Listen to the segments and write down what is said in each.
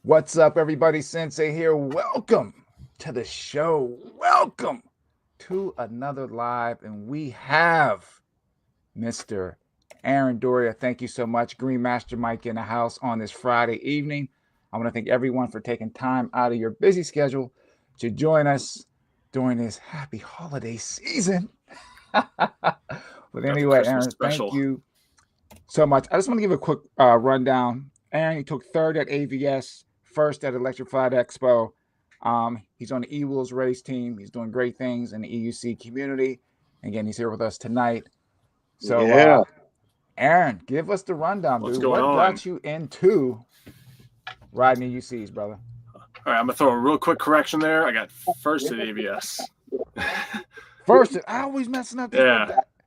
What's up, everybody? Sensei here. Welcome to the show. Welcome to another live. And we have Mr. Aaron Doria. Thank you so much. Green Master Mike in the house on this Friday evening. I want to thank everyone for taking time out of your busy schedule to join us during this happy holiday season. But anyway, Aaron, thank you so much. I just want to give a quick rundown. Aaron, he took third at AVS, first at Electrified Expo. He's on the E-Wheels race team. He's doing great things in the EUC community. Again, he's here with us tonight. So, Aaron, give us the rundown, dude. What got you into riding EUCs, brother? All right, I'm going to throw a real quick correction there. I got first at AVS. First, I always messing up.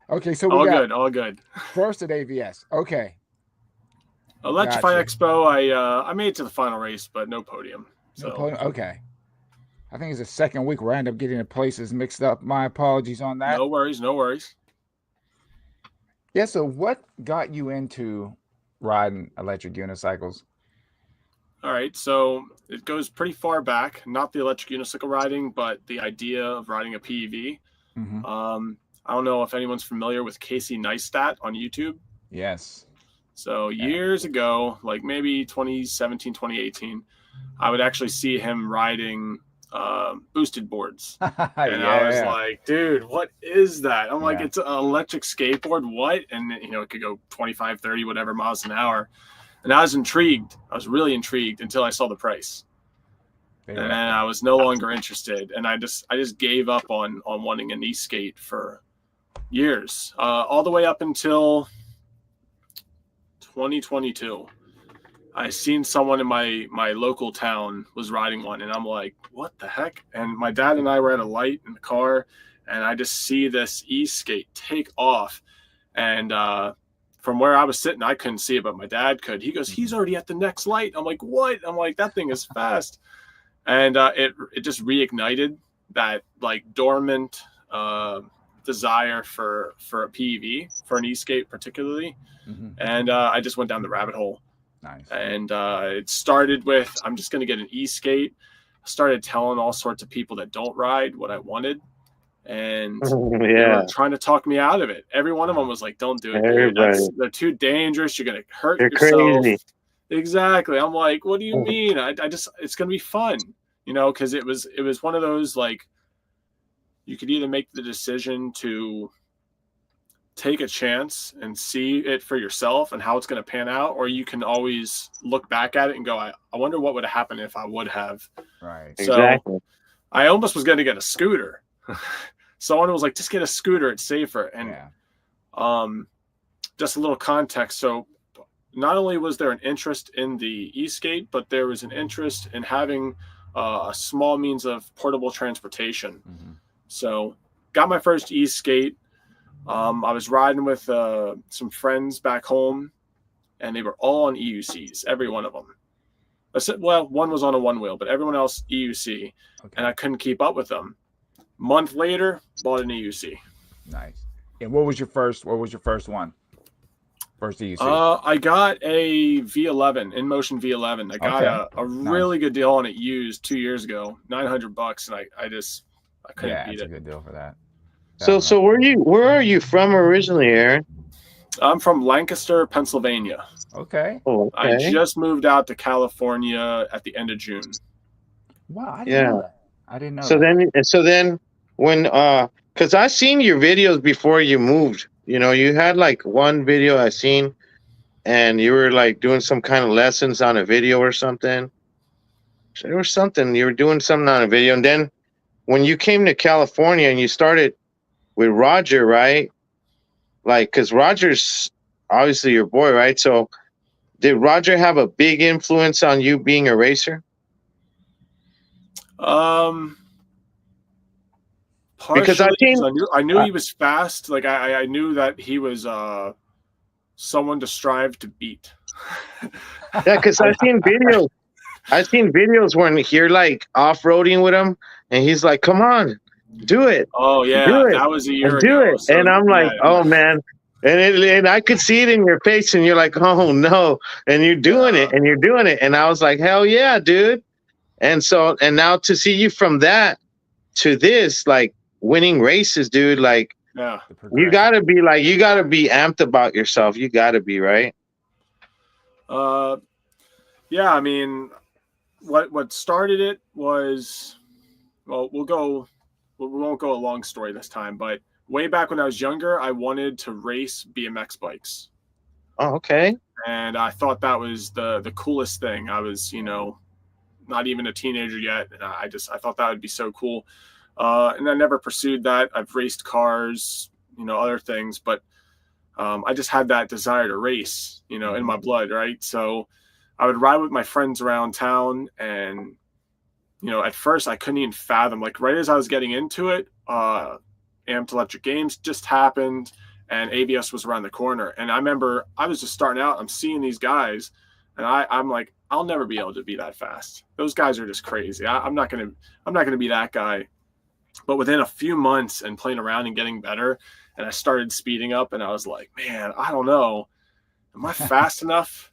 Okay, so we got all good. First at AVS. Okay. Electrify Expo, I made it to the final race, but no podium. So okay. I think it's the second week where I end up getting the places mixed up. My apologies on that. No worries. Yeah, so what got you into riding electric unicycles? All right, so it goes pretty far back. Not the electric unicycle riding, but the idea of riding a PEV. Mm-hmm. I don't know if anyone's familiar with Casey Neistat on YouTube. Yes. So years ago, like maybe 2017, 2018, I would actually see him riding boosted boards. And I was like, dude, what is that? I'm like, it's an electric skateboard. What? And, it could go 25, 30, whatever miles an hour. And I was intrigued. I was really intrigued until I saw the price. And then I was no longer interested. And I just gave up on wanting an e-skate for years, all the way up until 2022. I seen someone in my local town was riding one, and I'm like, what the heck? And my dad and I were at a light in the car, and I just see this e-skate take off. And from where I was sitting, I couldn't see it, but my dad could. He goes, he's already at the next light. I'm like, what? I'm like, that thing is fast. And it just reignited that like dormant desire for a PEV, for an e-skate particularly. Mm-hmm. And I just went down the rabbit hole. Nice. And it started with, I'm just going to get an e-skate. I started telling all sorts of people that don't ride what I wanted. And they were trying to talk me out of it. Every one of them was like, don't do it. Dude. They're too dangerous. You're going to hurt yourself. Crazy. Exactly. I'm like, what do you mean? It's going to be fun, because it was one of those, like, you could either make the decision to take a chance and see it for yourself and how it's going to pan out, or you can always look back at it and go, I wonder what would have happened if I would have. Right. So exactly. I almost was going to get a scooter. Someone was like, just get a scooter, it's safer. And just a little context. So not only was there an interest in the e-skate, but there was an interest in having a small means of portable transportation. Mm-hmm. So got my first e-skate. I was riding with some friends back home, and they were all on EUCs, every one of them. Well, one was on a one wheel, but everyone else EUC, and I couldn't keep up with them. Month later, bought an EUC. Nice. And what was your first one? First EUC? I got a V11, InMotion V11. I got a really good deal on it used 2 years ago, $900, and I couldn't beat it. That's a good deal for that. So where are you from originally, Aaron? I'm from Lancaster, Pennsylvania. Okay. Oh, okay. I just moved out to California at the end of June. Wow, I didn't know that. I didn't know. So then when because I seen your videos before you moved. You had like one video I seen, and you were like doing some kind of lessons on a video or something. So there was something you were doing something on a video, and then when you came to California and you started with Roger, right? Like, because Roger's obviously your boy, right? So did Roger have a big influence on you being a racer? Because I knew he was fast. Like I knew that he was someone to strive to beat. Yeah, because I've seen videos when you're like off-roading with him, and he's like, "Come on, do it." Oh yeah, that was a year ago. Do it, and I'm like, "Oh man, And I could see it in your face, and you're like, oh no, and you're doing it, and I was like, hell yeah, dude. And now to see you from that to this, like winning races, dude, like you gotta be amped about yourself. You gotta be, right? Yeah, I mean, what started it was, well, we won't go a long story this time, but way back when I was younger, I wanted to race BMX bikes. Oh, okay. And I thought that was the coolest thing. I was, not even a teenager yet, and I thought that would be so cool. And I never pursued that. I've raced cars, other things, but I just had that desire to race, in my blood, right? So I would ride with my friends around town, and at first I couldn't even fathom, like right as I was getting into it, Amped Electric Games just happened, and ABS was around the corner. And I remember I was just starting out. I'm seeing these guys, and I'm like, I'll never be able to be that fast. Those guys are just crazy. I'm not gonna be that guy. But within a few months and playing around and getting better, and I started speeding up, and I was like, man, I don't know, am I fast enough?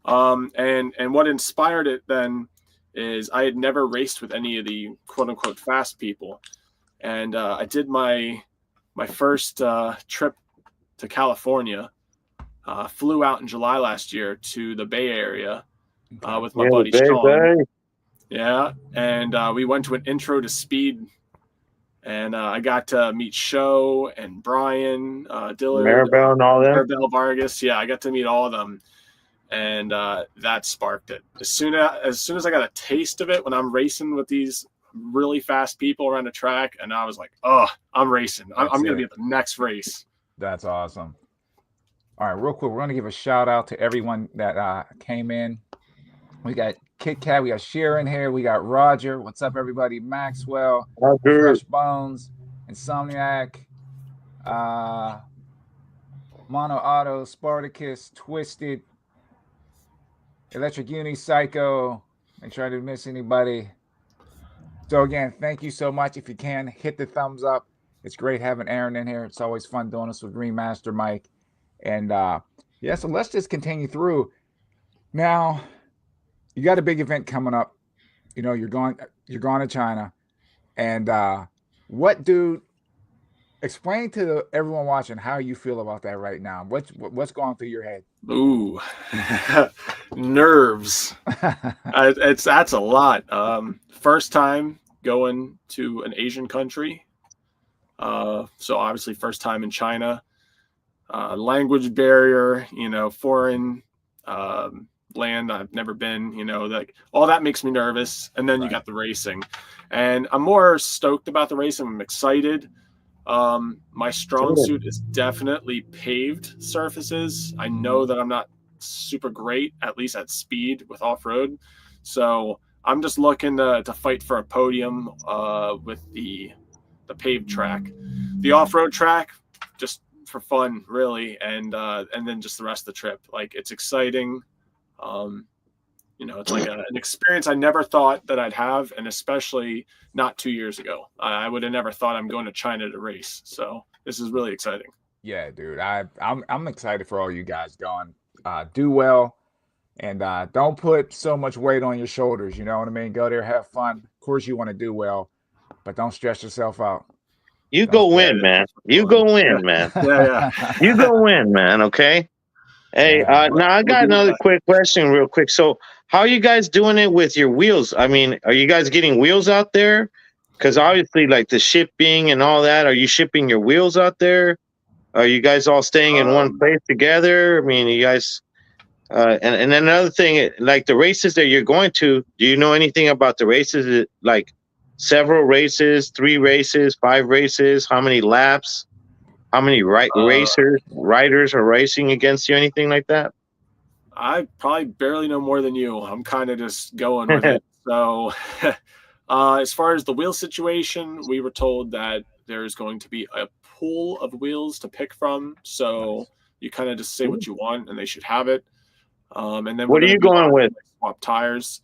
And what inspired it then is I had never raced with any of the quote unquote fast people. And I did my first trip to California, flew out in July last year to the Bay Area with my buddy Sean. Yeah, and we went to an intro to speed, and I got to meet Sho and Brian, Dillard, Maribel and all them. Maribel Vargas. Yeah, I got to meet all of them, and that sparked it. As soon as I got a taste of it, when I'm racing with these really fast people around the track, and I was like, oh, I'm racing. I'm going to be at the next race. That's awesome. All right, real quick, we're going to give a shout out to everyone that came in. We got Kit Kat, we got Sharon here, we got Roger. What's up, everybody? Maxwell, Fresh Bones, Insomniac, Mono Auto, Spartacus, Twisted, Electric Uni, Psycho. Make sure I didn't miss anybody. So again, thank you so much. If you can, hit the thumbs up. It's great having Aaron in here. It's always fun doing this with Green Master Mike. And yeah, so let's just continue through. Now, you got a big event coming up. You're going to China. And explain to everyone watching how you feel about that right now. What's going through your head? Ooh, nerves. That's a lot. First time going to an Asian country. So obviously first time in China. Language barrier, foreign land I've never been, like all that makes me nervous. And then you got the racing, and I'm more stoked about the racing. I'm excited. My strong suit is definitely paved surfaces. I know that I'm not super great, at least at speed with off-road. So I'm just looking to fight for a podium with the paved track. The off-road track, just for fun, really, and then just the rest of the trip. Like, it's exciting. It's like an experience I never thought that I'd have, and especially not 2 years ago. I would have never thought I'm going to China to race. So this is really exciting. Yeah, dude. I'm excited for all you guys going. Do well, and don't put so much weight on your shoulders. You know what I mean? Go there, have fun. Of course, you want to do well, but don't stress yourself out. You go win, man. You go win, man. Yeah. You go win, man. Okay. Hey, now I got another quick question, real quick. So, how are you guys doing it with your wheels? I mean, are you guys getting wheels out there? Because obviously, like the shipping and all that, are you shipping your wheels out there? Are you guys all staying in one place together? I mean, you guys. And then another thing, like the races that you're going to, do you know anything about the races? Is it like several races, 3 races, 5 races? How many laps? How many riders are racing against you? Anything like that? I probably barely know more than you. I'm kind of just going with it. So as far as the wheel situation, we were told that there's going to be a pool of wheels to pick from. So you kind of just say what you want, and they should have it. And then what are you going with? Swap tires.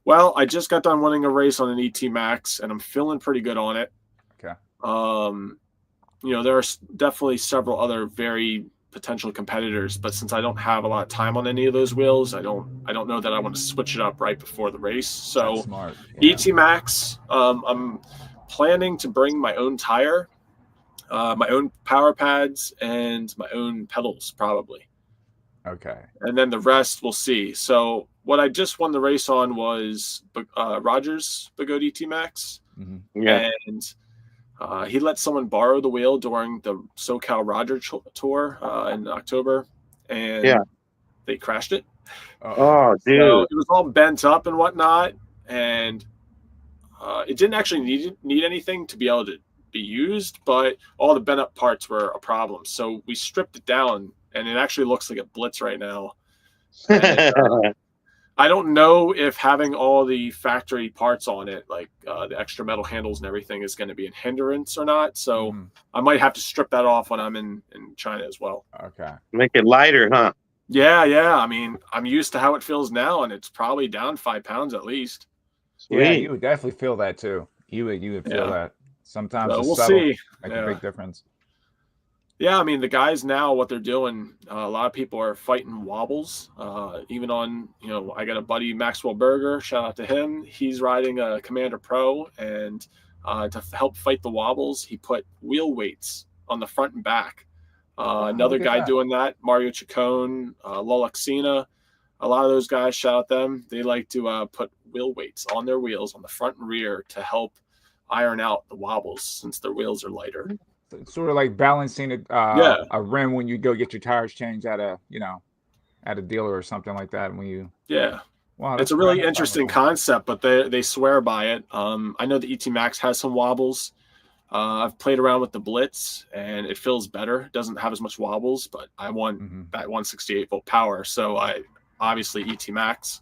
Well, I just got done winning a race on an ET Max, and I'm feeling pretty good on it. Okay. There are definitely several other very potential competitors, but since I don't have a lot of time on any of those wheels, I don't know that I want to switch it up right before the race. So smart. Yeah. ET Max, I'm planning to bring my own tire, my own power pads, and my own pedals probably. Okay. And then the rest we'll see. So what I just won the race on was Rogers Bugatti ET Max. Mm-hmm. Yeah. And he let someone borrow the wheel during the SoCal Roger tour in October, and they crashed it. Oh, dude. So it was all bent up and whatnot, and it didn't actually need anything to be able to be used, but all the bent up parts were a problem. So we stripped it down, and it actually looks like a Blitz right now. And, I don't know if having all the factory parts on it, like the extra metal handles and everything, is going to be a hindrance or not. So I might have to strip that off when I'm in China as well. Okay. Make it lighter, huh? Yeah. I mean, I'm used to how it feels now, and it's probably down 5 pounds at least. Sweet. Yeah, you would definitely feel that too. You would feel that. Sometimes so we'll subtle, see. Make a big difference. Yeah, I mean, the guys now, what they're doing, a lot of people are fighting wobbles. Even on, I got a buddy, Maxwell Berger, shout out to him. He's riding a Commander Pro, and to help fight the wobbles, he put wheel weights on the front and back. Another guy doing that, Mario Ciccone, Loluxina, a lot of those guys, shout out them. They like to put wheel weights on their wheels on the front and rear to help iron out the wobbles since their wheels are lighter. Sort of like balancing a rim when you go get your tires changed at a dealer or something like that. When you wow, it's a really interesting concept, but they swear by it. I know the ET Max has some wobbles. I've played around with the Blitz, and it feels better. It doesn't have as much wobbles, but I want that 168 volt power, so I obviously ET Max.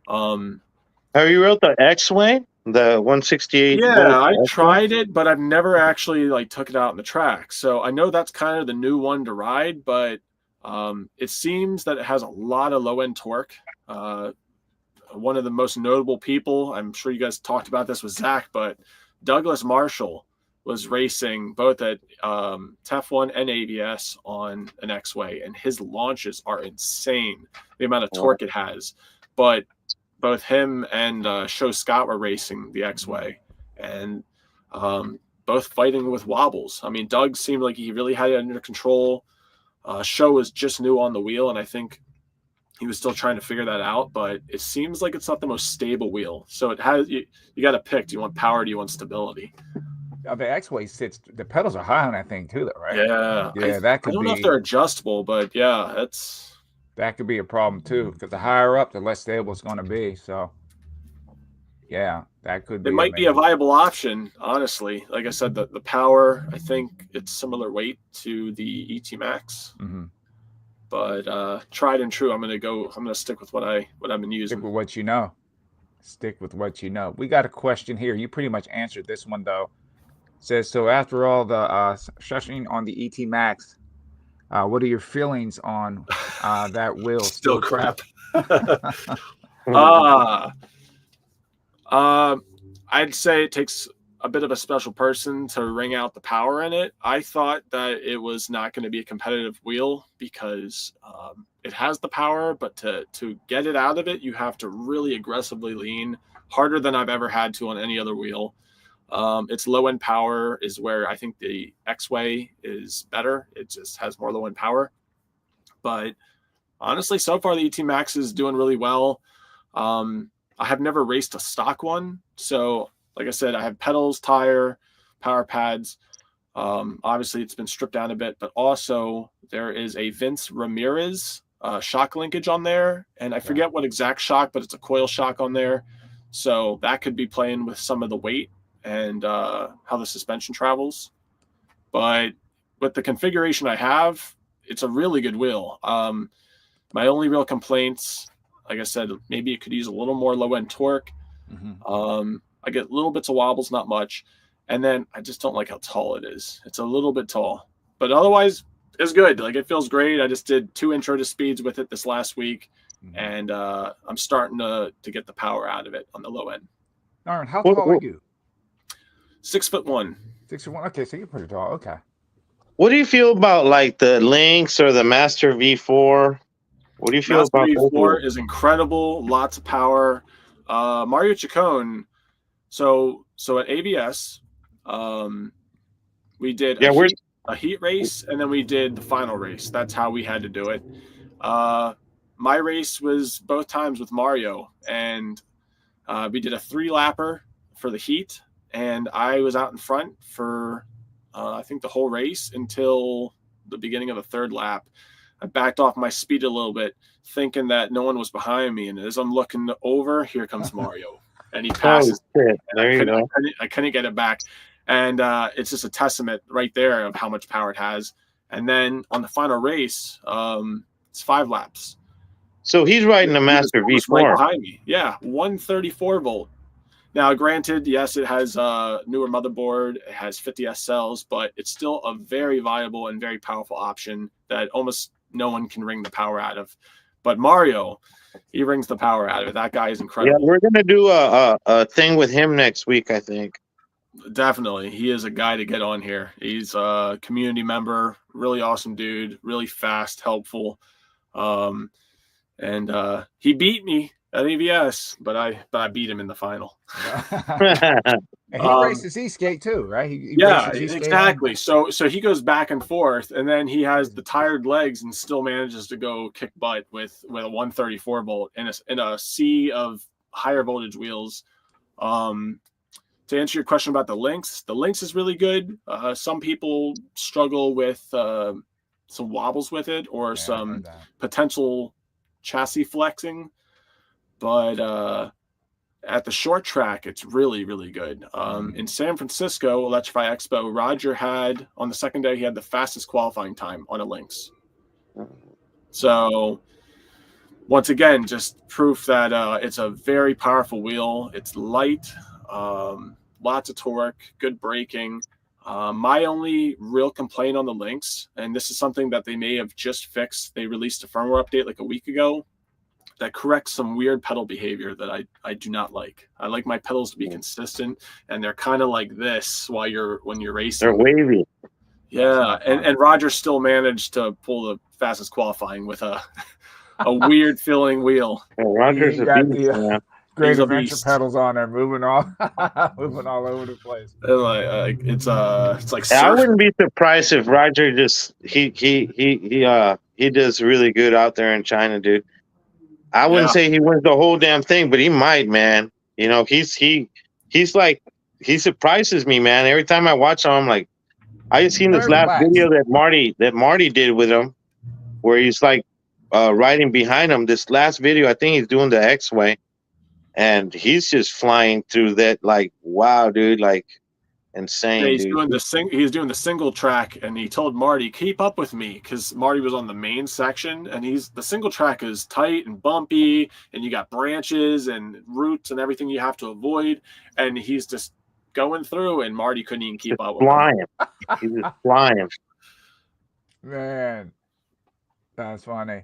Have you rode the XWay? The 168. Yeah, I tried it, but I've never actually took it out on the track. So I know that's kind of the new one to ride, but it seems that it has a lot of low end torque. One of the most notable people, I'm sure you guys talked about this with Zach, but Douglas Marshall was racing both at TEF1 and ABS on an XWay, and his launches are insane, the amount of torque it has. But both him and Show Scott were racing the XWay, and both fighting with wobbles. I mean, Doug seemed like he really had it under control. Show was just new on the wheel, and I think he was still trying to figure that out, but it seems like it's not the most stable wheel. So it has you got to pick. Do you want power? Do you want stability? The XWay the pedals are high on that thing too, though, right? Yeah. That could be. I don't know if they're adjustable, but yeah, that could be a problem too, because the higher up, the less stable it's going to be. So, yeah, that could be. It might be a viable option, honestly. Like I said, the power, I think it's similar weight to the ET Max. But tried and true, I'm gonna stick with what I've been using. Stick with what you know. Stick with what you know. We got a question here. You pretty much answered this one though. It says, so after all the shushing on the ET Max, what are your feelings on that wheel? Still crap. I'd say it takes a bit of a special person to wring out the power in it. I thought that it was not going to be a competitive wheel because it has the power, but to get it out of it, you have to really aggressively lean harder than I've ever had to on any other wheel. Its low end power is where I think the XWay is better. It just has more low end power. But honestly, so far the ET Max is doing really well. I have never raced a stock one. So like I said, I have pedals, tire, power pads. Obviously it's been stripped down a bit, but also there is a Vince Ramirez shock linkage on there. And I forget what exact shock, but it's a coil shock on there. So that could be playing with some of the weight and how the suspension travels. But with the configuration I have, it's a really good wheel. My only real complaints, like I said, maybe it could use a little more low end torque. I get little bits of wobbles, not much. And then I just don't like how tall it is. It's a little bit tall, but otherwise it's good. Like it feels great. I just did 2 intro to speeds with it this last week, and I'm starting to get the power out of it on the low end. Aaron, how tall are you? 6'1". 6'1". Okay, so you're pretty tall. Okay. What do you feel about like the Lynx or the Master V4? What do you feel Master about V4 is incredible, lots of power. Mario Chacon. So at ABS, we did a heat race, and then we did the final race. That's how we had to do it. My race was both times with Mario, and we did a 3-lapper for the heat, and I was out in front for I think the whole race until the beginning of the 3rd lap. I backed off my speed a little bit, thinking that no one was behind me, and as I'm looking over, here comes Mario, and he passes. There you go. I couldn't get it back, and it's just a testament right there of how much power it has. And then on the final race, it's 5 laps. So he's riding the Master V4 right behind me. Yeah, 134 volt. Now, granted, yes, it has a newer motherboard. It has 50S cells, but it's still a very viable and very powerful option that almost no one can wring the power out of. But Mario, he wrings the power out of it. That guy is incredible. Yeah, we're gonna do a thing with him next week, I think. Definitely, he is a guy to get on here. He's a community member, really awesome dude, really fast, helpful. And he beat me at AVS, but I beat him in the final. And he races e-skate too, right? Yeah, exactly. So he goes back and forth, and then he has the tired legs and still manages to go kick butt with a 134 volt in a sea of higher voltage wheels. To answer your question about the Lynx is really good. Some people struggle with some wobbles with it or some potential chassis flexing, but at the short track, it's really, really good. In San Francisco Electrify Expo, Roger had, on the second day, he had the fastest qualifying time on a Lynx. So once again, just proof that it's a very powerful wheel. It's light, lots of torque, good braking. My only real complaint on the Lynx, and this is something that they may have just fixed, they released a firmware update like a week ago that corrects some weird pedal behavior that I do not like. I like my pedals to be consistent, and they're kind of like this when you're racing. They're wavy. Yeah, and Roger still managed to pull the fastest qualifying with a weird filling wheel. Well, Roger's a beast, man. Great adventure pedals on there, moving all over the place. It's like I wouldn't be surprised if Roger just he does really good out there in China, dude. I wouldn't say he wins the whole damn thing, but he might, man. You know, he's like, he surprises me, man. Every time I watch him, I'm like, I just seen this last video that Marty did with him, where he's like riding behind him. This last video, I think he's doing the XWay, and he's just flying through that. Like, wow, dude, like insane. Yeah, dude. He's doing the single track, and he told Marty, keep up with me, because Marty was on the main section, and the single track is tight and bumpy, and you got branches and roots and everything you have to avoid, and he's just going through, and Marty couldn't even keep up with him. He's just flying. Man, that's funny.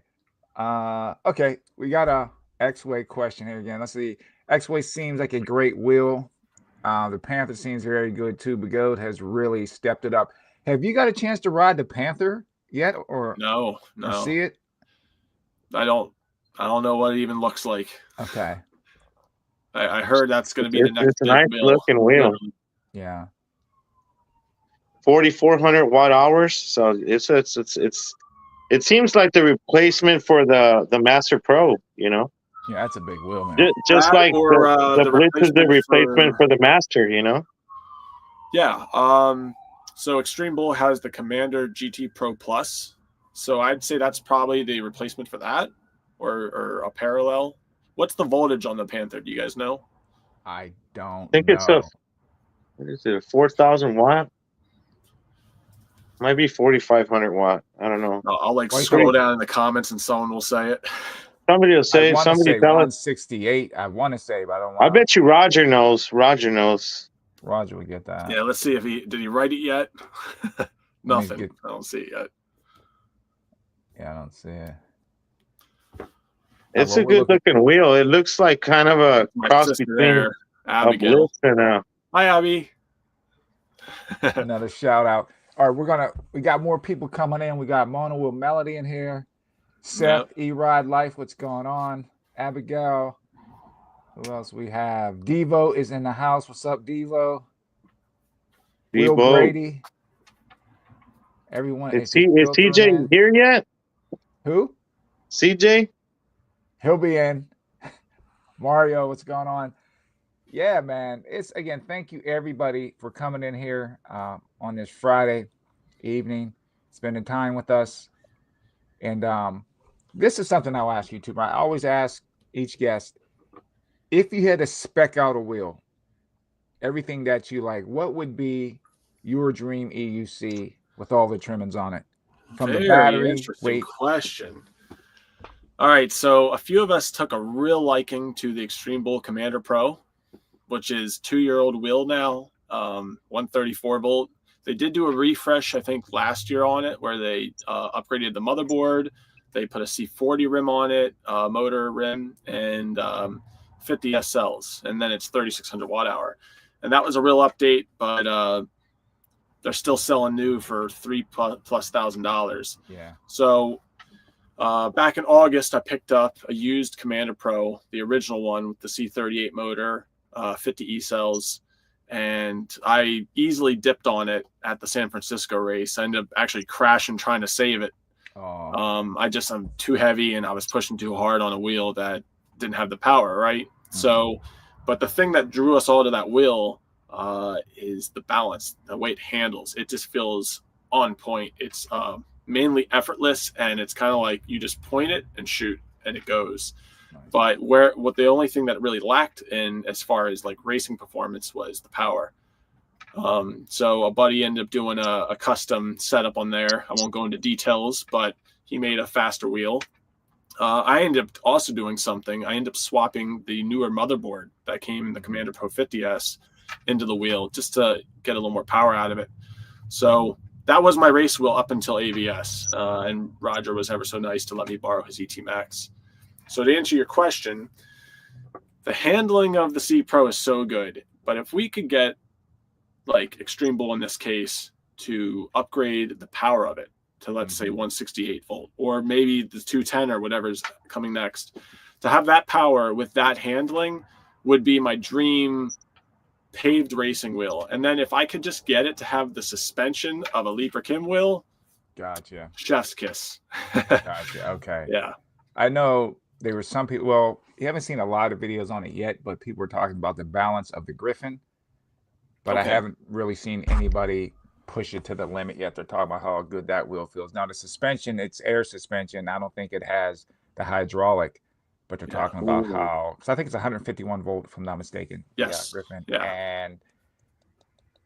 Okay, we got a XWay question here again. Let's see. XWay seems like a great wheel. The Panther seems very good too. Begode has really stepped it up. Have you got a chance to ride the Panther yet, or no? See it? I don't know what it even looks like. Okay. I heard that's going to be the next. It's a nice looking wheel. Yeah. 4,400 watt hours. So it seems like the replacement for the Master Pro. You know. Yeah, that's a big wheel, man. Just like the Blitz is the replacement for the Master, you know? Yeah. So Extreme Bull has the Commander GT Pro Plus. So I'd say that's probably the replacement for that or a parallel. What's the voltage on the Panther? Do you guys know? I don't think it's a 4,000 watt? Might be 4,500 watt. I don't know. I'll scroll down in the comments and someone will say it. Somebody will say. Somebody tell us. 168. I want to say, but I don't want. I bet you Roger knows. Roger will get that. Yeah, let's see if did he write it yet? Nothing. I don't see it yet. Yeah, I don't see it. It's a good looking wheel. It looks like kind of a cross between Abigail. And Hi, Abby. Another shout out. All right, we got more people coming in. We got Mona with Melody in here. Seth, E-Rod Life, what's going on? Abigail. Who else we have? Devo is in the house. What's up, Devo? Will Brady. Everyone is TJ here yet? Who? CJ? He'll be in. Mario, what's going on? Yeah, man. It's again, thank you everybody for coming in here on this Friday evening, spending time with us. And this is something I'll ask you too. I always ask each guest, if you had to spec out a wheel, everything that you like, what would be your dream EUC with all the trimmings on it? From the battery, interesting question. All right, so a few of us took a real liking to the Extreme Bull Commander Pro, which is 2-year-old wheel now, 134 volt. They did do a refresh, I think, last year on it, where they upgraded the motherboard. They put a C40 rim on it, motor rim, and 50 SLs, and then it's 3,600 watt hour. And that was a real update, but they're still selling new for $3,000+. Yeah. So back in August, I picked up a used Commander Pro, the original one with the C38 motor, 50 E-cells, and I easily dipped on it at the San Francisco race. I ended up actually crashing trying to save it. I'm too heavy, and I was pushing too hard on a wheel that didn't have the power, right? Mm-hmm. So, but the thing that drew us all to that wheel is the balance, the way it handles. It just feels on point. It's mainly effortless, and it's kind of like you just point it and shoot, and it goes. Nice. But the only thing that really lacked in as far as like racing performance was the power. So a buddy ended up doing a custom setup on there. I won't go into details, but he made a faster wheel. I ended up also doing something. I ended up swapping the newer motherboard that came in the Commander Pro 50S into the wheel just to get a little more power out of it. So that was my race wheel up until AVS. And Roger was ever so nice to let me borrow his ET Max. So to answer your question, the handling of the C Pro is so good. But if we could get, like Extreme Bull in this case, to upgrade the power of it to, let's say, 168 volt, or maybe the 210 or whatever's coming next, to have that power with that handling would be my dream paved racing wheel. And then if I could just get it to have the suspension of a Leaper Kim wheel, gotcha. Chef's kiss. Gotcha. Okay. Yeah. I know there were some people, well, you haven't seen a lot of videos on it yet, but people were talking about the balance of the Griffin. But okay. I haven't really seen anybody push it to the limit yet. They're talking about how good that wheel feels. Now, the suspension, it's air suspension. I don't think it has the hydraulic, but they're talking about how, because I think it's 151 volt, if I'm not mistaken. Yes. Yeah, Griffin. Yeah. And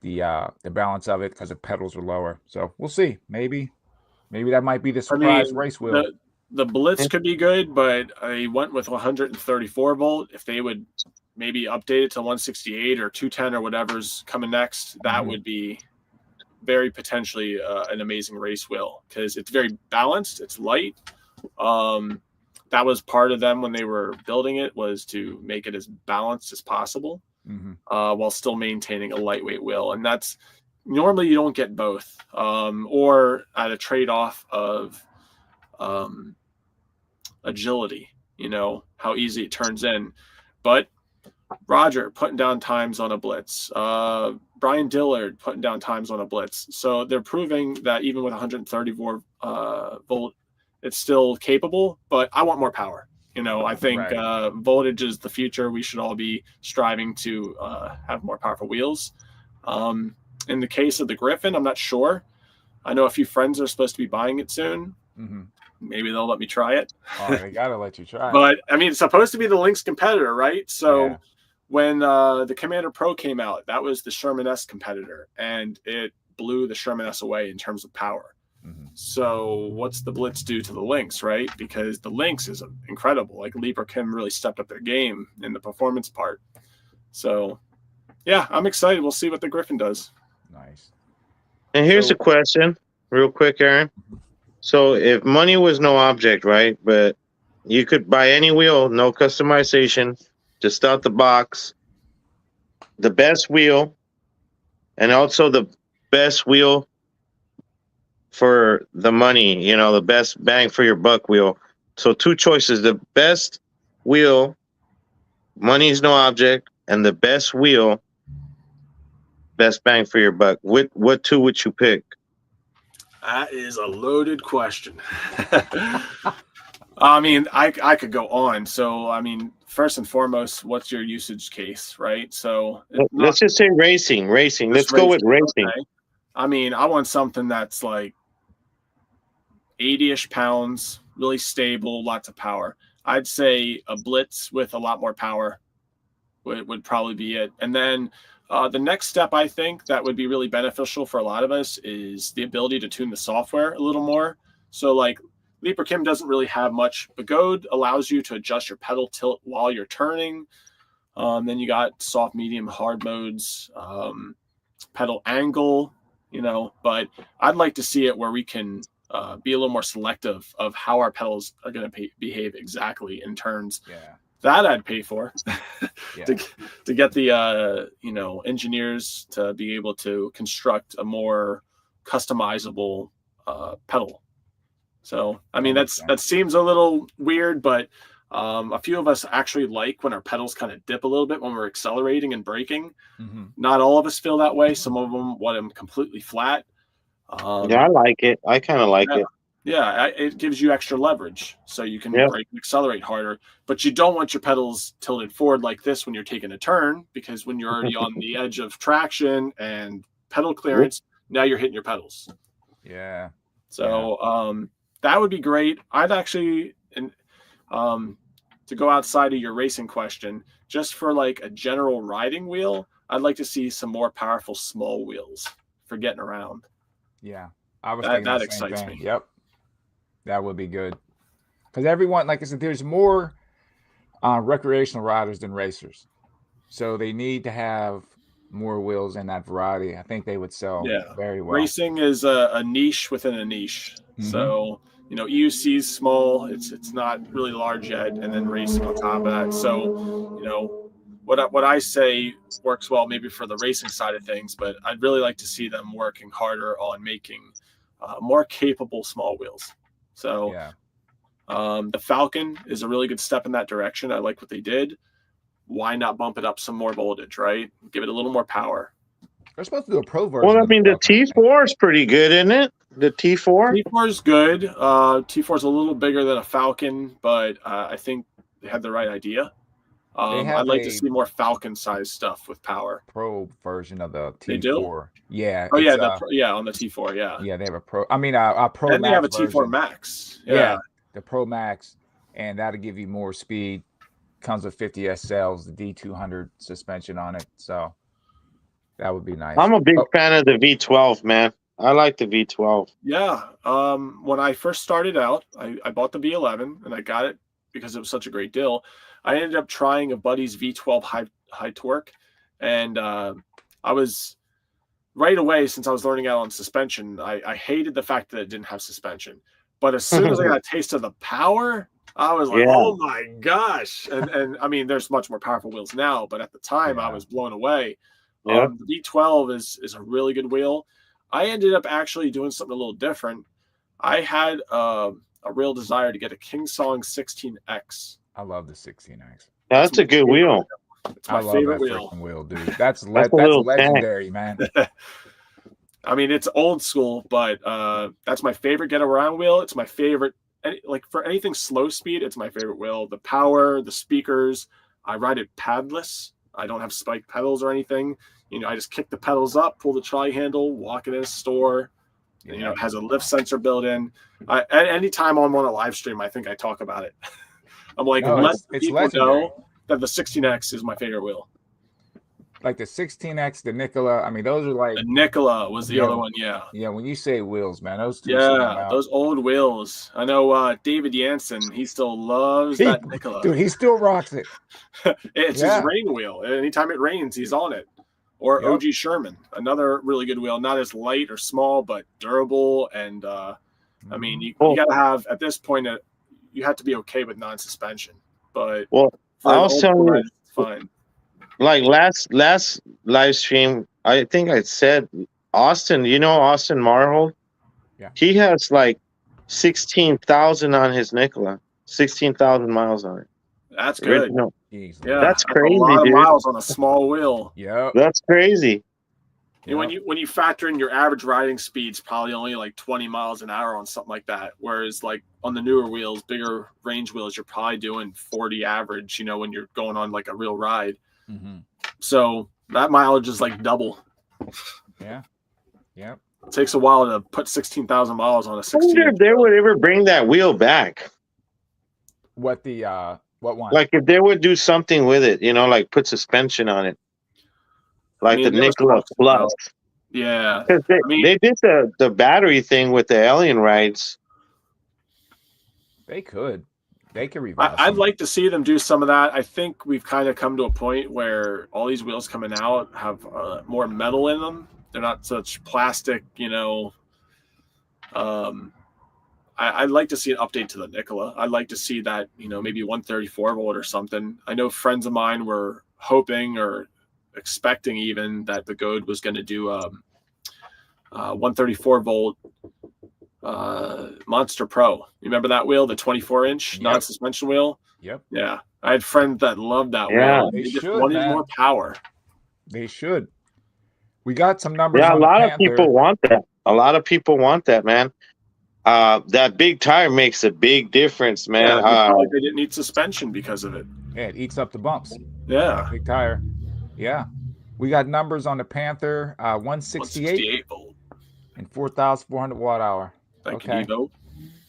the balance of it, because the pedals are lower. So we'll see. Maybe that might be the surprise race wheel. The Blitz could be good, but I went with 134 volt. If they would maybe update it to 168 or 210 or whatever's coming next, that would be very potentially an amazing race wheel, because it's very balanced. It's light. That was part of them when they were building it, was to make it as balanced as possible, while still maintaining a lightweight wheel. And that's normally you don't get both, or at a trade-off of agility, how easy it turns in. But Roger putting down times on a blitz, Brian Dillard putting down times on a blitz. So they're proving that even with 134 volt, it's still capable, but I want more power. I think voltage is the future. We should all be striving to have more powerful wheels. In the case of the Griffin, I'm not sure. I know a few friends are supposed to be buying it soon. Maybe they'll let me try it. Oh, they got to let you try it. But, I mean, it's supposed to be the Lynx competitor, right? So when the Commander Pro came out, that was the Sherman S competitor, and it blew the Sherman S away in terms of power. So what's the Blitz do to the Lynx, right? Because the Lynx is incredible. Like, Leaper Kim really stepped up their game in the performance part. So, yeah, I'm excited. We'll see what the Griffin does. Nice. And here's a question, real quick, Aaron. So if money was no object, right, but you could buy any wheel, no customization, just out the box, the best wheel, and also the best wheel for the money, you know, the best bang for your buck wheel. So two choices: the best wheel, money is no object, and the best wheel, best bang for your buck. What two would you pick? That is a loaded question. I mean, I could go on. So, I mean, first and foremost, what's your usage case, right? So, Let's just say racing. Let's go with racing. Okay. I mean, I want something that's like 80-ish pounds, really stable, lots of power. I'd say a Blitz with a lot more power would probably be it. And then the next step, I think, that would be really beneficial for a lot of us is the ability to tune the software a little more. So, like, Leaper Kim doesn't really have much. Begode allows you to adjust your pedal tilt while you're turning. Then you got soft, medium, hard modes, pedal angle, you know. But I'd like to see it where we can be a little more selective of how our pedals are going to behave exactly in turns. Yeah. That I'd pay for Yeah. to get the engineers to be able to construct a more customizable pedal. So I mean that seems a little weird, but a few of us actually like when our pedals kind of dip a little bit when we're accelerating and braking. Mm-hmm. Not all of us feel that way. Some of them want them completely flat. Yeah, I like it. I kind of like it. Yeah, it gives you extra leverage, so you can brake and accelerate harder. But you don't want your pedals tilted forward like this when you're taking a turn, because when you're already on the edge of traction and pedal clearance, now you're hitting your pedals. Yeah. So that would be great. I'd actually, to go outside of your racing question, just for like a general riding wheel, I'd like to see some more powerful small wheels for getting around. Yeah, I was thinking that the same excites thing. me. Yep, that would be good because everyone, like I said, there's more recreational riders than racers, so they need to have more wheels in that variety. I think they would sell very well. Racing is a niche within a niche. Mm-hmm. So EUC is small; it's not really large yet, and then racing on top of that. So what I say works well maybe for the racing side of things, but I'd really like to see them working harder on making more capable small wheels. So the Falcon is a really good step in that direction. I like what they did. Why not bump it up some more voltage, right? Give it a little more power. They're supposed to do a pro version. Well, I mean, the T4 is pretty good, isn't it? The T4? T4 is good. T4 is a little bigger than a Falcon, but I think they had the right idea. I'd like to see more Falcon-sized stuff with power. Pro version of the T4. They do? Yeah. Oh yeah, on the T4. Yeah. Yeah, they have a pro. I mean, a pro. And Max they have a version. T4 Max. Yeah, the Pro Max, and that'll give you more speed. Comes with 50 SLs, the D200 suspension on it, so that would be nice. I'm a big fan of the V12, man. I like the V12. Yeah. When I first started out, I bought the V11 and I got it because it was such a great deal. I ended up trying a buddy's V12 high torque, and I was right away, since I was learning out on suspension, I hated the fact that it didn't have suspension. But as soon as I got a taste of the power, I was like, oh my gosh. And I mean, there's much more powerful wheels now, but at the time I was blown away. The V12 is a really good wheel. I ended up actually doing something a little different. I had a real desire to get a Kingsong 16X. I love the 16X. That's a good wheel. It's my favorite wheel, dude. That's legendary, man. I mean, it's old school, but that's my favorite get around wheel. It's my favorite. Like for anything slow speed, it's my favorite wheel. The power, the speakers. I ride it padless. I don't have spiked pedals or anything. I just kick the pedals up, pull the trolley handle, walk it in a store. And, it has a lift sensor built in. Anytime I'm on a live stream, I think I talk about it. I'm like, let people know that the 16X is my favorite wheel. Like the 16X, the Nikola. I mean, those are like the Nikola was the other one. Yeah. Yeah. When you say wheels, man, those two. Yeah, those old wheels. I know David Jansen. He still loves that Nikola. Dude, he still rocks it. It's his rain wheel. Anytime it rains, he's on it. Or OG Sherman, another really good wheel. Not as light or small, but durable. And I mean, you got to have at this point. You have to be okay with non-suspension. But I was telling you, it's fine. Like last live stream, I think I said Austin. You know Austin Marhold? He has like 16,000 on his Nikola. 16,000 miles on it. That's good. Original. Yeah, that's crazy, a lot dude. of miles on a small wheel. Yeah, that's crazy. And when you factor in your average riding speeds, probably only like 20 miles an hour on something like that. Whereas like on the newer wheels, bigger range wheels, you're probably doing 40 average. You know, when you're going on like a real ride. Mm-hmm. So that mileage is like double. Yeah. Yep. It takes a while to put 16,000 miles on a 16. I wonder if they would ever bring that wheel back. What one? Like if they would do something with it, you know, like put suspension on it. Like the Nikola Plus. Yeah. They did the battery thing with the alien rides. They could revive. I'd like to see them do some of that. I think we've kind of come to a point where all these wheels coming out have more metal in them. They're not such plastic, you know. I'd like to see an update to the Nikola. I'd like to see that, you know, maybe 134 volt or something. I know friends of mine were hoping or expecting even that the Goad was going to do 134 volt Monster Pro. You remember that wheel, the 24-inch non-suspension wheel? Yep. Yeah. I had friends that loved that wheel. They just wanted more power. They should. We got some numbers. Yeah, on a lot the of people want that. A lot of people want that, man. That big tire makes a big difference, man. Yeah, like they didn't need suspension because of it. Yeah, it eats up the bumps. Yeah. Big tire. Yeah. We got numbers on the Panther, 168 volt and 4,400 watt hour. Thank you, Devo.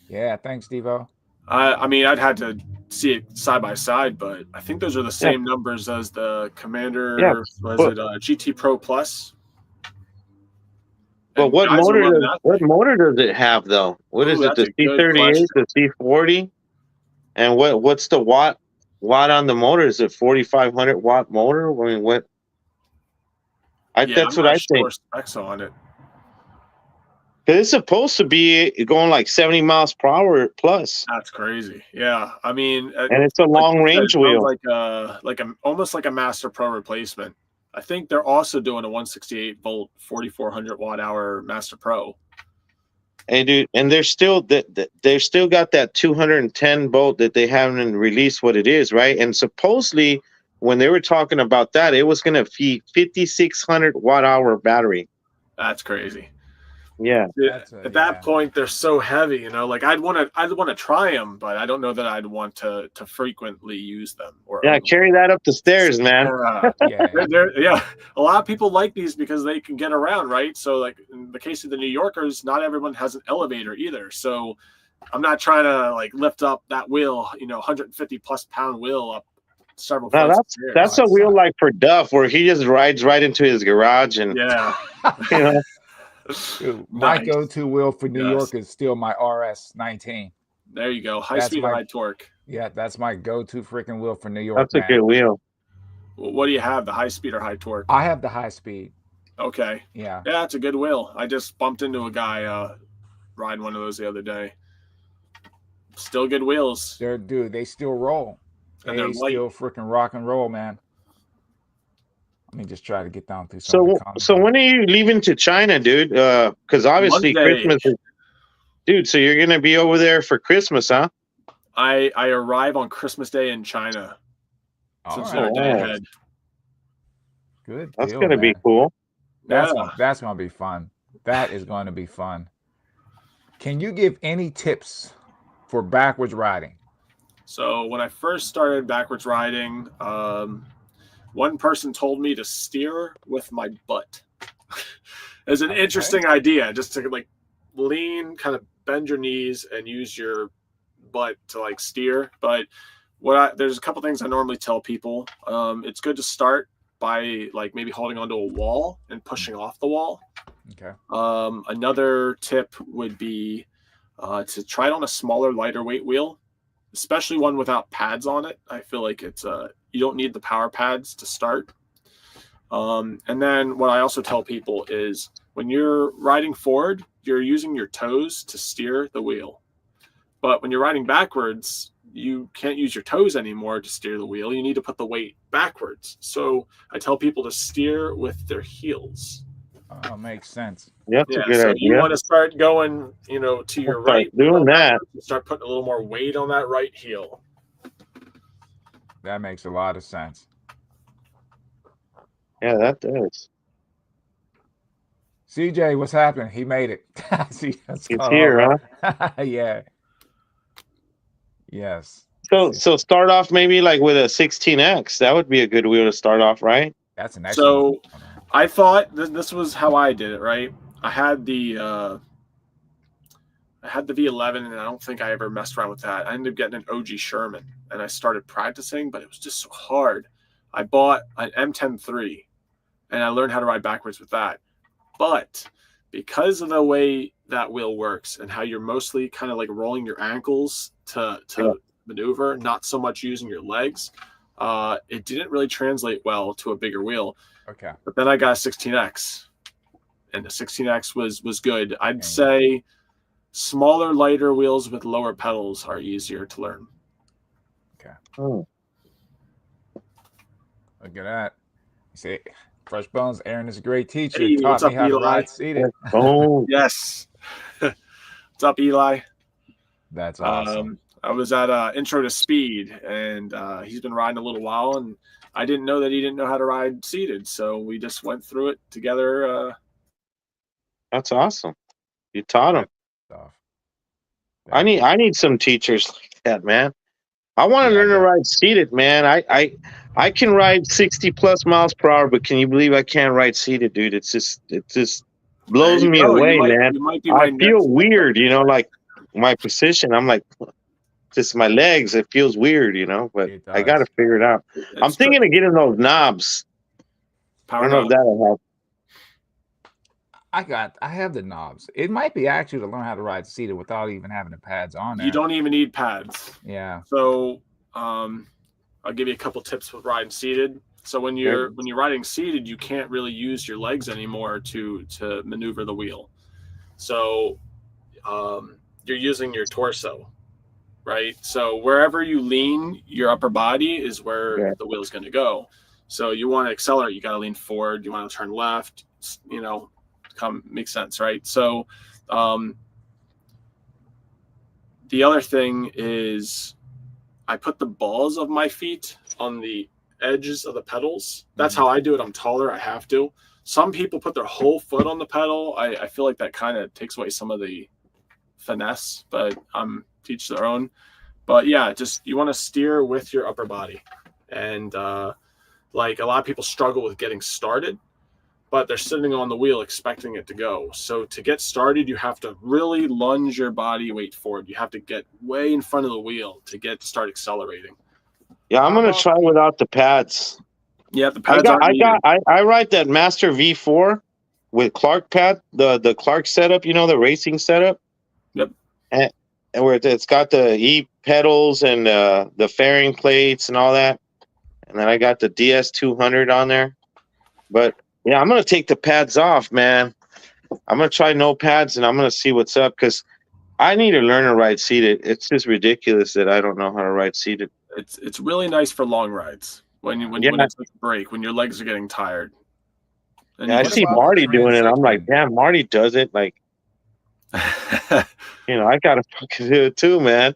Yeah, thanks, Devo. I mean, I'd had to see it side by side, but I think those are the same numbers as the Commander. Yeah. Was it GT Pro Plus? But what motor does it have though? What is it? The C38, the C40, and what's the watt on the motor? Is it 4,500 watt motor? I mean, what? That's what I think. Specs on it. It's supposed to be going like 70 miles per hour plus. That's crazy. Yeah, I mean, and it's a long range wheel, almost like a Master Pro replacement. I think they're also doing a 168 volt, 4,400 watt hour Master Pro. And dude, and they're still got that 210 volt that they haven't released what it is, right? And supposedly, when they were talking about that, it was going to feed 5,600 watt hour battery. That's crazy. Yeah. At that point, they're so heavy, you know. Like I'd want to try them, but I don't know that I'd want to frequently use them. Carry that up the stairs, man. Yeah. A lot of people like these because they can get around, right? So, like in the case of the New Yorkers, not everyone has an elevator either. So, I'm not trying to like lift up that wheel, you know, 150 plus pound wheel up several. No, that's a wheel like for Duff, where he just rides right into his garage and you know. Dude, my go-to wheel for New York is still my RS 19. There you go. High speed or high torque. Yeah, that's my go-to freaking wheel for New York. That's a good wheel. Well, what do you have? The high speed or high torque? I have the high speed. Okay. Yeah. Yeah, it's a good wheel. I just bumped into a guy riding one of those the other day. Still good wheels. They still roll. And they're light. Still freaking rock and roll, man. Let me just try to get down through some. So when are you leaving to China, dude? Because obviously Monday. Christmas, dude. So you're gonna be over there for Christmas, huh? I arrive on Christmas Day in China. So it's a day ahead. Good. That's gonna be cool. That's gonna be fun. That is going to be fun. Can you give any tips for backwards riding? So when I first started backwards riding, one person told me to steer with my butt. It's an interesting idea, just to like lean, kind of bend your knees and use your butt to like steer. But there's a couple things I normally tell people. It's good to start by like maybe holding onto a wall and pushing off the wall. Okay. Another tip would be to try it on a smaller, lighter weight wheel, especially one without pads on it. I feel like it's you don't need the power pads to start. And then what I also tell people is when you're riding forward, you're using your toes to steer the wheel. But when you're riding backwards, you can't use your toes anymore to steer the wheel. You need to put the weight backwards. So I tell people to steer with their heels. Oh, makes sense. Yeah, that's a good so idea. you want to start going, to your right. Doing that. Start putting a little more weight on that right heel. That makes a lot of sense. Yeah, that does. CJ, what's happening? He made it. He's here, huh? Yeah. Yes. So start off maybe like with a 16X. That would be a good wheel to start off, right? That's an excellent. So I thought this was how I did it, right? I had the V11, and I don't think I ever messed around with that. I ended up getting an OG Sherman, and I started practicing, but it was just so hard. I bought an M10 III, and I learned how to ride backwards with that. But because of the way that wheel works and how you're mostly kind of like rolling your ankles to maneuver, not so much using your legs, it didn't really translate well to a bigger wheel. Okay. But then I got a 16X, and the 16X was good. I'd say smaller, lighter wheels with lower pedals are easier to learn. Okay. Oh. Look at that. You see, Fresh Bones, Aaron is a great teacher. Hey, Taught me how to ride seated. Oh, yes. What's up, Eli? That's awesome. I was at Intro to Speed, and he's been riding a little while, and I didn't know that he didn't know how to ride seated, so we just went through it together. That's awesome. You taught him. Stuff. I need some teachers like that, man. I want to learn to ride seated, man. I can ride 60 plus miles per hour, but can you believe I can't ride seated, dude? It just blows me away, man. I feel weird, like my position. I'm like, just my legs. It feels weird, but I got to figure it out. I'm thinking of getting those knobs. I don't know if that'll help. I have the knobs. It might be actually to learn how to ride seated without even having the pads on there. You don't even need pads. Yeah. So I'll give you a couple tips with riding seated. So when you're riding seated, you can't really use your legs anymore to maneuver the wheel. So you're using your torso, right? So wherever you lean your upper body is where the wheel's going to go. So you want to accelerate, you got to lean forward. You want to turn left, makes sense, right? So the other thing is I put the balls of my feet on the edges of the pedals. That's how I do it. I'm taller, I have to. Some people put their whole foot on the pedal. I feel like that kind of takes away some of the finesse, but teach their own. But yeah, just you want to steer with your upper body. And like a lot of people struggle with getting started, but they're sitting on the wheel expecting it to go. So to get started, you have to really lunge your body weight forward. You have to get way in front of the wheel to start accelerating. Yeah, I'm gonna try without the pads. Yeah, the pads aren't needed. I ride that Master V4 with Clark pad, the Clark setup, the racing setup. Yep. And where it's got the E pedals and the fairing plates and all that. And then I got the DS200 on there. But yeah, I'm going to take the pads off, man. I'm going to try no pads, and I'm going to see what's up, because I need to learn to ride seated. It's just ridiculous that I don't know how to ride seated. It's really nice for long rides when it's a break, when your legs are getting tired. And I see Marty doing it. I'm like, damn, Marty does it. Like, I got to fucking do it too, man.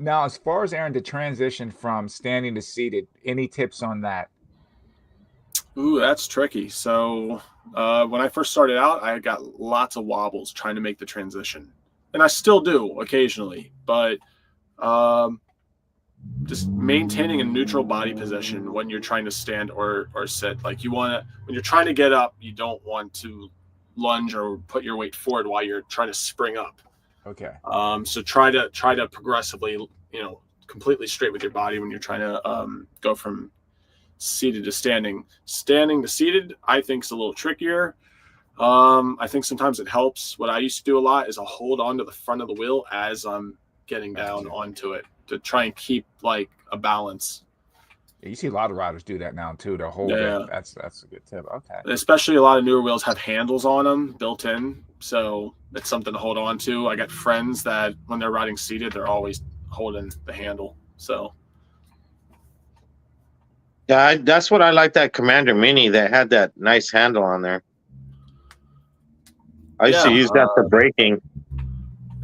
Now, as far as Aaron, the transition from standing to seated, any tips on that? Ooh, that's tricky. So when I first started out, I got lots of wobbles trying to make the transition. And I still do occasionally. But just maintaining a neutral body position when you're trying to stand or sit. Like when you're trying to get up, you don't want to lunge or put your weight forward while you're trying to spring up. Okay. So try to progressively, completely straight with your body when you're trying to go from seated to standing. Standing to seated, I think, is a little trickier. I think sometimes it helps. What I used to do a lot is I'll hold on to the front of the wheel as I'm getting down onto it to try and keep like a balance. Yeah, you see a lot of riders do that now too. To hold it. That's a good tip. Okay. Especially a lot of newer wheels have handles on them built in, so it's something to hold on to. I got friends that when they're riding seated, they're always holding the handle. So yeah, that's what I like, that Commander Mini that had that nice handle on there. I used to use that for braking.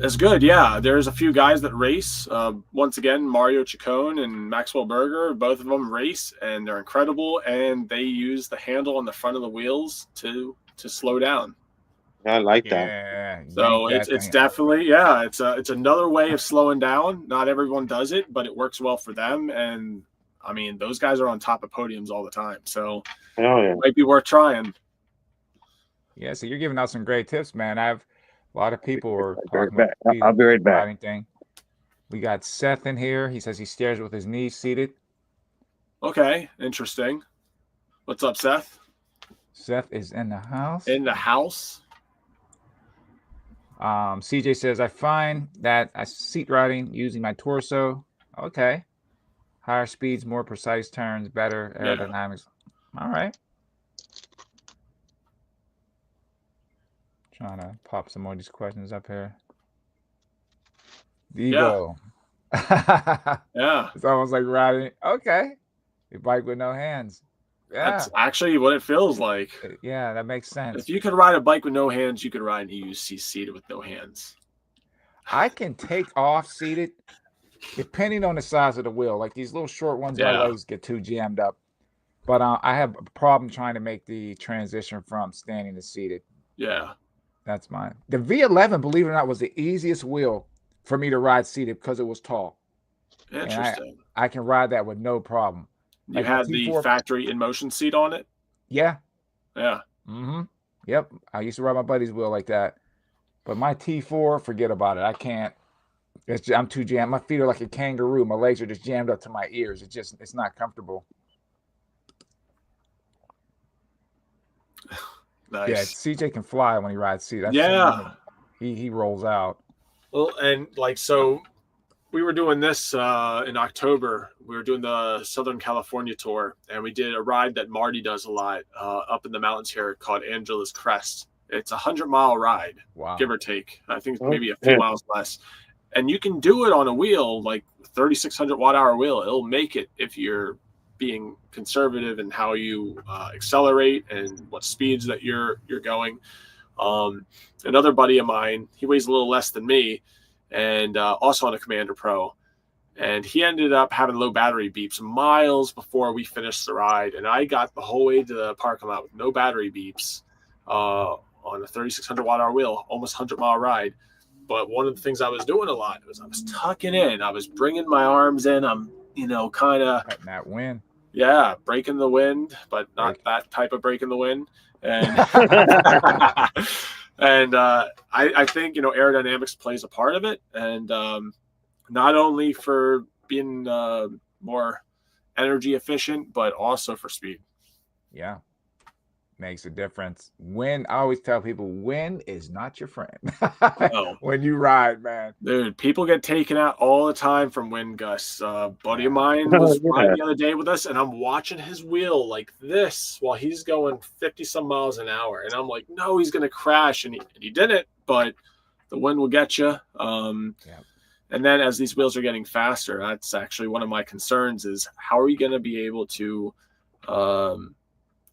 It's good, yeah. There's a few guys that race. Once again, Mario Ciccone and Maxwell Berger, both of them race, and they're incredible. And they use the handle on the front of the wheels to slow down. I like that. Yeah. So it's definitely, yeah. It's another way of slowing down. Not everyone does it, but it works well for them. And I mean, those guys are on top of podiums all the time, so it might be worth trying. Yeah, so you're giving out some great tips, man. A lot of people are talking about I'll be right back. Anything. We got Seth in here. He says he stares with his knees seated. Okay, interesting. What's up, Seth? Seth is in the house. In the house. CJ says, I find that I seat riding using my torso. Okay. Higher speeds, more precise turns, better aerodynamics. Yeah. All right. Trying to pop some more of these questions up here. Devo. Yeah. It's almost like riding. Okay. A bike with no hands. Yeah. That's actually what it feels like. Yeah, that makes sense. If you could ride a bike with no hands, you could ride an EUC seated with no hands. I can take off seated depending on the size of the wheel. Like these little short ones, my legs get too jammed up. But I have a problem trying to make the transition from standing to seated. Yeah. That's mine. The V11, believe it or not, was the easiest wheel for me to ride seated because it was tall. Interesting. I can ride that with no problem. You had the factory in motion seat on it? Yeah. Yeah. Mm-hmm. Yep. I used to ride my buddy's wheel like that. But my T4, forget about it. I can't. I'm too jammed. My feet are like a kangaroo. My legs are just jammed up to my ears. It's not comfortable. Nice. Yeah, CJ can fly when he rides seat. He rolls out. Well, and so we were doing this in October. We were doing the Southern California tour, and we did a ride that Marty does a lot up in the mountains here called Angela's Crest. It's a 100-mile ride, give or take. I think maybe a few miles less. And you can do it on a wheel, like 3,600 watt-hour wheel. It'll make it if you're being conservative in how you accelerate and what speeds that you're going. Another buddy of mine, he weighs a little less than me, and also on a Commander Pro, and he ended up having low battery beeps miles before we finished the ride, and I got the whole way to the parking lot with no battery beeps on a 3,600 watt-hour wheel, almost 100-mile ride. But one of the things I was doing a lot was I was tucking in, I was bringing my arms in, I'm kind of that wind. Yeah, breaking the wind, but not that type of breaking the wind. And and I think aerodynamics plays a part of it, and not only for being more energy efficient, but also for speed. Yeah. Makes a difference. Wind, I always tell people, wind is not your friend. When you ride, man. Dude, people get taken out all the time from wind gusts. Buddy of mine was riding the other day with us, and I'm watching his wheel like this while he's going 50-some miles an hour. And I'm like, no, he's going to crash. And he didn't, but the wind will get you. And then as these wheels are getting faster, that's actually one of my concerns is how are you going to be able to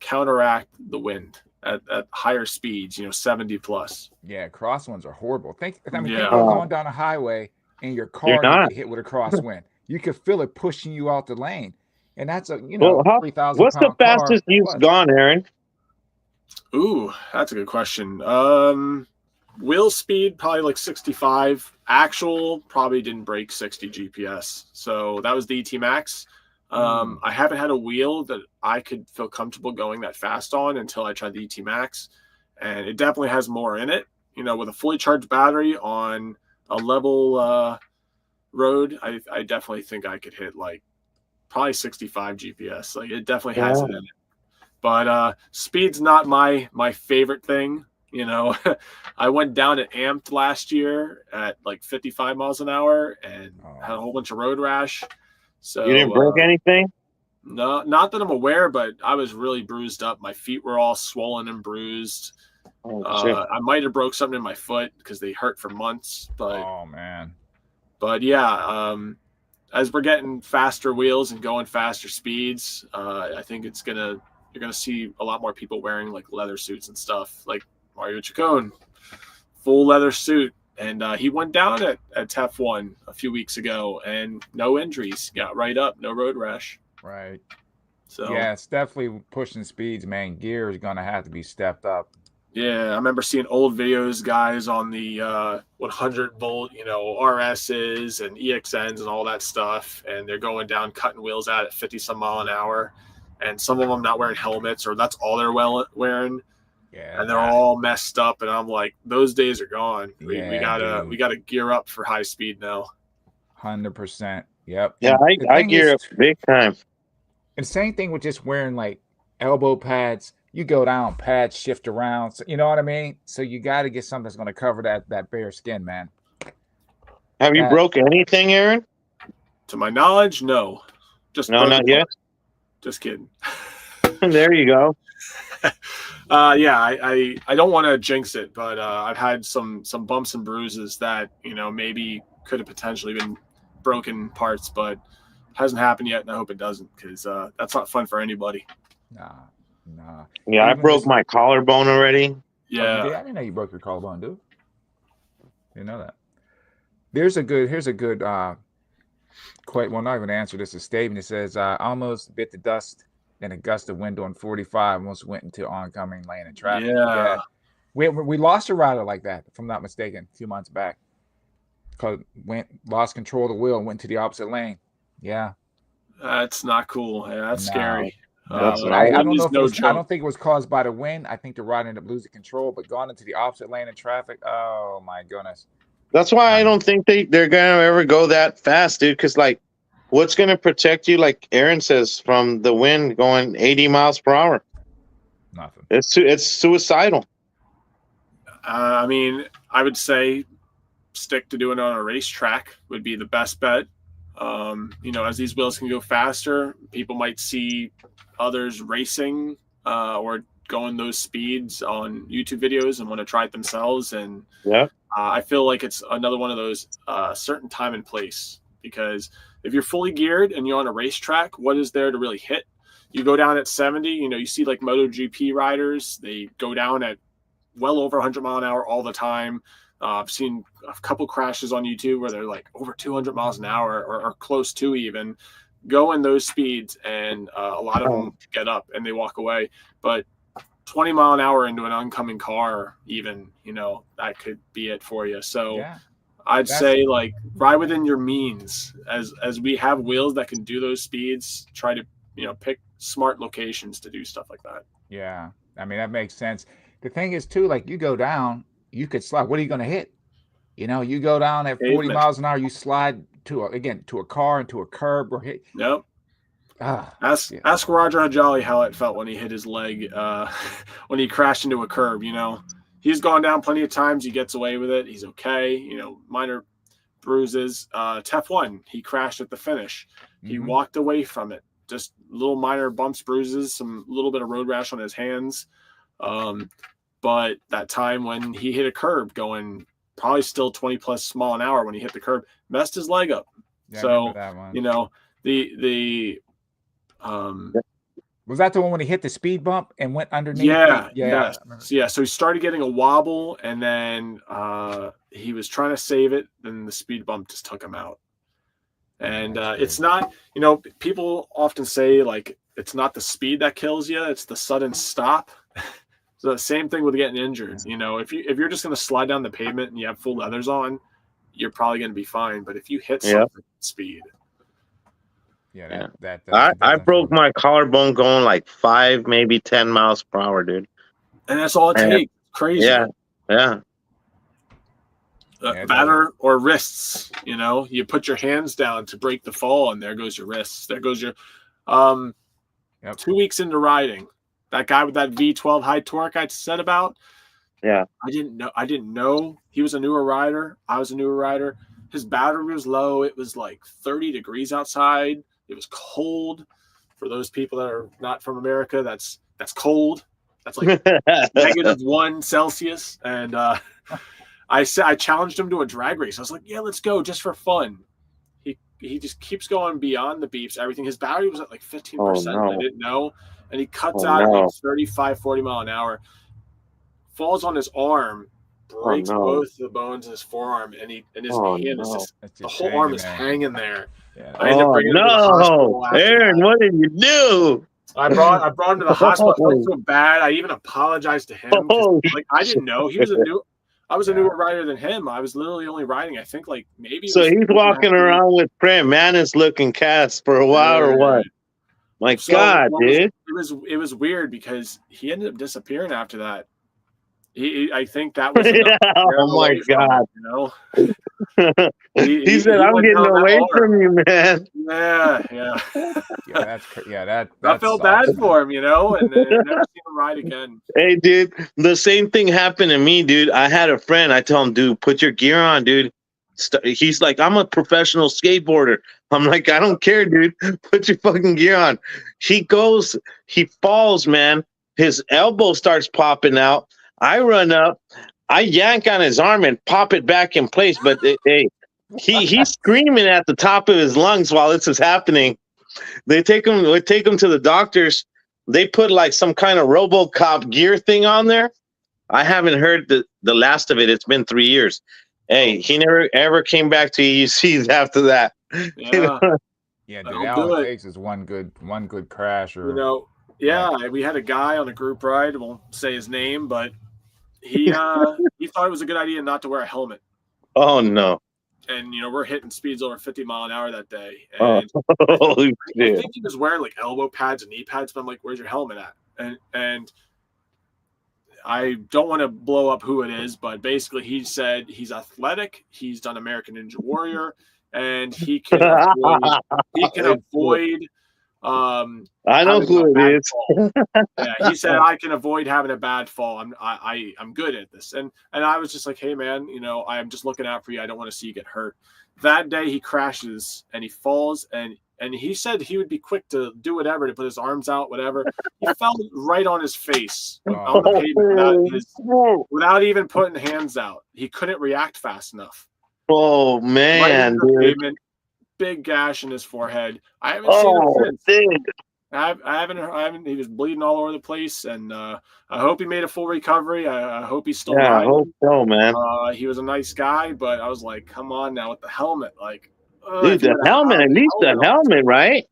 counteract the wind at higher speeds, 70 plus. Yeah, cross winds are horrible. Think about going down a highway and your car get hit with a crosswind. You can feel it pushing you out the lane. And that's a 3,000 what's the fastest you've gone, Aaron? Ooh, that's a good question. Wheel speed, probably like 65. Actual, probably didn't break 60 GPS. So that was the ET Max. I haven't had a wheel that I could feel comfortable going that fast on until I tried the ET Max, and it definitely has more in it. With a fully charged battery on a level road, I definitely think I could hit like probably 65 GPS. Like it definitely has it in it. But speed's not my favorite thing. I went down at Amped last year at like 55 miles an hour and had a whole bunch of road rash. So you didn't break anything? No, not that I'm aware, but I was really bruised up. My feet were all swollen and bruised. I might have broke something in my foot because they hurt for months. But But yeah, as we're getting faster wheels and going faster speeds, I think you're gonna see a lot more people wearing like leather suits and stuff, like Mario Ciccone. full leather suit. And he went down at TEF1 a few weeks ago, and no injuries. Got right up, no road rash. Right. So yeah, it's definitely pushing speeds, man. Gear is gonna have to be stepped up. Yeah, I remember seeing old videos, guys on the 100 volt, RSs and EXNs and all that stuff, and they're going down, cutting wheels out at 50 some mile an hour, and some of them not wearing helmets, or that's all they're wearing. Yeah, and they're all messed up, and I'm like, those days are gone. We Yeah, we gotta gear up for high speed now. 100%. Yep. Yeah, And the I thing gear is, up big time. and same thing with just wearing like elbow pads. You go down, pads shift around. So, you know what I mean? So you got to get something that's going to cover that bare skin, man. Have you broke anything, Aaron? To my knowledge, no. No, not yet. Just kidding. There you go. Yeah, I don't want to jinx it, but I've had some bumps and bruises that maybe could have potentially been broken parts, but hasn't happened yet, and I hope it doesn't, because that's not fun for anybody. Nah. Yeah, I broke my collarbone already. Yeah, I didn't know you broke your collarbone, dude. Didn't know that. Here's a good quite well, not even answer this. A statement. It says, almost bit the dust in a gust of wind on 45, almost went into oncoming lane of traffic. Yeah. We lost a rider like that, if I'm not mistaken, a few months back. Because lost control of the wheel and went to the opposite lane. Yeah. That's not cool. Yeah, that's scary. I don't know if I don't think it was caused by the wind. I think the rider ended up losing control, but gone into the opposite lane of traffic. Oh my goodness. That's why I don't think they're gonna ever go that fast, dude. Because like, what's gonna protect you, like Aaron says, from the wind going 80 miles per hour? Nothing. It's suicidal. I mean, I would say stick to doing it on a racetrack would be the best bet. As these wheels can go faster, people might see others racing or going those speeds on YouTube videos and want to try it themselves. And I feel like it's another one of those certain time and place, because if you're fully geared and you're on a racetrack, what is there to really hit? You go down at 70, you see like MotoGP riders, they go down at well over 100 mile an hour all the time. I've seen a couple crashes on YouTube where they're like over 200 miles an hour or close to even going those speeds, and a lot of them get up and they walk away. But 20 mile an hour into an oncoming car, even, that could be it for you. So I'd say like ride within your means. As we have wheels that can do those speeds, try to, pick smart locations to do stuff like that. Yeah. I mean, that makes sense. The thing is too, like you go down, you could slide. What are you going to hit? You go down at 40 miles an hour, you slide to a car, into a curb, or hit. Yep. Ask Roger Hajali how it felt when he hit his leg when he crashed into a curb. He's gone down plenty of times. He gets away with it. He's okay. Minor bruises. TEF1, he crashed at the finish. He walked away from it. Just little minor bumps, bruises, some little bit of road rash on his hands. But that time when he hit a curb going probably still 20 plus mile an hour when he hit the curb, messed his leg up. Yeah, so, that one. Was that the one when he hit the speed bump and went underneath? Yeah. So he started getting a wobble, and then he was trying to save it. Then the speed bump just took him out. And it's not, people often say like, it's not the speed that kills you. It's the sudden stop. So the same thing with getting injured. If you're just going to slide down the pavement and you have full leathers on, you're probably going to be fine. But if you hit something at speed. I broke my collarbone going like 5, maybe 10 miles per hour, dude. And that's all it takes. Crazy. Yeah. Batter or wrists, you put your hands down to break the fall, and there goes your wrists. There goes your 2 weeks into riding. That guy with that V12 high torque I said about. Yeah. I didn't know he was a newer rider. I was a newer rider. His battery was low. It was like 30 degrees outside. It was cold. For those people that are not from America, that's cold. That's like -1 Celsius. And I challenged him to a drag race. I was like, yeah, let's go just for fun. He just keeps going beyond the beeps, everything. His battery was at like 15%. I didn't know. And he cuts out at like 35, 40 mile an hour, falls on his arm, breaks both the bones in his forearm, and his hand is just the whole arm is hanging there. Yeah. I ended up bringing him to the hospital after Aaron, that. what did you do? I brought him to the hospital. I felt so bad. I even apologized to him. Like, I didn't know he was I was a newer rider than him. I was literally only riding, I think, like maybe. So he's walking around with Prem Manus looking cast for a while, or what? My God, dude. It was weird because he ended up disappearing after that. I think that was enough. Oh my God! It, you know, he said, "I'm getting away from you, man." That felt bad for him, you know, and never seen him ride again. Hey, dude, the same thing happened to me, dude. I had a friend. I told him, "Dude, put your gear on, dude." He's like, "I'm a professional skateboarder." I'm like, "I don't care, dude. Put your fucking gear on." He falls, man. His elbow starts popping out. I run up, I yank on his arm and pop it back in place. But he's screaming at the top of his lungs while this is happening. We take him to the doctors. They put like some kind of RoboCop gear thing on there. I haven't heard the last of it. It's been 3 years. Hey, he never ever came back to EUCs after that. Yeah, yeah, dude. All it takes is one good crash, or we had a guy on a group ride. Won't say his name, but he thought it was a good idea not to wear a helmet. Oh no! And we're hitting speeds over 50 mile an hour that day. And I think he was wearing like elbow pads and knee pads. But I'm like, "Where's your helmet at?" And I don't want to blow up who it is, but basically he said he's athletic. He's done American Ninja Warrior, and he can avoid. I know who it is. Yeah, he said I can avoid having a bad fall. I'm good at this, and I was just like, "Hey man, I'm just looking out for you. I don't want to see you get hurt." That day he crashes and he falls, and he said he would be quick to do whatever, to put his arms out, whatever. He fell right on his face on the pavement without even putting hands out. He couldn't react fast enough. Oh man, dude. Big gash in his forehead. I haven't seen him since. Dude. I haven't. He was bleeding all over the place, and I hope he made a full recovery. I hope he's still riding. I hope so, man. He was a nice guy, but I was like, come on now with the helmet, like. Dude, the helmet, at least the helmet, right?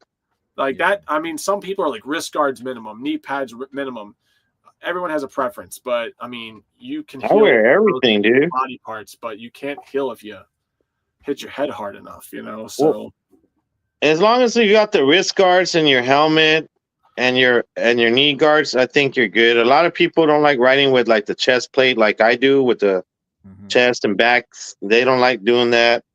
Like that. I mean, some people are like wrist guards minimum, knee pads minimum. Everyone has a preference, but I mean, you can. I wear everything, dude. Body parts, but you can't heal if you hit your head hard enough, So. Well, as long as you got the wrist guards and your helmet and your knee guards, I think you're good. A lot of people don't like riding with like the chest plate, like I do with the chest and backs. They don't like doing that.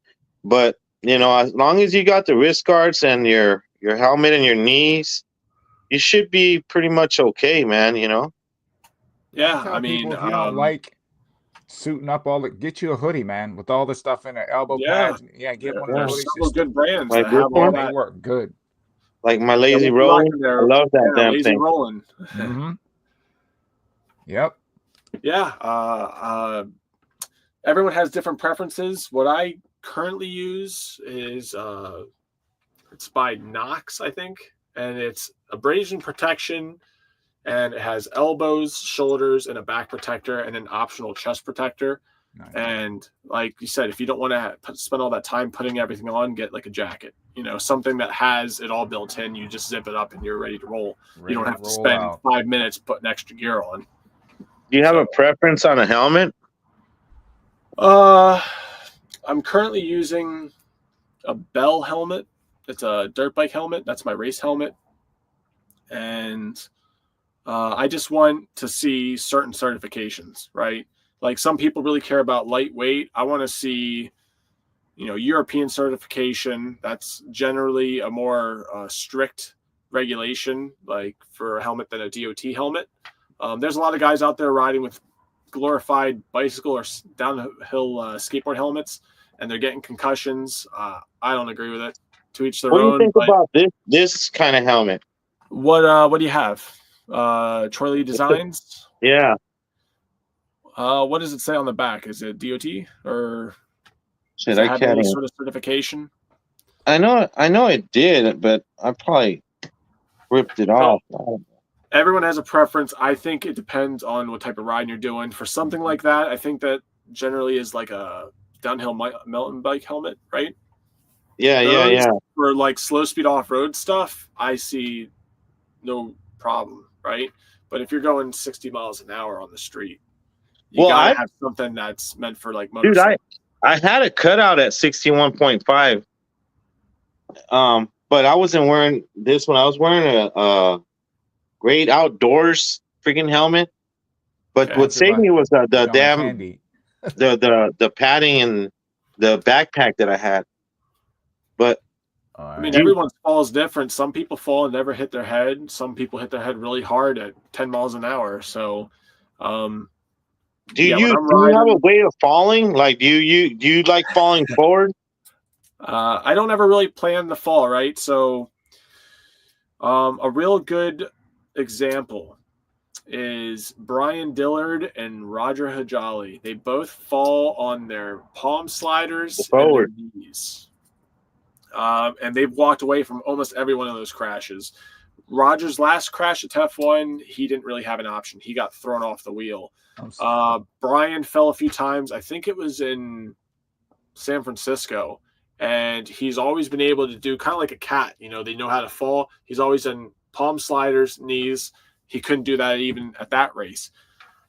But as long as you got the wrist guards and your helmet and your knees, you should be pretty much okay, man. Yeah, I mean, if you don't like suiting up get you a hoodie, man, with all the stuff in the elbow pads. Yeah, get one of those. There's several good brands like that have all that. Work good. Like my Lazy Rollin'. I love that damn Lazy thing. Rollin'. Yep. Yeah. Everyone has different preferences. What I currently use is it's by Knox, I think, and it's abrasion protection, and it has elbows, shoulders, and a back protector, and an optional chest protector. Nice. And like you said, if you don't want to spend all that time putting everything on, get like a jacket, something that has it all built in. You just zip it up and you're ready to roll. You don't have to spend 5 minutes putting extra gear on. Do you have a preference on a helmet? I'm currently using a Bell helmet. It's a dirt bike helmet. That's my race helmet. And I just want to see certain certifications, right? Like some people really care about lightweight. I want to see, European certification. That's generally a more strict regulation, like for a helmet than a DOT helmet. There's a lot of guys out there riding with glorified bicycle or downhill skateboard helmets, and they're getting concussions. I don't agree with it. To each their own. What do you think about this kind of helmet? What do you have? Troy Lee Designs? Yeah. What does it say on the back? Is it DOT or does it have any sort of certification? I know it did, but I probably ripped it off. Everyone has a preference. I think it depends on what type of ride you're doing. For something like that, I think that generally is like a downhill mountain bike helmet, right? Yeah. For like slow speed off road stuff, I see no problem, right? But if you're going 60 miles an hour on the street, you gotta have something that's meant for like motorcycle. Dude, I had a cutout at 61.5. But I wasn't wearing this one. I was wearing a Great Outdoors freaking helmet. But what saved me was the damn the padding and the backpack that I had. But I mean, everyone's fall is different. Some people fall and never hit their head. Some people hit their head really hard at 10 miles an hour. So, do you have a way of falling? Like, do you like falling forward? I don't ever really plan the fall, right? So, a real good example is Brian Dillard and Roger Hajali. They both fall on their palm sliders forward. and their knees. And they've walked away from almost every one of those crashes. Roger's last crash at F1, he didn't really have an option. He got thrown off the wheel. Brian fell a few times. I think it was in San Francisco. And he's always been able to do kind of like a cat. You know, they know how to fall. He's always in palm sliders, knees. He couldn't do that even at that race.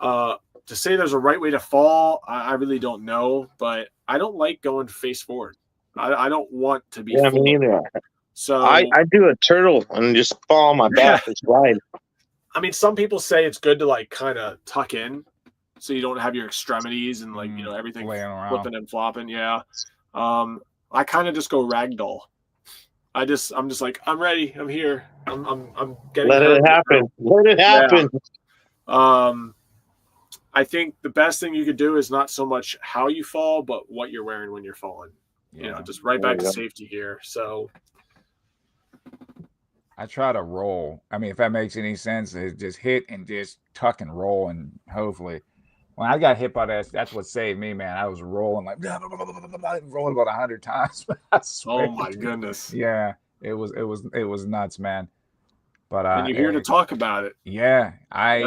To say there's a right way to fall, I really don't know. But I don't like going face forward. I don't want to be. Yeah, me neither. So I do a turtle and just fall on my back and slide. I mean, some people say it's good to like kind of tuck in, so you don't have your extremities and like everything flipping and flopping. Yeah. I kind of just go ragdoll. I'm just like, I'm ready. I'm here. I'm getting. Let it happen. Let it happen. Yeah. I think the best thing you could do is not so much how you fall, but what you're wearing when you're falling. Yeah. Just right back to safety gear. So I try to roll. I mean, if that makes any sense, it's just hit and just tuck and roll, and hopefully, when I got hit by that, that's what saved me, man. I was rolling like rolling about 100 times. Oh my goodness! Yeah, it was nuts, man. But and you're here to talk about it. Yeah, I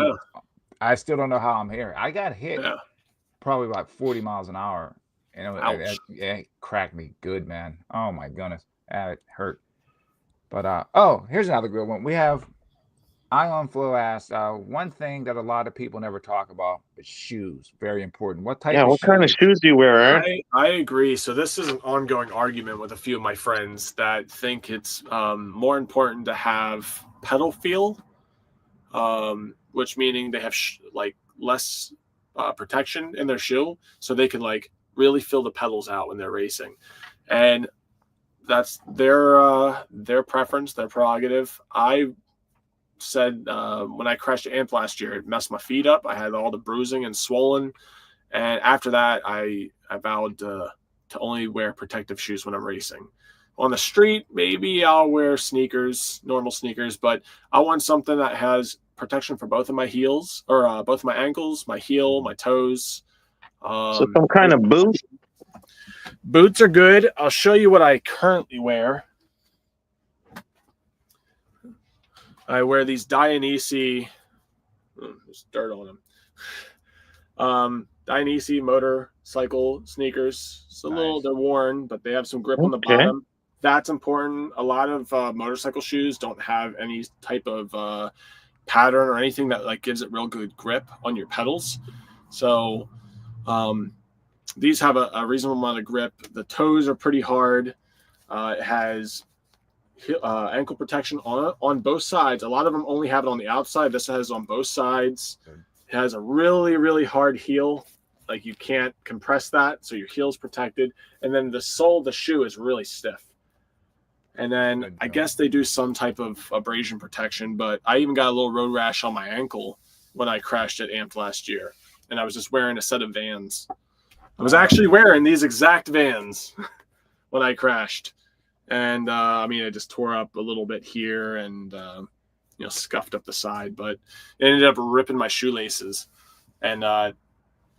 still don't know how I'm here. I got hit probably about 40 miles an hour. It cracked me good, man. Oh my goodness, it hurt. But here's another good one. We have Ion Flow asked, one thing that a lot of people never talk about is shoes. Very important. What type of what kind of shoes do you wear, Aaron? I agree. So this is an ongoing argument with a few of my friends that think it's more important to have pedal feel, which meaning they have like less protection in their shoe, so they can like really feel the pedals out when they're racing. And that's their preference, their prerogative. I said when I crashed at Amp last year, it messed my feet up. I had all the bruising and swollen. And after that, I vowed to only wear protective shoes when I'm racing. On the street, maybe I'll wear sneakers, normal sneakers, but I want something that has protection for both of my heels, or both of my ankles, my heel, my toes. So some kind of boot? Boots are good. I'll show you what I currently wear. I wear these Dionysi. There's dirt on them. Dionysi motorcycle sneakers. It's a little, they're worn, but they have some grip on the bottom. That's important. A lot of motorcycle shoes don't have any type of pattern or anything that like gives it real good grip on your pedals. So these have a reasonable amount of grip. The toes are pretty hard. It has ankle protection on both sides. A lot of them only have it on the outside. This has on both sides. It has a really, really hard heel. Like you can't compress that, so your heel's protected. And then the sole of the shoe is really stiff. And then I guess they do some type of abrasion protection, but I even got a little road rash on my ankle when I crashed at Amp last year. And I was just wearing a set of Vans. I was actually wearing these exact Vans when I crashed. And I mean, it just tore up a little bit here and scuffed up the side, but it ended up ripping my shoelaces and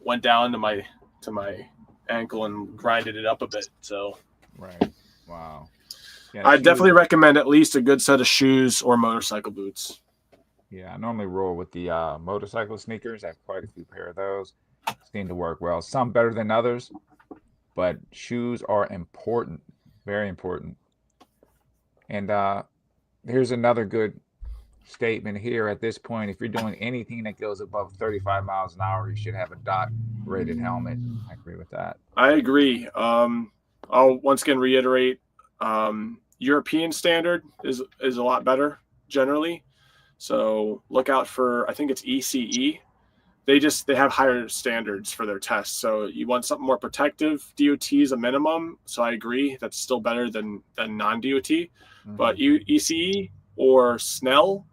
went down to my ankle and grinded it up a bit. So right, wow. Yeah, I definitely recommend at least a good set of shoes or motorcycle boots. Yeah, I normally roll with the motorcycle sneakers. I have quite a few pair of those. seem to work well. Some better than others, but shoes are important, very important. And here's another good statement here at this point. If you're doing anything that goes above 35 miles an hour, you should have a dot rated helmet. I agree with that. I agree. I'll once again reiterate, European standard is a lot better generally. So look out for, I think it's ECE. They have higher standards for their tests. So you want something more protective. DOT is a minimum. So I agree. That's still better than non-DOT. Mm-hmm. But ECE or Snell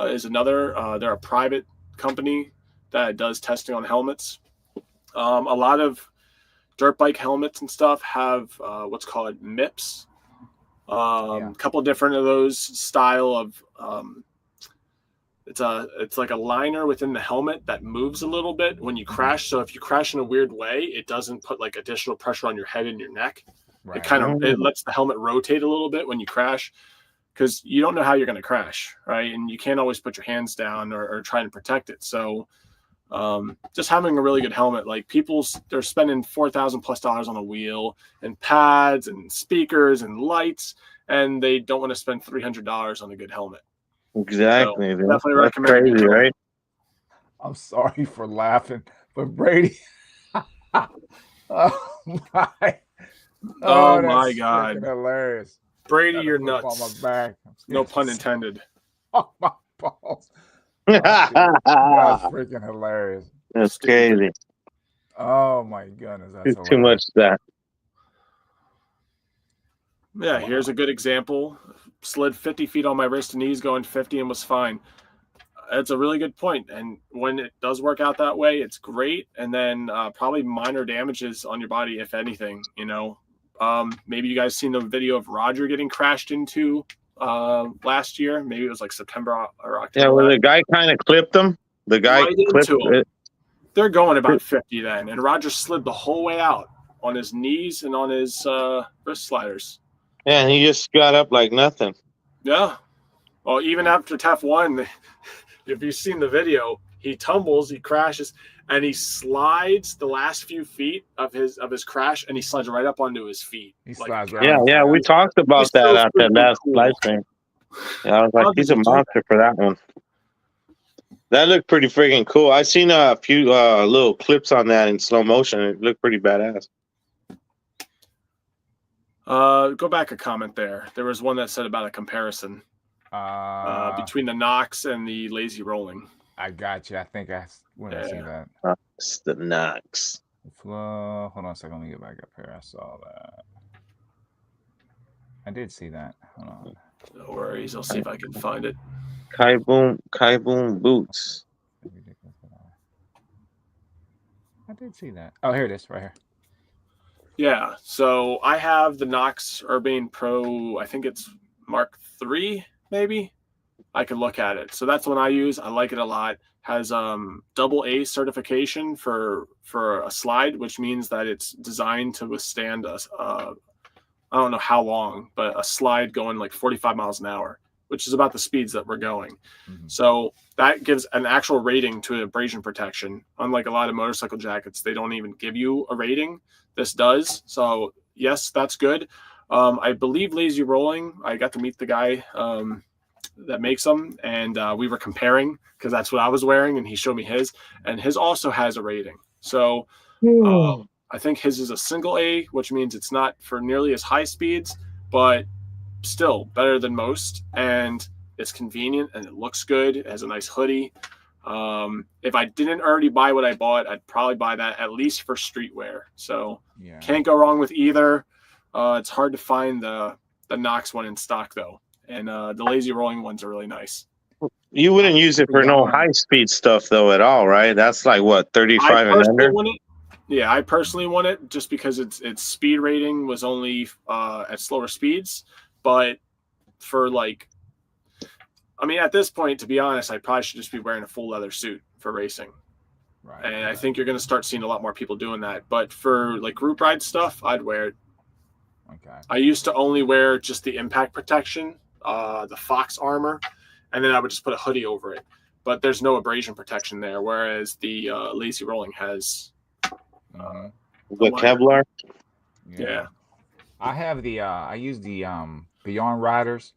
is another. They're a private company that does testing on helmets. A lot of dirt bike helmets and stuff have what's called MIPS. A couple different of those style of it's like a liner within the helmet that moves a little bit when you crash. So if you crash in a weird way, it doesn't put like additional pressure on your head and your neck. Right. It lets the helmet rotate a little bit when you crash, because you don't know how you're going to crash, right? And you can't always put your hands down or try to protect it. So just having a really good helmet, like they're spending $4,000+ on a wheel and pads and speakers and lights, and they don't want to spend $300 on a good helmet. Exactly. So definitely recommend it. Right? I'm sorry for laughing, but Brady. Oh my God. Hilarious. Brady, you're nuts. On my back. No pun intended. Oh, my balls. That's freaking hilarious. That's crazy. Oh my goodness. That's too much of that. Yeah, here's a good example. Slid 50 feet on my wrist and knees going 50 and was fine. It's a really good point. And when it does work out that way, it's great. And then probably minor damages on your body, if anything, maybe you guys seen the video of Roger getting crashed into last year. Maybe it was like September or October. Yeah, well, the guy kind of clipped him. The guy clipped it. They're going about 50 then. And Roger slid the whole way out on his knees and on his wrist sliders. Yeah, and he just got up like nothing. Yeah. Well, even after TEF 1, if you've seen the video, he tumbles, he crashes, and he slides the last few feet of his crash, and he slides right up onto his feet. He slides right. Yeah, we talked about that at that last live stream. Yeah, I was like, he's a monster for that one. That looked pretty freaking cool. I seen a few little clips on that in slow motion. It looked pretty badass. Go back a comment there. There was one that said about a comparison between the Knox and the lazy rolling. I got you. I think I see that. It's the Knox. Hold on a second. Let me get back up here. I saw that. I did see that. Hold on. No worries. I'll see if I can find it. Kai Boom boots. I did see that. Oh, here it is, right here. Yeah, so I have the Knox Urbane Pro, I think it's Mark III, maybe. I could look at it. So that's the one I use. I like it a lot. Has AA certification for a slide, which means that it's designed to withstand I don't know how long, but a slide going like 45 miles an hour, which is about the speeds that we're going. Mm-hmm. So that gives an actual rating to abrasion protection. Unlike a lot of motorcycle jackets, they don't even give you a rating. This does. So yes, that's good. I believe Lazy Rolling, I got to meet the guy that makes them, and we were comparing because that's what I was wearing, and he showed me his, and his also has a rating. So I think his is a single A, which means it's not for nearly as high speeds, but still better than most, and it's convenient and it looks good. It has a nice hoodie. If I didn't already buy what I bought, I'd probably buy that at least for streetwear. So can't go wrong with either. It's hard to find the Knox one in stock though, and the Lazy Rolling ones are really nice. You wouldn't use it for no high speed stuff though at all, right? That's like what, 35 and under? Yeah, I personally want it just because its speed rating was only at slower speeds, but for like, I mean, at this point, to be honest, I probably should just be wearing a full leather suit for racing. Right. And I think you're going to start seeing a lot more people doing that. But for like group ride stuff, I'd wear it. Okay. I used to only wear just the impact protection, the Fox armor, and then I would just put a hoodie over it. But there's no abrasion protection there, whereas the Lazy Rolling has The Kevlar. Yeah. I have the I use the Beyond Riders.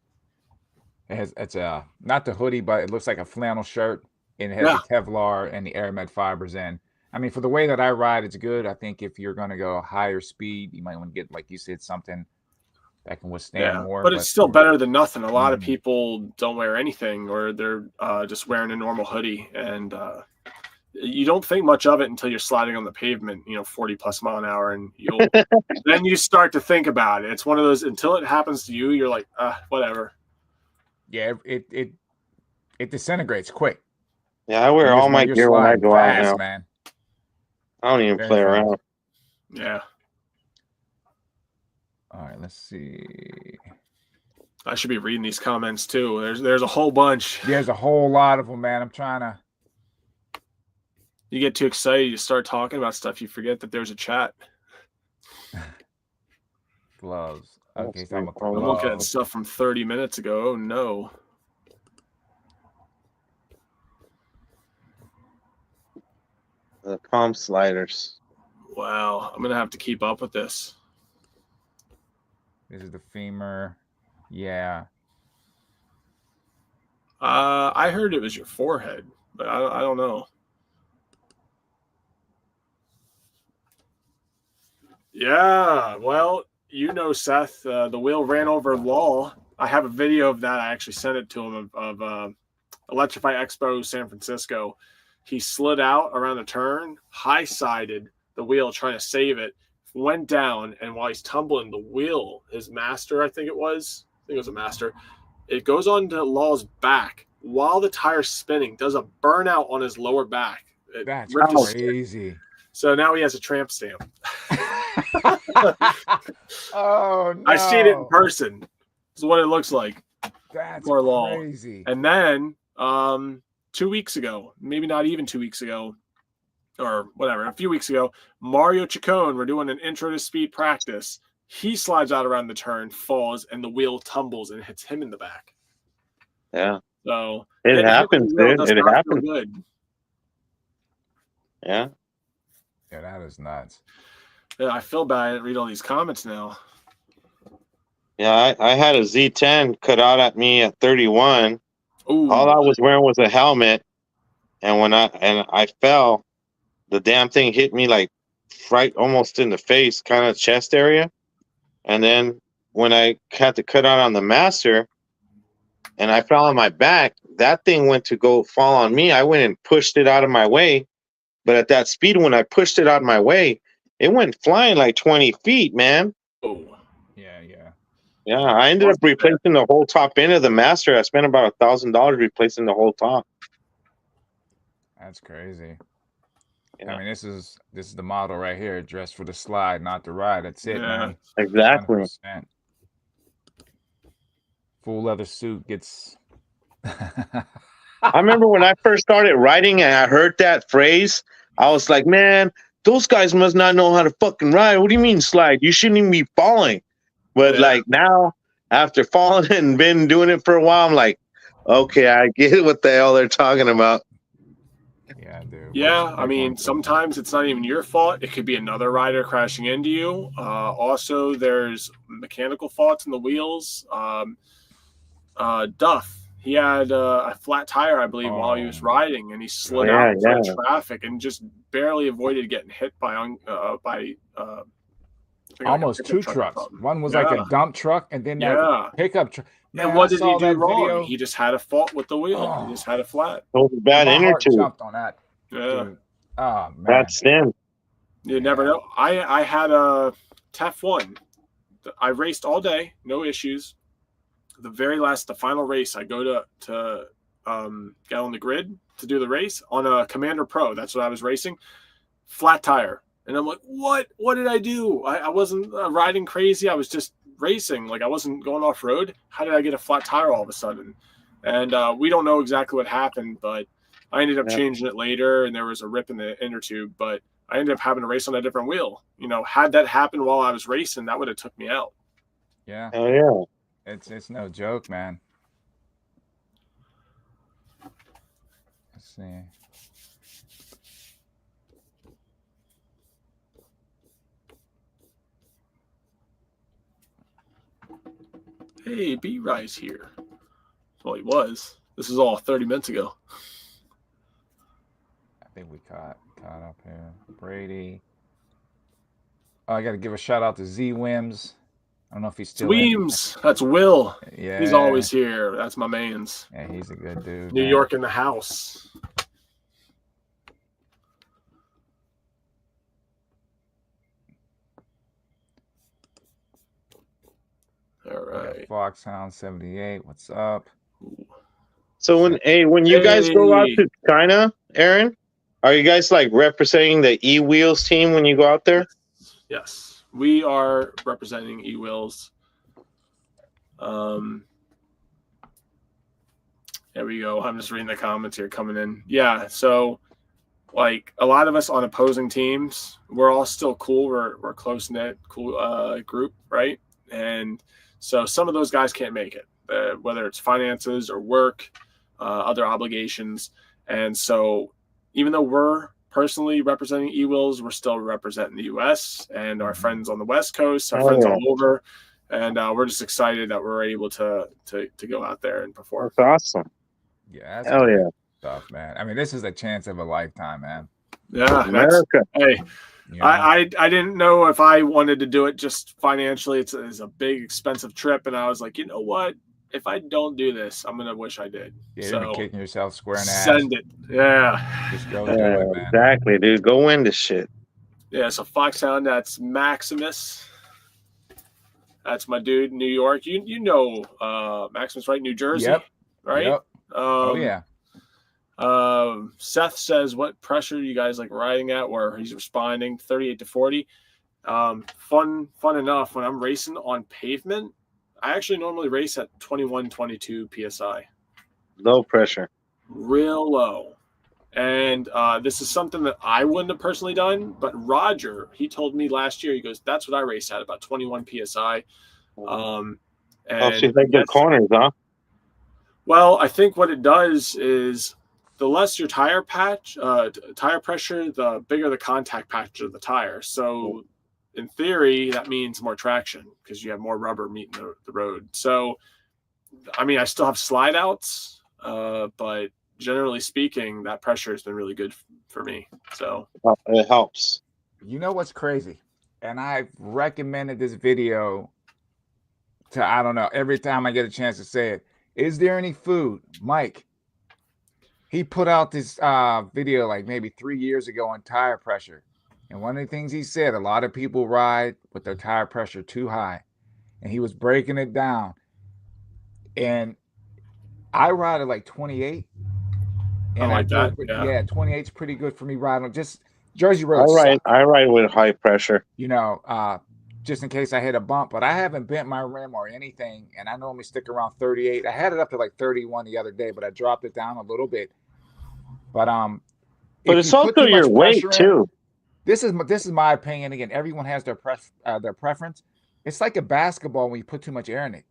It's a not the hoodie, but it looks like a flannel shirt, and it has the Kevlar and the Aramid fibers in. I mean, for the way that I ride, it's good. I think if you're gonna go higher speed, you might want to get, like you said, something that can withstand more. But it's still better than nothing. A lot of people don't wear anything, or they're just wearing a normal hoodie, and you don't think much of it until you're sliding on the pavement, 40 plus mile an hour, and then you start to think about it. It's one of those, until it happens to you, you're like, whatever. Yeah, it disintegrates quick. Yeah, I wear all my gear when I go out now. Man. I don't even play around. Yeah. All right, let's see. I should be reading these comments too. There's a whole bunch. There's a whole lot of them, man. I'm trying to. You get too excited, you start talking about stuff, you forget that there's a chat. Gloves. Okay, so I'm looking at stuff from 30 minutes ago. Oh no. The palm sliders. Wow, I'm gonna have to keep up with this. This is the femur. Yeah. I heard it was your forehead, but I don't know. Yeah, well, Seth, the wheel ran over Law. I have a video of that. I actually sent it to him of Electrify Expo San Francisco. He slid out around the turn, high-sided the wheel, trying to save it, went down, and while he's tumbling, the wheel, his master, I think it was a master, it goes onto Law's back while the tire's spinning, does a burnout on his lower back. That's crazy. So now he has a tramp stamp. Oh no! I've seen it in person. This is what it looks like. That's crazy. And then 2 weeks ago, maybe not even 2 weeks ago, or whatever, a few weeks ago, Mario Ciccone, we're doing an intro to speed practice. He slides out around the turn, falls, and the wheel tumbles and hits him in the back. Yeah. So it happens, dude. It happens. Good. Yeah. Yeah, that is nuts. Yeah, I feel bad. I didn't read all these comments now. Yeah, I had a Z10 cut out at me at 31. Ooh. All I was wearing was a helmet, and when I fell, the damn thing hit me like right almost in the face, kind of chest area. And then when I had to cut out on the master, and I fell on my back, that thing went to go fall on me. I went and pushed it out of my way. But at that speed, when I pushed it out of my way, it went flying like 20 feet, man. Oh, yeah. Yeah, I ended up replacing the whole top end of the master. I spent about $1,000 replacing the whole top. That's crazy. Yeah. I mean, this is the model right here, dressed for the slide, not the ride. That's it, man. Exactly. 100%. Full leather suit gets. I remember when I first started riding and I heard that phrase, I was like, man, those guys must not know how to fucking ride. What do you mean slide? You shouldn't even be falling. But like now, after falling and been doing it for a while, I'm like, okay, I get what the hell they're talking about. Yeah, dude. Yeah, I mean, sometimes it's not even your fault. It could be another rider crashing into you. Also, there's mechanical faults in the wheels. Duff, he had a flat tire, I believe, while he was riding, and he slid out into traffic and just barely avoided getting hit by almost two trucks. One was like a dump truck, and then that pickup truck. Man, and what did he do wrong? Video. He just had a fault with the wheel. He just had a flat. It was a bad inner tube. Jumped on that. Yeah. Dude. Oh man. That's him. You never know. I had a TEF1. I raced all day, no issues. The final race, I go to get on the grid to do the race on a Commander Pro. That's what I was racing. Flat tire. And I'm like, what? What did I do? I wasn't riding crazy. I was just racing. Like, I wasn't going off road. How did I get a flat tire all of a sudden? And we don't know exactly what happened, but I ended up changing it later, and there was a rip in the inner tube. But I ended up having to race on a different wheel. Had that happened while I was racing, that would have took me out. Yeah. Oh yeah. It's no joke, man. Let's see. Hey, B-Rise here. Well, he was. This is all 30 minutes ago. I think we caught up here. Brady. Oh, I got to give a shout out to Z Wims. I don't know if he's still Weems. That's Will. Yeah. He's always here. That's my man's. Yeah, he's a good dude. New York in the house. All right. Foxhound 78. What's up? So when you guys go out to China, Aaron, are you guys like representing the E-Wheels team when you go out there? Yes. We are representing E-Wheels. There we go. I'm just reading the comments here coming in. Yeah, so like a lot of us on opposing teams, we're all still cool. We're close knit, cool group, right? And so some of those guys can't make it, whether it's finances or work, other obligations. And so even though we're personally representing E-Wheels, we're still representing the U.S. and our friends on the West Coast, our friends all over. And we're just excited that we're able to go out there and perform. That's awesome. Yeah, that's hell yeah, stuff, man. I mean, this is a chance of a lifetime, man. Yeah, America. Hey, I didn't know if I wanted to do it just financially. It's a big, expensive trip, and I was like, you know what? If I don't do this, I'm gonna wish I did. Yeah, so you're kicking yourself square in the ass. Send it. Yeah. Just go do it, man. Exactly, dude. Go win this shit. Yeah. So Foxhound, that's Maximus. That's my dude, New York. You know Maximus, right? New Jersey. Yep. Right. Yep. Oh yeah. Seth says, what pressure you guys like riding at? Where he's responding 38 to 40. Fun enough. When I'm racing on pavement, I actually normally race at 21, 22 psi. Low pressure. Real low. And this is something that I wouldn't have personally done, but Roger, he told me last year, he goes, that's what I raced at, about 21 psi. And so you like the corners, huh? Well, I think what it does is the less your tire pressure, the bigger the contact patch of the tire. So in theory, that means more traction because you have more rubber meeting the road. So, I mean, I still have slide outs, but generally speaking, that pressure has been really good for me. So it helps. You know what's crazy? And I've recommended this video to, I don't know, every time I get a chance to say it. Is there any food? Mike, he put out this video like maybe 3 years ago on tire pressure. And one of the things he said, a lot of people ride with their tire pressure too high. And he was breaking it down. And I ride at like 28. And I like that. Yeah, 28 is pretty good for me riding. Just Jersey roads. I ride with high pressure. You know, just in case I hit a bump, but I haven't bent my rim or anything, and I normally stick around 38. I had it up to like 31 the other day, but I dropped it down a little bit. But it's also your weight too. This is my opinion. Again, everyone has their preference. It's like a basketball when you put too much air in it.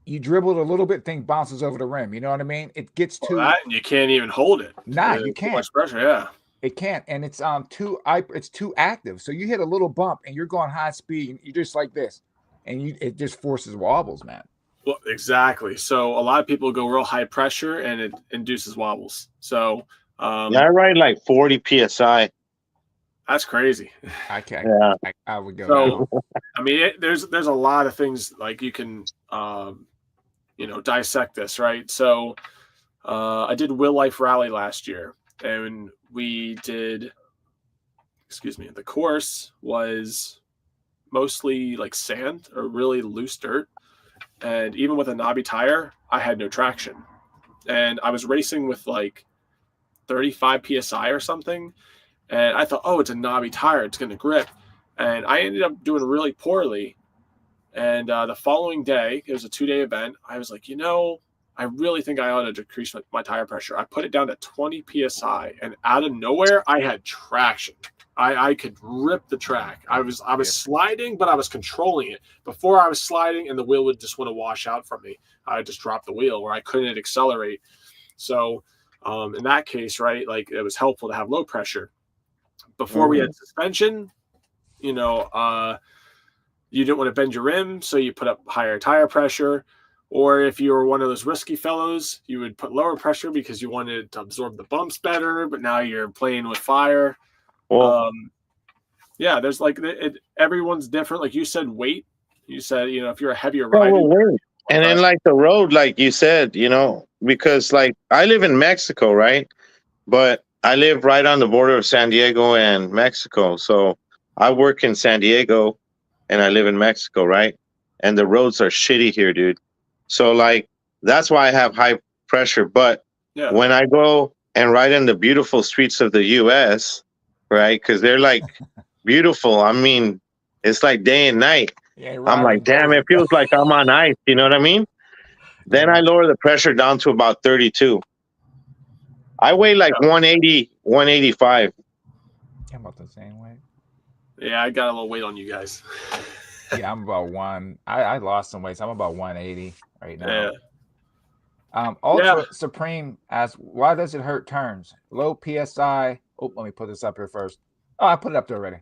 You dribble it a little bit, thing bounces over the rim. You know what I mean? It gets too. That, and you can't even hold it. Nah, you can't. Too much pressure, yeah. It can't, and it's too active. So you hit a little bump, and you're going high speed, and you're just like this, and it just forces wobbles, man. Well, exactly. So a lot of people go real high pressure, and it induces wobbles. So I ride like 40 psi. That's crazy. I can't. Yeah. I would go. So, I mean, there's a lot of things like you can, dissect this, right? So, I did Will Life Rally last year, and we did. Excuse me. The course was mostly like sand or really loose dirt, and even with a knobby tire, I had no traction, and I was racing with like 35 psi or something. And I thought, oh, it's a knobby tire. It's going to grip. And I ended up doing really poorly. And the following day, it was a 2-day event. I was like, I really think I ought to decrease my tire pressure. I put it down to 20 PSI. And out of nowhere, I had traction. I could rip the track. I was sliding, but I was controlling it. Before I was sliding, and the wheel would just want to wash out from me. I just dropped the wheel where I couldn't accelerate. So in that case, right, like it was helpful to have low pressure. Before we had suspension, you didn't want to bend your rim, so you put up higher tire pressure. Or if you were one of those risky fellows, you would put lower pressure because you wanted to absorb the bumps better, but now you're playing with fire. Well, yeah, there's like everyone's different. Like you said, weight. You said, if you're a heavier yeah, rider. well, wait. And then like the road, like you said, because like I live in Mexico, right? But I live right on the border of San Diego and Mexico. So I work in San Diego and I live in Mexico, right? And the roads are shitty here, dude. So like that's why I have high pressure. But when I go and ride in the beautiful streets of the US, right? Because they're like beautiful. I mean, it's like day and night. Yeah, I'm like, damn, it feels like I'm on ice. You know what I mean? Then I lower the pressure down to about 32. I weigh like 180, 185. I'm about the same weight. Yeah, I got a little weight on you guys. Yeah, I'm about I lost some weight, so I'm about 180 right now. Yeah. Ultra Supreme asks, why does it hurt turns? Low PSI. Oh, let me put this up here first. Oh, I put it up there already.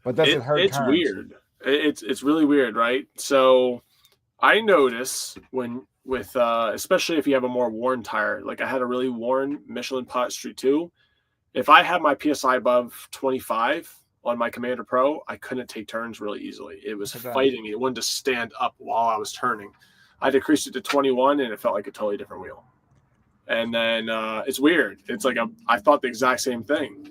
But does it hurt it's turns? Weird. It's really weird, right? So I notice with especially if you have a more worn tire, like I had a really worn Michelin Pilot Street 2. If I had my PSI above 25 on my Commander Pro, I couldn't take turns really easily. It was fighting me. It wanted to stand up while I was turning. I decreased it to 21 and it felt like a totally different wheel. And then it's weird. It's like I thought the exact same thing.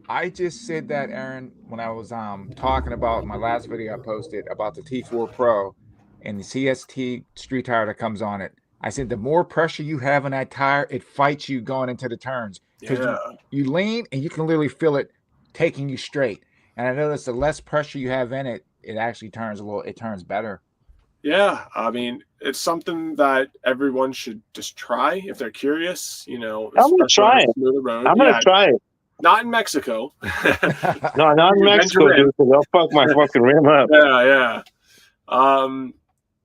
I just said that, Aaron, when I was talking about my last video I posted about the T4 Pro and the CST street tire that comes on it. I said the more pressure you have in that tire, it fights you going into the turns. Because you lean and you can literally feel it taking you straight. And I noticed the less pressure you have in it, it actually turns it turns better. Yeah, I mean, it's something that everyone should just try if they're curious. I'm gonna try it. I'm gonna try it. Not in Mexico. No, not in Mexico, dude. They'll fuck my fucking rim up. Yeah.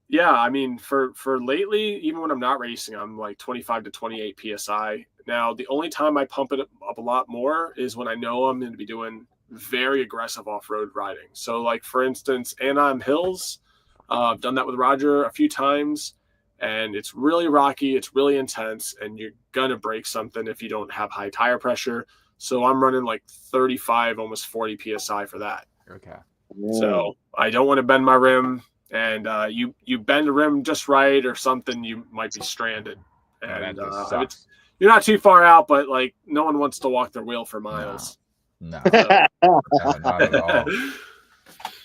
Yeah, I mean, for lately, even when I'm not racing, I'm like 25 to 28 PSI. Now, the only time I pump it up a lot more is when I know I'm going to be doing very aggressive off-road riding. So, like, for instance, Anaheim Hills, I've done that with Roger a few times, and it's really rocky, it's really intense, and you're going to break something if you don't have high tire pressure. So I'm running like 35, almost 40 PSI for that. Okay. So I don't want to bend my rim. And you bend the rim just right or something, you might be stranded. And you're not too far out, but like no one wants to walk their wheel for miles. No, not at all.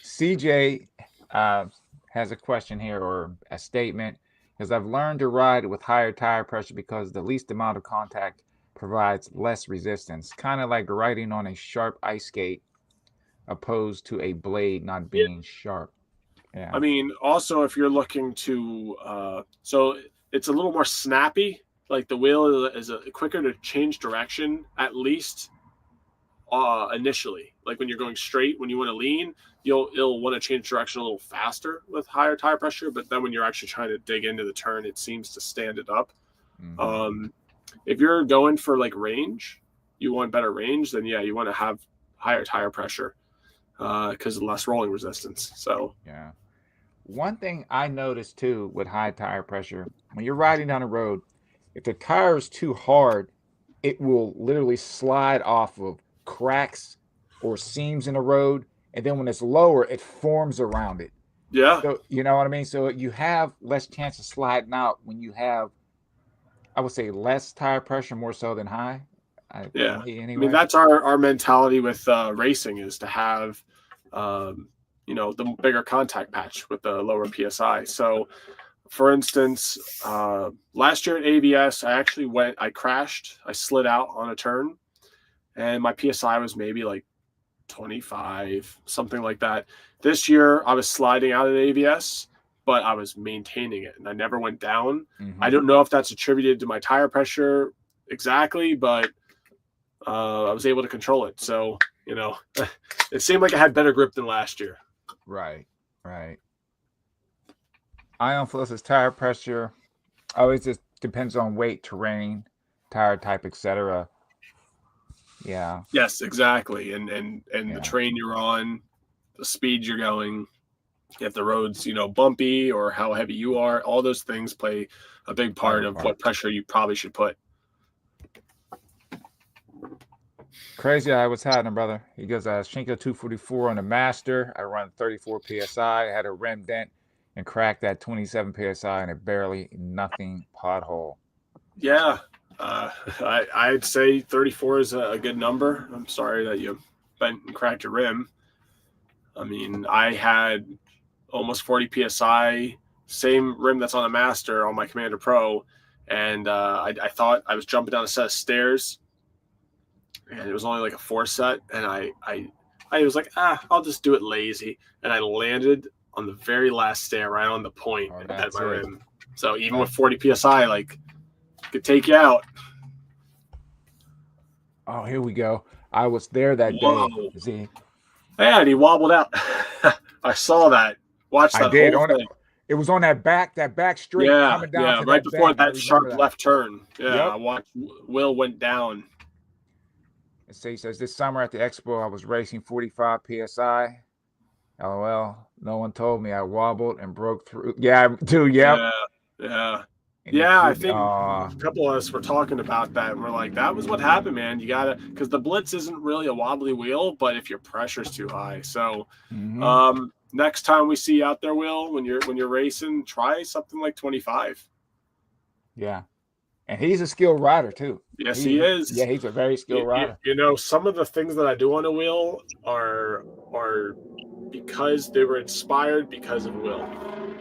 CJ has a question here or a statement, because I've learned to ride with higher tire pressure because the least amount of contact provides less resistance, kind of like riding on a sharp ice skate opposed to a blade not being sharp. Yeah. I mean, also if you're looking to so it's a little more snappy, like the wheel is quicker to change direction, at least initially. Like when you're going straight, when you want to lean, you'll want to change direction a little faster with higher tire pressure, but then when you're actually trying to dig into the turn, it seems to stand it up. If you're going for like range, you want better range, then yeah, you want to have higher tire pressure because of less rolling resistance. So yeah. One thing I noticed too with high tire pressure, when you're riding down the road, if the tire is too hard, it will literally slide off of cracks or seams in the road. And then when it's lower, it forms around it. Yeah. So, you know what I mean? So you have less chance of sliding out when you have, I would say, less tire pressure more so than high. Yeah. Anyway. I mean, that's our mentality with racing, is to have, the bigger contact patch with the lower PSI. So, for instance, last year at ABS, I crashed. I slid out on a turn, and my PSI was maybe like 25, something like that. This year, I was sliding out at ABS, but I was maintaining it, and I never went down. I don't know if that's attributed to my tire pressure exactly, but I was able to control it. So, it seemed like I had better grip than last year. Right. Ion Flow tire pressure always just depends on weight, terrain, tire type, etc. Yeah. Yes, exactly. And the train you're on, the speed you're going, if the road's, bumpy or how heavy you are. All those things play a big part of what pressure you probably should put. Crazy Eye, what's happening, brother? He goes, Shinko 244 on the Master. I run 34 PSI. I had a rim dent and cracked that 27 PSI and a barely nothing pothole. Yeah. I'd say 34 is a good number. I'm sorry that you bent and cracked your rim. I mean, I had almost 40 PSI, same rim that's on the Master on my Commander Pro. And I thought I was jumping down a set of stairs, and it was only like a 4 set. And I was like, I'll just do it lazy. And I landed on the very last stair right on the point at my rim. So even with 40 PSI, like, could take you out. Oh, here we go. I was there that day. See? Yeah, and he wobbled out. I saw that. Watched that whole thing. It was on that back straight coming down to right that before bend. that sharp left turn. Yeah, yep. I watched Will went down. So he says, this summer at the Expo, I was racing 45 PSI. LOL. No one told me I wobbled and broke through. Yeah, too. Yep. Yeah. Yeah, I think a couple of us were talking about that, and we're like, that was what happened, man. You gotta, because the Blitz isn't really a wobbly wheel, but if your pressure's too high. So next time we see you out there, Will, when you're racing, try something like 25. Yeah. And he's a skilled rider too. Yes, he is. Yeah, he's a very skilled rider. Some of the things that I do on a wheel are because they were inspired because of Will,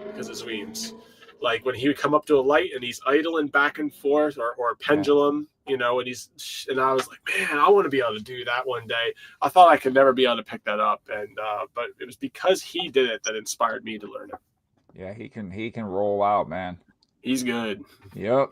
because of Zweens. Like when he would come up to a light and he's idling back and forth, or a pendulum, and I was like, man, I want to be able to do that one day. I thought I could never be able to pick that up, and but it was because he did it that inspired me to learn it. Yeah, he can roll out, man. He's good. Yep.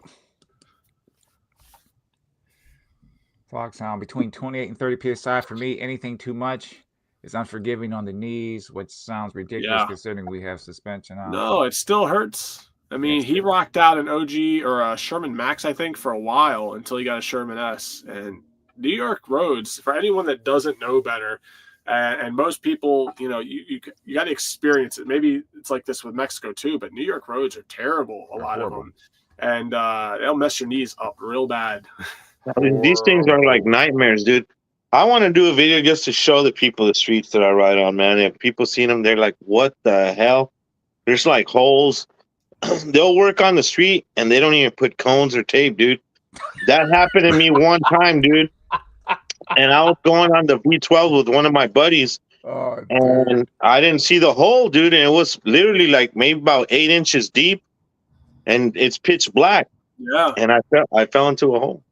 Clock sound between 28 and 30 PSI for me. Anything too much is unforgiving on the knees, which sounds ridiculous considering we have suspension on. No, it still hurts. I mean, he rocked out an OG or a Sherman Max, I think, for a while until he got a Sherman S. And New York roads, for anyone that doesn't know better, and most people, you got to experience it. Maybe it's like this with Mexico too, but New York roads are terrible, a lot of them. And they'll mess your knees up real bad. I mean, these things are like nightmares, dude. I want to do a video just to show the people the streets that I ride on, man. If people seen them, they're like, what the hell? There's like holes. They'll work on the street and they don't even put cones or tape, dude. That happened to me one time, dude. And I was going on the V12 with one of my buddies. And I didn't see the hole, dude. And it was literally like maybe about 8 inches deep. And it's pitch black. Yeah. And I fell into a hole.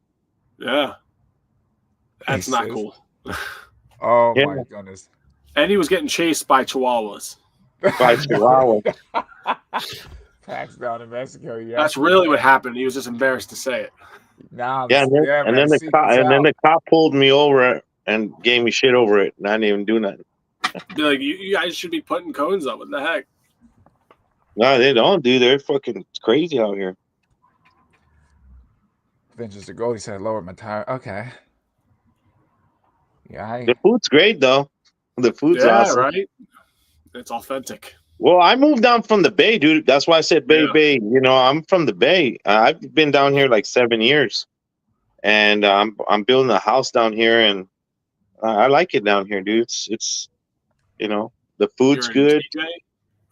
Yeah. That's not cool. Oh, my goodness. And he was getting chased by chihuahuas. By chihuahuas. Packs down in Mexico, yeah. That's really what happened. He was just embarrassed to say it. Nah, and then the cop pulled me over and gave me shit over it, and I didn't even do nothing. Be like, you guys should be putting cones up. What the heck? No, they don't, dude. They're fucking crazy out here. Vince's the goal. He said, lower my tire. Okay. Yeah. The food's great, though. The food's awesome. Right? It's authentic. Well, I moved down from the Bay, dude. That's why I said Bay. I'm from the Bay. I've been down here like 7 years, and I'm building a house down here, and I like it down here, dude. It's the food's good,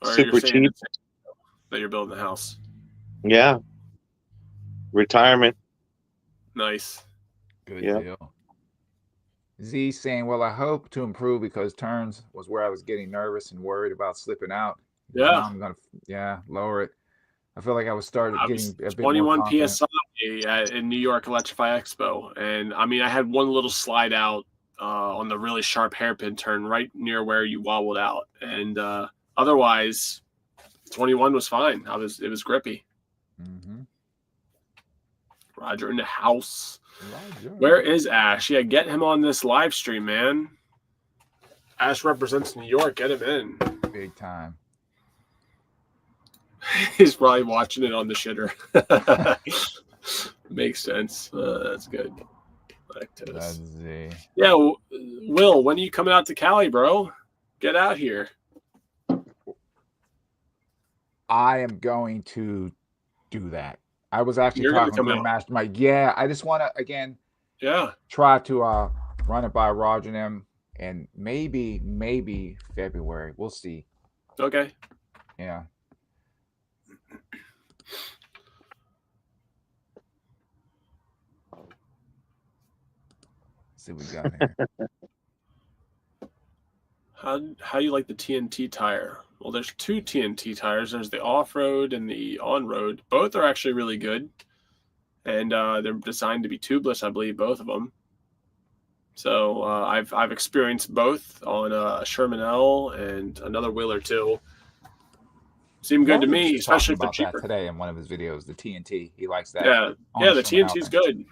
super cheap. That you're building the house. Yeah. Retirement. Nice. Good deal. Z saying, well, I hope to improve because turns was where I was getting nervous and worried about slipping out. Yeah. Now I'm going to, lower it. I feel like I was getting a bit 21 more PSI in New York Electrify Expo. And I mean, I had one little slide out on the really sharp hairpin turn right near where you wobbled out. And otherwise, 21 was fine. It was grippy. Mm-hmm. Roger in the house. Roger. Where is Ash? Yeah, get him on this live stream, man. Ash represents New York. Get him in. Big time. He's probably watching it on the shitter. Makes sense. That's good. That's yeah, Will, when are you coming out to Cali, bro? get out here. I am going to do that. I was actually talking to a mastermind. Yeah, I just want to again. Yeah. Try to run it by Roger and them, and maybe February. We'll see. Okay. Yeah. Let's see what we got here. How do you like the TNT tire? Well, there's two TNT tires. There's the off-road and the on-road. Both are actually really good. And they're designed to be tubeless, I believe, both of them. So I've experienced both on a Sherman L and another wheel or two. Seem good to me, especially if they're cheaper. That today in one of his videos, the TNT, he likes that. Yeah, the TNT's good.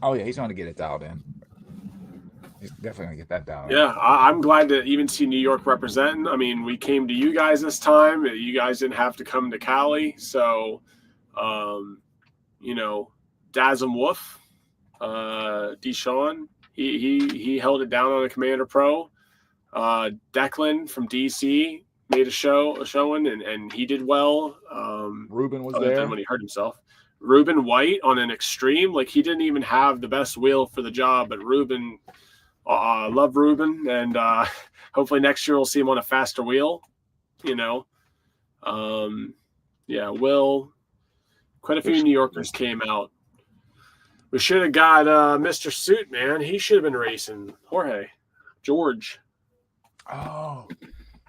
Oh yeah, he's going to get it dialed in. He's definitely going to get that dialed in. Yeah, I'm glad to even see New York representing. I mean, we came to you guys this time. You guys didn't have to come to Cali, so Dasm Wolf, Deshaun, he held it down on a Commander Pro. Declan from DC made a showing, and he did well. Ruben was there when he hurt himself. Ruben White on an extreme, like he didn't even have the best wheel for the job, but Ruben, love Ruben, and hopefully next year we'll see him on a faster wheel. Will. Quite a few New Yorkers came out. We should have got Mr. Suit, man. He should have been racing. George. Oh,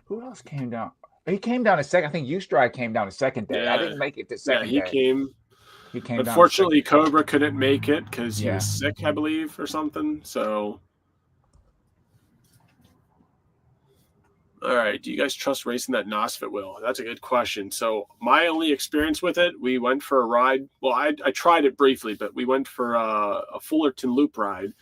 who else came down? He came down a second. I think Euc came down a second day. Yeah. I didn't make it the second day. He came. Unfortunately, Cobra couldn't make it because he was sick, I believe, or something. So, all right. Do you guys trust racing that NOSFIT wheel? That's a good question. So, my only experience with it, we went for a ride. Well, I tried it briefly, but we went for a Fullerton loop ride,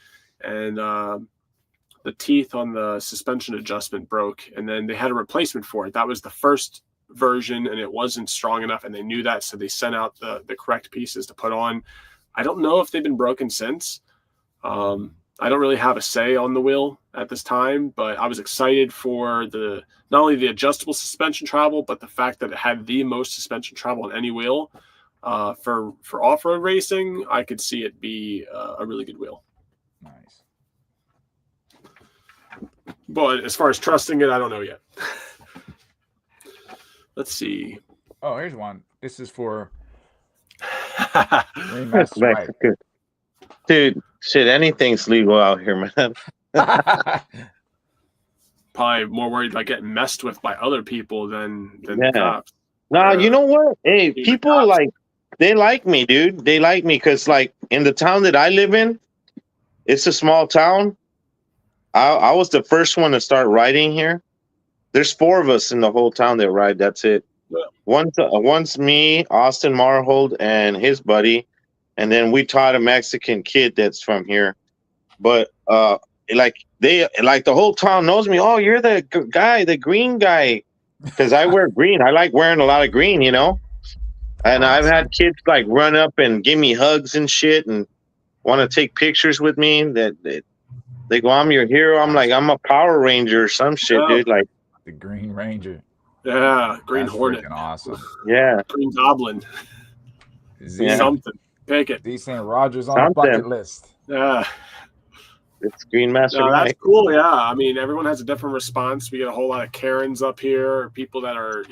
and the teeth on the suspension adjustment broke, and then they had a replacement for it. That was the first version, and it wasn't strong enough, and they knew that, so they sent out the correct pieces to put on. I don't know if they've been broken since. I don't really have a say on the wheel at this time, but I was excited for not only the adjustable suspension travel, but the fact that it had the most suspension travel on any wheel. For off-road racing, I could see it be a really good wheel. Nice. But as far as trusting it, I don't know yet. Let's see. Oh, here's one. This is for Dude, shit, anything's legal out here, man. Probably more worried about getting messed with by other people than the cops. Nah, you know what? Hey, people they like me, dude. They like me because, like, in the town that I live in, it's a small town. I was the first one to start riding here. There's 4 of us in the whole town that ride. That's it. Yeah. One's me, Austin Marhold, and his buddy, and then we taught a Mexican kid that's from here. But the whole town knows me. Oh, you're the guy, the green guy, because I wear green. I like wearing a lot of green, And I've had kids like run up and give me hugs and shit, and want to take pictures with me. They go, "I'm your hero." I'm like, "I'm a Power Ranger or some shit, dude." Like. The Green Ranger. Yeah, Green Hornet. Awesome. Yeah. Green Goblin. Something. Pick it. Decent Rogers on the bucket list. Yeah. It's Green Master. No, that's cool, yeah. I mean, everyone has a different response. We get a whole lot of Karens up here, people that are,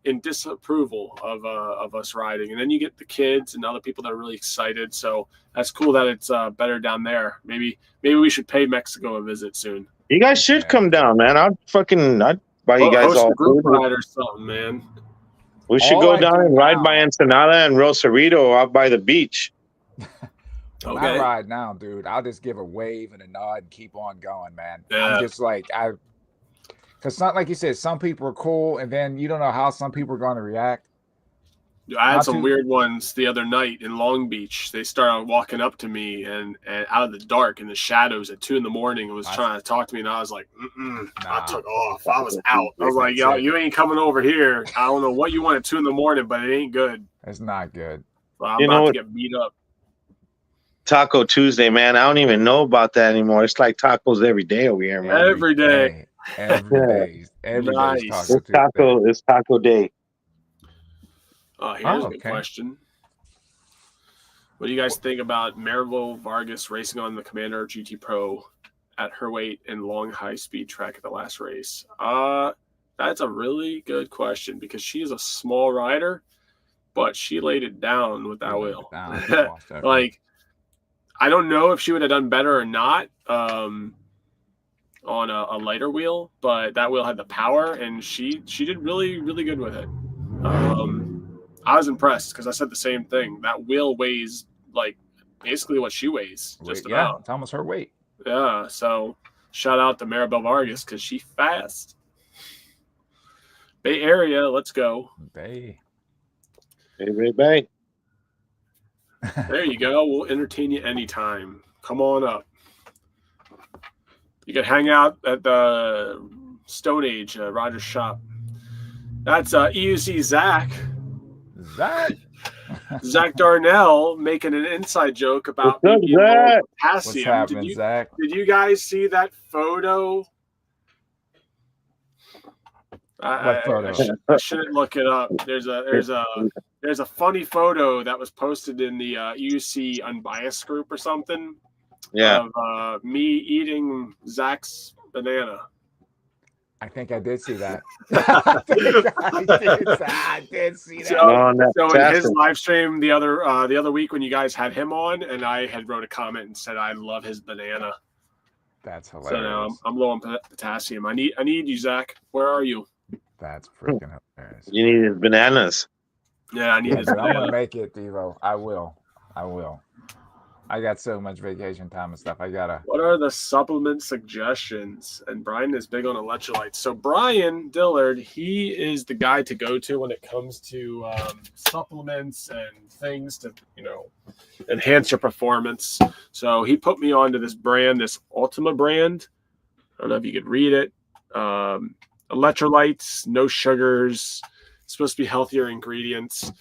in disapproval of us riding. And then you get the kids and other people that are really excited. So that's cool that it's better down there. Maybe we should pay Mexico a visit soon. You guys should come down, man. I'd buy you guys all a group ride or something, man. We should go down and ride by Ensenada and Rosarito out by the beach. When I ride now, dude, I'll just give a wave and a nod and keep on going, man. Yeah. I'm just like, because not like you said, some people are cool, and then you don't know how some people are going to react. I had some weird ones the other night in Long Beach. They started walking up to me and out of the dark in the shadows at 2 a.m. and was trying to talk to me. And I was like, I took off. I was out. I was like, yo, you ain't coming over here. I don't know what you want at 2 a.m, but it ain't good. It's not good. Well, I'm You know about to what? get beat up. Taco Tuesday, man. I don't even know about that anymore. It's like tacos every day over here, man. Every day. Every Yeah. day. Every day's Nice. Taco Tuesday. It's taco day. Here's a good okay. question. What do you guys think about Maribel Vargas racing on the Commander GT Pro at her weight in long high-speed track at the last race? That's a really good question because she is a small rider, but she laid it down with that wheel. Like, I don't know if she would have done better or not on a lighter wheel, but that wheel had the power, and she did really, really good with it. I was impressed because I said the same thing. That wheel weighs like basically what she weighs, just about. Yeah, it's almost her weight. Yeah, so shout out to Maribel Vargas because she fast. Bay Area, let's go. Bay. Bay. There you go. We'll entertain you anytime. Come on up. You can hang out at the Stone Age Rogers shop. That's EUC Zach. Zach Darnell making an inside joke about me being low potassium. What's happening, Zach? Did you guys see that photo? What photo? I shouldn't look it up. There's a funny photo that was posted in the EUC Unbiased group or something. Yeah. Of me eating Zach's banana. I think I did see that. I did see that. So in his live stream the other week when you guys had him on, and I had wrote a comment and said I love his banana. That's hilarious. So now I'm low on potassium. I need you, Zach. Where are you? That's freaking hilarious. You need his bananas. Yeah, I need his banana. I'm gonna make it, Devo. I will. I got so much vacation time and stuff. What are the supplement suggestions? And Brian is big on electrolytes. So Brian Dillard, he is the guy to go to when it comes to supplements and things to, enhance your performance. So he put me onto this brand, this Ultima brand. I don't know if you could read it. Electrolytes, no sugars, supposed to be healthier ingredients.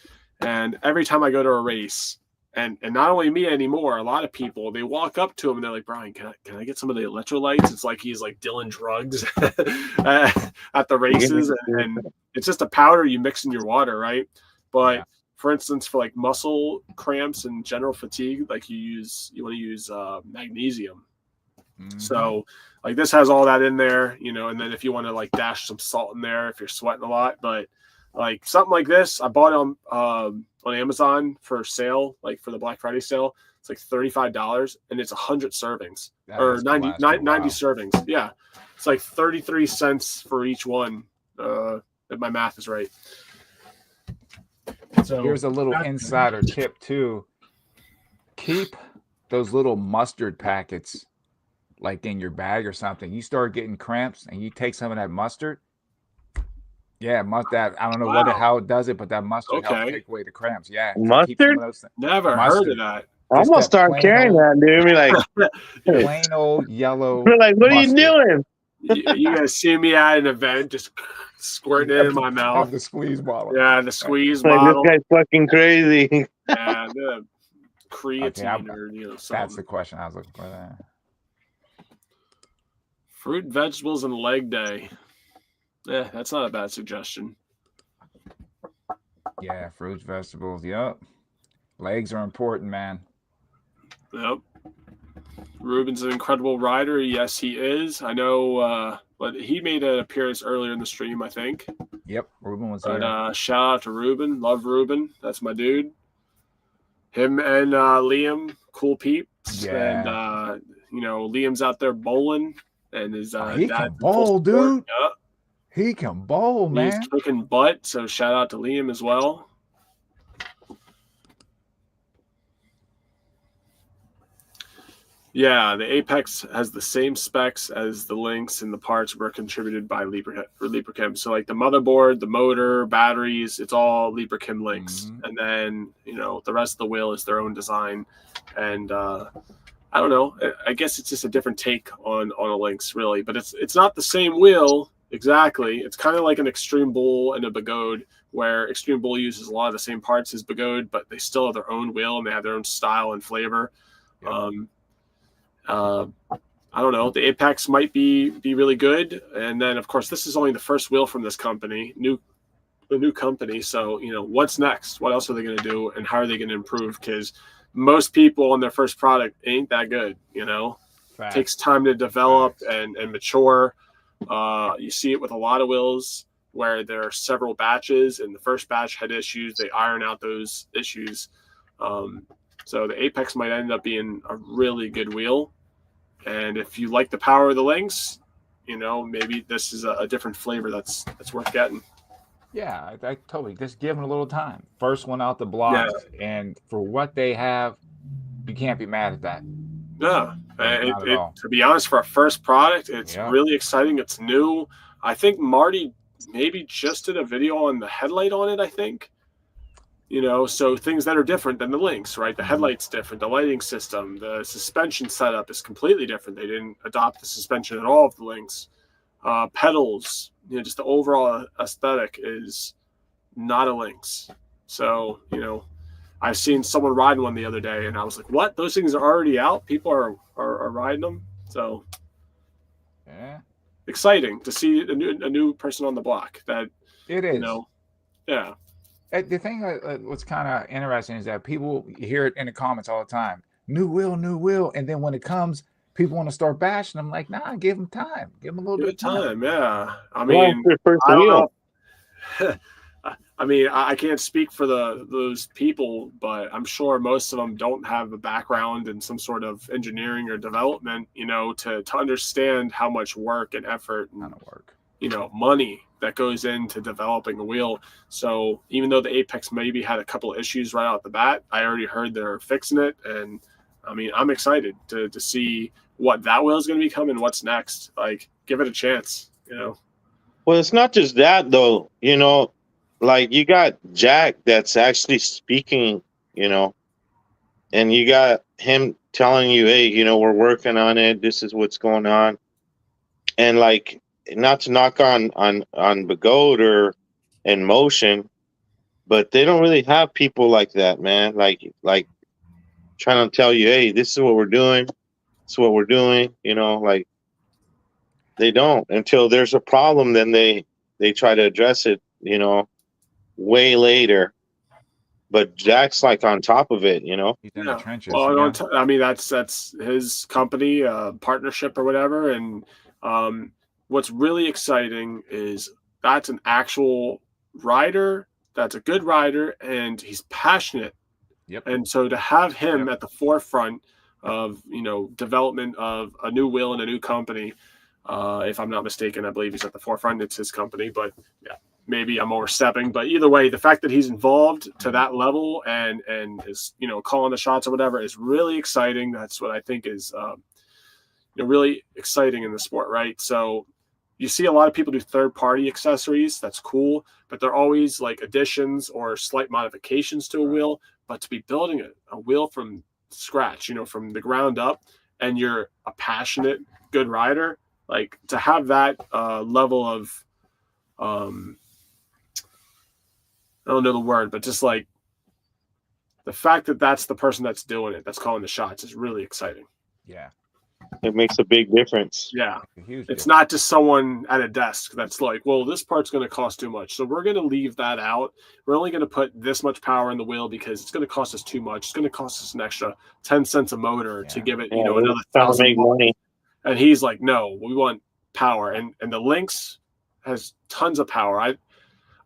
And every time I go to a race, and not only me anymore, a lot of people, they walk up to him and they're like, Brian, can I get some of the electrolytes? It's like he's like dealing drugs at the races. And it's just a powder you mix in your water, right? But for instance, for like muscle cramps and general fatigue, like you want to use magnesium. Mm-hmm. So like this has all that in there, and then if you want to like dash some salt in there if you're sweating a lot, but like something like this, I bought it on Amazon for sale, like for the Black Friday sale. It's like $35 and it's 100 servings or 90 servings. Yeah. It's like 33 cents for each one. If my math is right. So here's a little insider tip too. Keep those little mustard packets like in your bag or something. You start getting cramps and you take some of that mustard. Yeah, I don't know how it does it, but that mustard helps take away the cramps. Yeah, mustard. Never heard of that. I'm gonna start carrying that, dude. Be like plain old yellow. We're like, what mustard. Are you doing? You guys see me at an event, just squirting it in my mouth. Have the squeeze bottle. Yeah, the squeeze like, bottle. This guy's fucking crazy. Yeah, the creatine or something. That's the question I was looking for. That. Fruit, vegetables, and leg day. Yeah, that's not a bad suggestion. Yeah, fruits, vegetables. Yep. Legs are important, man. Yep. Ruben's an incredible rider. Yes, he is. I know, but he made an appearance earlier in the stream, I think. Yep, Ruben was here. Shout out to Ruben. Love Ruben. That's my dude. Him and Liam, cool peeps. Yeah. And, Liam's out there bowling. And his he can bowl, dude. Yep. He can bowl, man. He's kicking butt, so shout out to Liam as well. Yeah, the Apex has the same specs as the links, and the parts were contributed by Librachem. So like the motherboard, the motor, batteries, it's all Librachem links. Mm-hmm. And then, the rest of the wheel is their own design. And I don't know. I guess it's just a different take on a Lynx, really. But it's not the same wheel. Exactly. It's kind of like an Extreme Bull and a Begode, where Extreme Bull uses a lot of the same parts as Begode, but they still have their own wheel and they have their own style and flavor. Yep. I don't know. The Apex might be really good, and then of course this is only the first wheel from this company, a new company. So what's next? What else are they going to do, and how are they going to improve? Because most people on their first product ain't that good. It takes time to develop and mature. You see it with a lot of wheels where there are several batches, and the first batch had issues. They iron out those issues. So the Apex might end up being a really good wheel. And if you like the power of the links, maybe this is a different flavor that's worth getting. Yeah, I totally just give them a little time. First one out the blocks, and for what they have, you can't be mad at that. No, to be honest, for a first product, it's really exciting. It's new. I think Marty maybe just did a video on the headlight on it, I think. So things that are different than the links, right? The headlight's different, the lighting system, the suspension setup is completely different. They didn't adopt the suspension at all of the links. Pedals, just the overall aesthetic is not a links. So, I've seen someone riding one the other day, and I was like, "What? Those things are already out? People are riding them." So, yeah, exciting to see a new person on the block. That it is. Yeah. The thing what's kind of interesting is that people hear it in the comments all the time. New wheel, and then when it comes, people want to start bashing. I'm like, nah, give them time. Give them a little bit of time. Yeah, I mean, I don't know. I mean, I can't speak for those people, but I'm sure most of them don't have a background in some sort of engineering or development, to understand how much work and effort and money that goes into developing a wheel. So even though the Apex maybe had a couple of issues right out the bat, I already heard they're fixing it. And I mean, I'm excited to see what that wheel is going to become and what's next. Like, give it a chance, Well, it's not just that though, like you got Jack that's actually speaking, and you got him telling you, hey, we're working on it. This is what's going on. And like, not to knock on Begode or in Motion, but they don't really have people like that, man. Like trying to tell you, hey, this is what we're doing. This is what we're doing. Like they don't until there's a problem. Then they try to address it. Way later. But Jack's like on top of it. He's in the trenches. Well, I mean, that's his company, partnership or whatever, and what's really exciting is that's an actual rider, that's a good rider, and he's passionate. Yep. And so to have him at the forefront of, development of a new wheel and a new company, if I'm not mistaken, I believe he's at the forefront. It's his company, but yeah, maybe I'm overstepping. But either way, the fact that he's involved to that level and is, calling the shots or whatever is really exciting. That's what I think is, really exciting in the sport, right? So you see a lot of people do third-party accessories. That's cool, but they're always like additions or slight modifications to a wheel. But to be building a wheel from scratch, from the ground up, and you're a passionate, good rider, like to have that level of, I don't know the word, but just like the fact that that's the person that's doing it, that's calling the shots, is really exciting. Yeah. It makes a big difference. Yeah. It's not just someone at a desk that's like, well, this part's going to cost too much, so we're going to leave that out. We're only going to put this much power in the wheel because it's going to cost us too much. It's going to cost us an extra 10 cents a motor to give it, another 1,000 money. And he's like, no, we want power. And the Lynx has tons of power.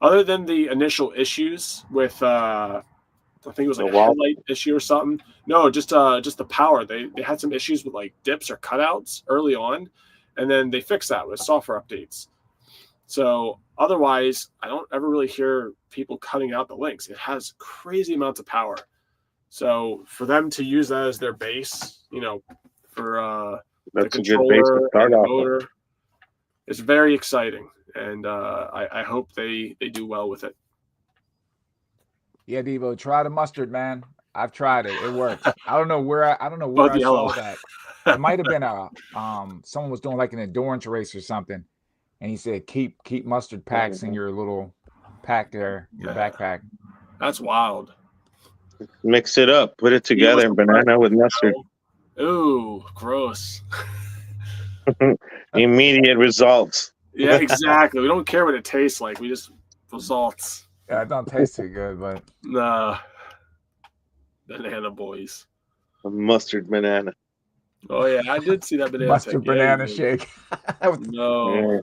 Other than the initial issues with I think it was like a headlight issue or something. No, just the power. They had some issues with like dips or cutouts early on, and then they fixed that with software updates. So otherwise, I don't ever really hear people cutting out the Lynx. It has crazy amounts of power. So for them to use that as their base, for that's the a good base to start off motor, it's very exciting, and I hope they do well with it. Yeah, Devo, try the mustard, man. I've tried it. It works. I don't know where I saw that. It might have been someone was doing like an endurance race or something, And he said, keep mustard packs in your little pack there, your backpack. That's wild. Mix it up, put it together, banana with mustard. Ooh, gross. Immediate results. Yeah, exactly. We don't care what it tastes like. We just results. Yeah, it don't taste too good, but nah. Banana boys. A mustard banana. Oh yeah, I did see that banana. Mustard banana shake. No. Yeah.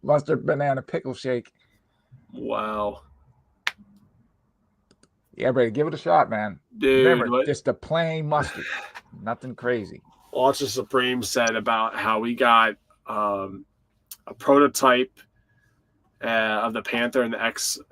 Mustard banana pickle shake. Wow. Yeah, buddy, give it a shot, man. Dude, remember, just a plain mustard. Nothing crazy. Ultra Supreme said about how we got a prototype of the Panther and the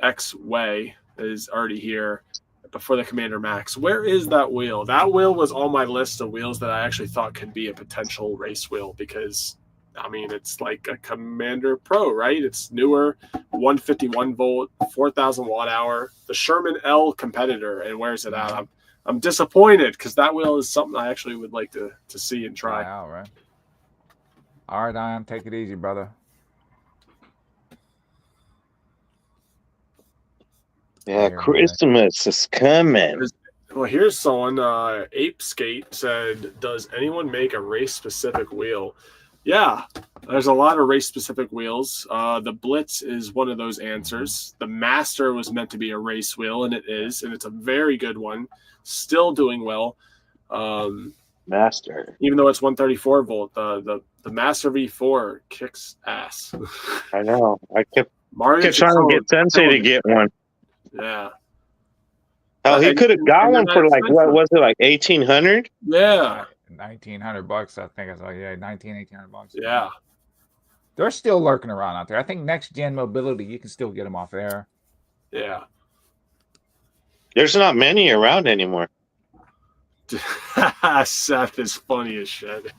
XWay is already here before the Commander Max. Where is that wheel? That wheel was on my list of wheels that I actually thought could be a potential race wheel because, I mean, it's like a Commander Pro, right? It's newer, 151 volt, 4,000 watt hour. The Sherman L competitor, and where's it at? I'm disappointed because that wheel is something I actually would like to see and try. Wow, right. All right, Ian, take it easy, brother. Yeah, Christmas is coming. Well, here's someone. Ape Skate said, "Does anyone make a race-specific wheel?" Yeah, there's a lot of race-specific wheels. The Blitz is one of those answers. The Master was meant to be a race wheel, and it is, and it's a very good one. Still doing well. Master. Even though it's 134 volt, the Master V4 kicks ass. I know. I kept trying to get Sensei to get one. Yeah. Oh, he could have got one for like, what was it, like 1,800? Yeah. $1,900, I think. I saw, yeah, $1,800. Yeah. They're still lurking around out there. I think next gen mobility, you can still get them off there. Yeah. There's not many around anymore. Seth is funny as shit.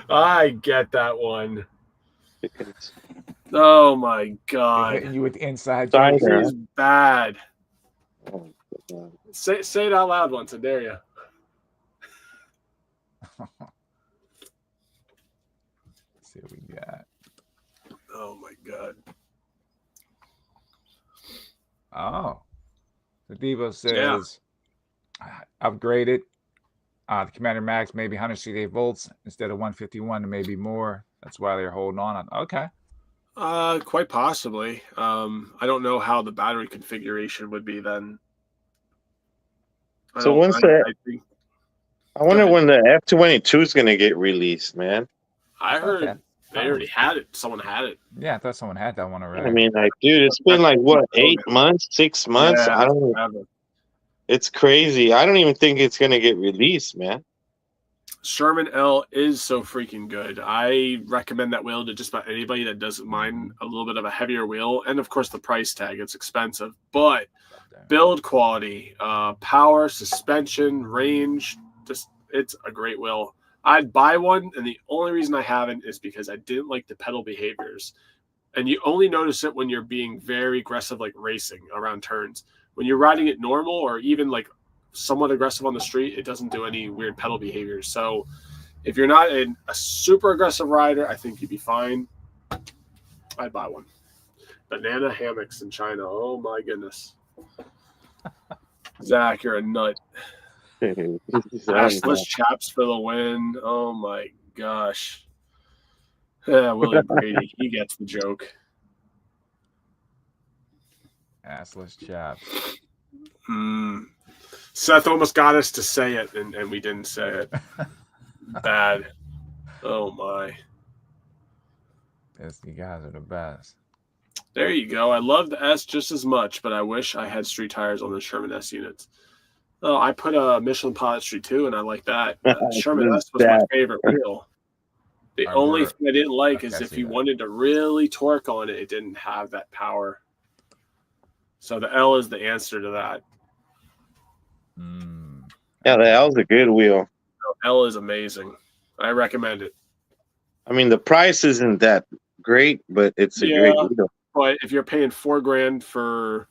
I get that one. Oh my god! Hitting you with inside jokes is bad. Oh, say it out loud once, I dare you. Let's see what we got. Oh my god! Oh, the Devo says upgraded. The Commander Max maybe 168 volts instead of 151 and maybe more. That's why they're holding on. Okay. Quite possibly. I don't know how the battery configuration would be then. So when's that? I wonder when the F-22 is going to get released, man. I heard they already had it. Someone had it. Yeah, I thought someone had that one already. I mean, like, dude, it's been like, what, 8 months, 6 months? Yeah, I don't know. It's crazy. I don't even think it's going to get released, man. Sherman L is so freaking good. I recommend that wheel to just about anybody that doesn't mind a little bit of a heavier wheel. And, of course, the price tag. It's expensive. But build quality, power, suspension, range, just it's a great wheel. I'd buy one, and the only reason I haven't is because I didn't like the pedal behaviors. And you only notice it when you're being very aggressive, like racing around turns. When you're riding it normal or even like somewhat aggressive on the street, it doesn't do any weird pedal behaviors. So if you're not a super aggressive rider, I think you'd be fine. I'd buy one. Banana hammocks in China. Oh my goodness. Zach, you're a nut. Ashless chaps for the win. Oh my gosh. Yeah, Willie Brady, he gets the joke. Assless chaps. Seth almost got us to say it, and we didn't say it. Bad. Oh my. Yes, you guys are the best. There you go. I love the S just as much, but I wish I had street tires on the Sherman S units. Oh, I put a Michelin Pilot Street 2, and I like that. Sherman S was my favorite wheel. The only thing I didn't like is if you wanted to really torque on it, it didn't have that power. So the L is the answer to that. Yeah, the L's a good wheel. L is amazing. I recommend it. I mean, the price isn't that great, but it's a great wheel. But if you're paying $4,000 for,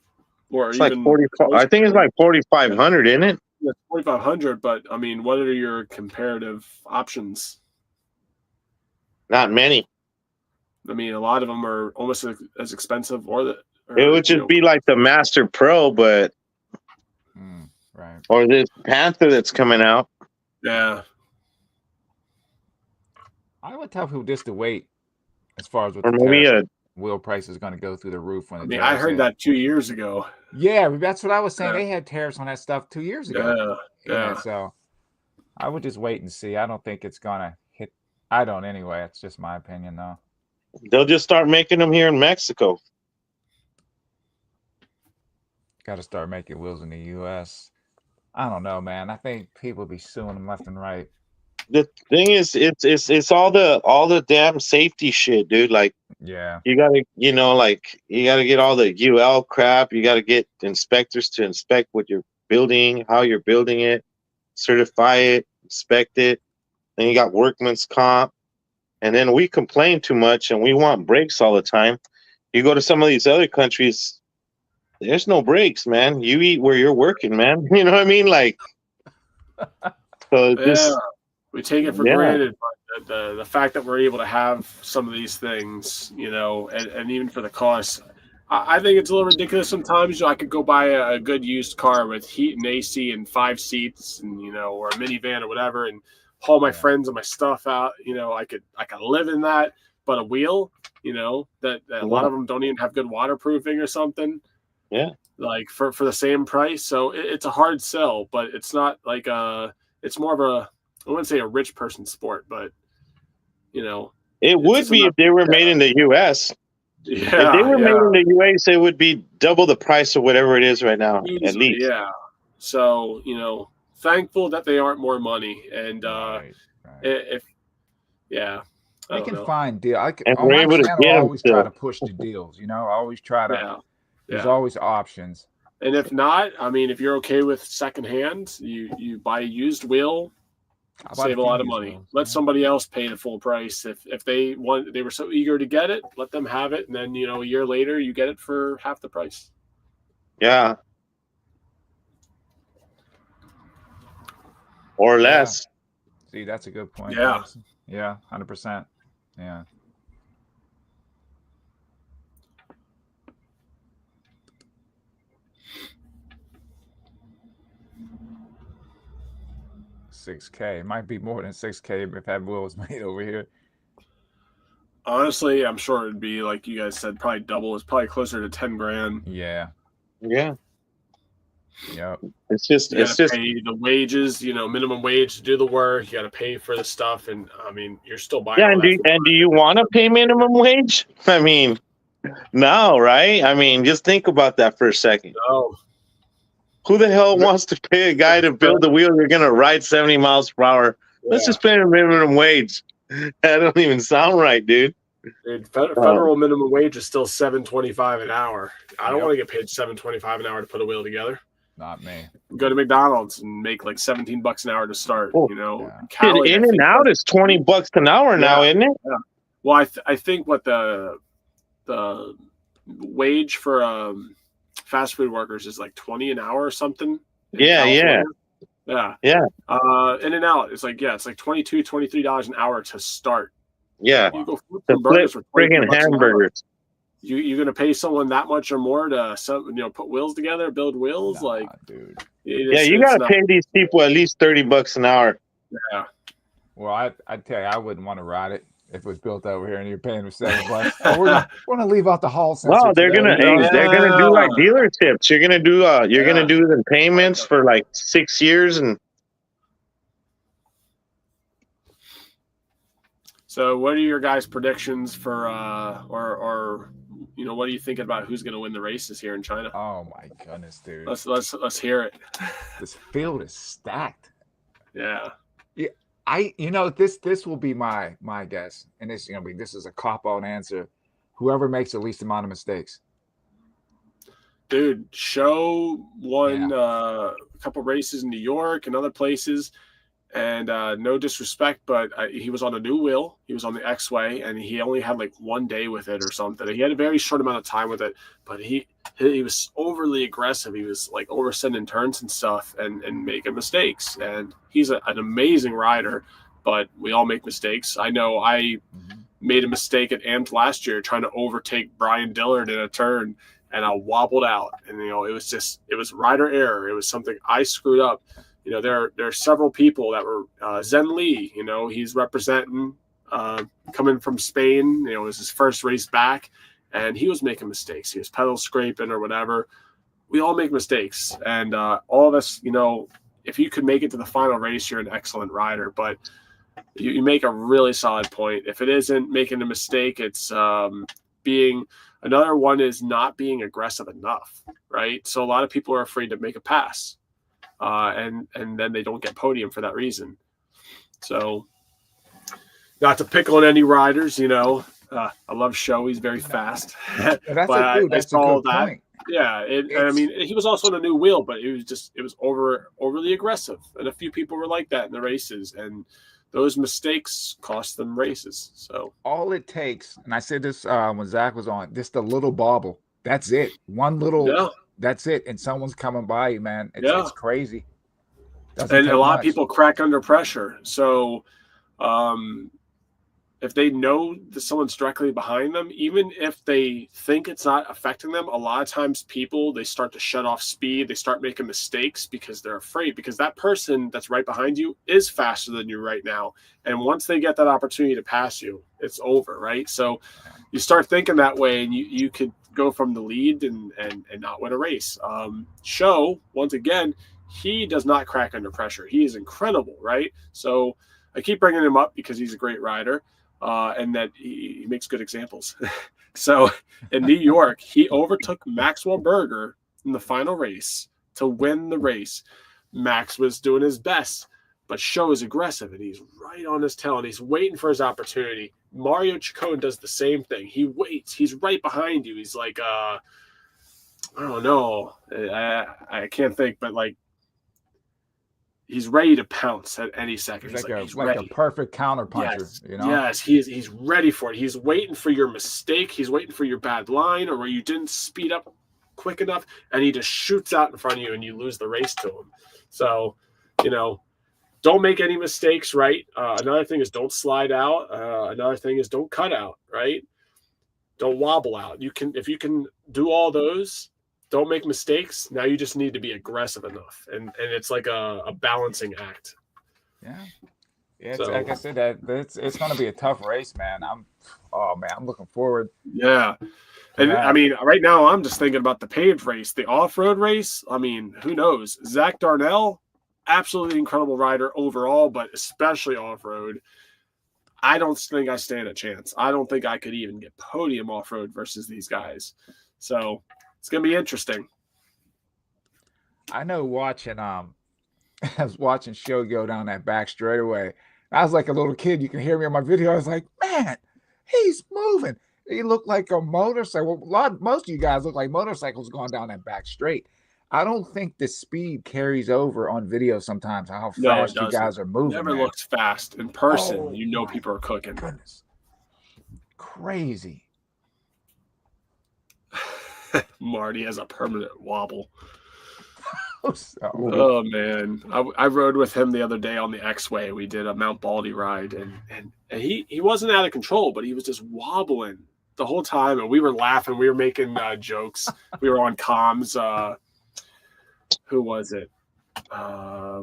or it's even like 45. I think it's like 4,500, isn't it? Yeah, 4,500. But I mean, what are your comparative options? Not many. I mean, a lot of them are almost as expensive, or it would just be like the Master Pro, but right. Or this Panther that's coming out. Yeah. I would tell people just to wait as far as what Or the maybe wheel price is going to go through the roof when I mean, I heard that 2 years ago. Yeah, that's what I was saying. Yeah. They had tariffs on that stuff 2 years ago. Yeah. So I would just wait and see. I don't think it's going to hit. I don't anyway. It's just my opinion, though. They'll just start making them here in Mexico. Got to start making wheels in the U.S. I don't know, man. I think people be suing them left and right. The thing is, it's all the damn safety shit, dude. Like, yeah, you gotta, you gotta get all the UL crap. You gotta get inspectors to inspect what you're building, how you're building it, certify it, inspect it. Then you got workman's comp, and then we complain too much and we want breaks all the time. You go to some of these other countries, there's no breaks, man. You eat where you're working, man. You know what I mean? Like, so this. We take it for granted, but the fact that we're able to have some of these things, and even for the cost, I think it's a little ridiculous sometimes. I could go buy a good used car with heat and AC and 5 seats, and or a minivan or whatever, and haul my friends and my stuff out. I could live in that, but a wheel, that a lot of them don't even have good waterproofing or something. Yeah, like for the same price. So it's a hard sell, but it's not like it's more of a, I wouldn't say a rich person sport, but it would be if they were made in the U.S. Yeah, if they were made in the U.S., it would be double the price of whatever it is right now, easily, at least. Yeah. So thankful that they aren't more money, and if they can find deal. On we're my able to channel, I always try to push the deals. I always try to. There's always options. And if not, I mean, if you're okay with secondhand, you buy a used wheel. Save a lot of money. Let somebody else pay the full price. If they were so eager to get it, let them have it, and then a year later you get it for half the price. Yeah. Or less. See, that's a good point. Yeah. Yeah, 100%. Yeah. $6K. It might be more than $6K if that wheel was made over here. Honestly, I'm sure it'd be like you guys said, probably double. It's probably closer to 10 grand. Yeah. Yeah. Yep. It's just pay the wages, minimum wage to do the work. You got to pay for the stuff, and I mean, you're still buying. Yeah, and do you want to pay minimum wage? I mean, no, right? I mean, just think about that for a second. No. Who the hell wants to pay a guy to build the wheel you're gonna ride 70 miles per hour? Yeah. Let's just pay a minimum wage. That don't even sound right, dude. Federal minimum wage is still $7.25 an hour. I don't want to get paid $7.25 an hour to put a wheel together. Not me. Go to McDonald's and make like $17 an hour to start. Cali, In and Out is $20 an hour now, isn't it? Yeah. Well, I think what the wage for fast food workers is like $20 an hour or something. Yeah. In and Out is like it's like $22, $23 an hour to start. Yeah, you go flip some burgers for friggin' hamburgers. You gonna pay someone that much or more to put wheels together, build wheels? Dude. You gotta pay these people at least $30 an hour. Yeah. Well, I'd tell you, I wouldn't want to ride it if it was built over here and you're paying them $7. We're gonna leave out the hall. Well, they're gonna do like dealerships. You're gonna do gonna do the payments for like 6 years and. So, what are your guys' predictions for, or what are you thinking about who's going to win the races here in China? Oh my goodness, dude! Let's hear it. This field is stacked. Yeah. Yeah, this will be my guess, and this is a cop-out answer. Whoever makes the least amount of mistakes. Dude, Show won a couple races in New York and other places. And no disrespect, but he was on a new wheel. He was on the XWay, and he only had like 1 day with it or something. He had a very short amount of time with it, but he was overly aggressive. He was like oversending turns and stuff and making mistakes. And he's an amazing rider, but we all make mistakes. I know I made a mistake at Amped last year trying to overtake Brian Dillard in a turn, and I wobbled out. And, it was rider error. It was something I screwed up. There are several people that were Zen Lee, he's representing coming from Spain. It was his first race back, and he was making mistakes. He was pedal scraping or whatever. We all make mistakes, and all of us, if you could make it to the final race, you're an excellent rider. But you make a really solid point. If it isn't making a mistake, it's being – another one is not being aggressive enough, right? So a lot of people are afraid to make a pass, and then they don't get podium for that reason. So not to pick on any riders, I love Show. He's very fast. That's that's all that. Point. Yeah, I mean, he was also on a new wheel, but it was overly aggressive, and a few people were like that in the races, and those mistakes cost them races. So all it takes, and I said this when Zach was on, just a little bobble. That's it. One little. That's it. And someone's coming by you, man. It's crazy. And a lot of people crack under pressure. So, if they know that someone's directly behind them, even if they think it's not affecting them, a lot of times they start to shut off speed. They start making mistakes because they're afraid, because that person that's right behind you is faster than you right now. And once they get that opportunity to pass you, it's over, right? So you start thinking that way, and you could go from the lead and not win a race. Show, once again, he does not crack under pressure. He is incredible, right? So I keep bringing him up because he's a great rider. And that he makes good examples. So in New York, he overtook Maxwell Berger in the final race to win the race. Max was doing his best, but Show is aggressive, and he's right on his tail, and he's waiting for his opportunity. Mario Ciccone does the same thing. He waits. He's right behind you. He's like, I don't know. I can't think, but like, he's ready to pounce at any second. He's like a perfect counter puncher. Yes, he's ready for it. He's waiting for your mistake. He's waiting for your bad line, or where you didn't speed up quick enough, and he just shoots out in front of you, and you lose the race to him. So, don't make any mistakes, right? Another thing is don't slide out. Another thing is don't cut out, right? Don't wobble out. If you can do all those, don't make mistakes. Now you just need to be aggressive enough, and it's like a balancing act. Yeah. So, like I said, it's going to be a tough race, man. I'm looking forward. Yeah, and I mean, right now I'm just thinking about the paved race, the off-road race. I mean, who knows? Zach Darnell, absolutely incredible rider overall, but especially off-road. I don't think I stand a chance. I don't think I could even get podium off-road versus these guys. So it's going to be interesting. I know watching I was watching Show go down that back straightaway. I was like a little kid. You can hear me on my video. I was like, man, he's moving. He looked like a motorcycle. Most of you guys look like motorcycles going down that back straight. I don't think the speed carries over on video sometimes, how fast you guys are moving. Never looks fast. In person, people are cooking. Goodness. Crazy. Marty has a permanent wobble. So. Oh, man. I rode with him the other day on the XWay. We did a Mount Baldy ride, and he wasn't out of control, but he was just wobbling the whole time, and we were laughing. We were making jokes. We were on comms. Who was it?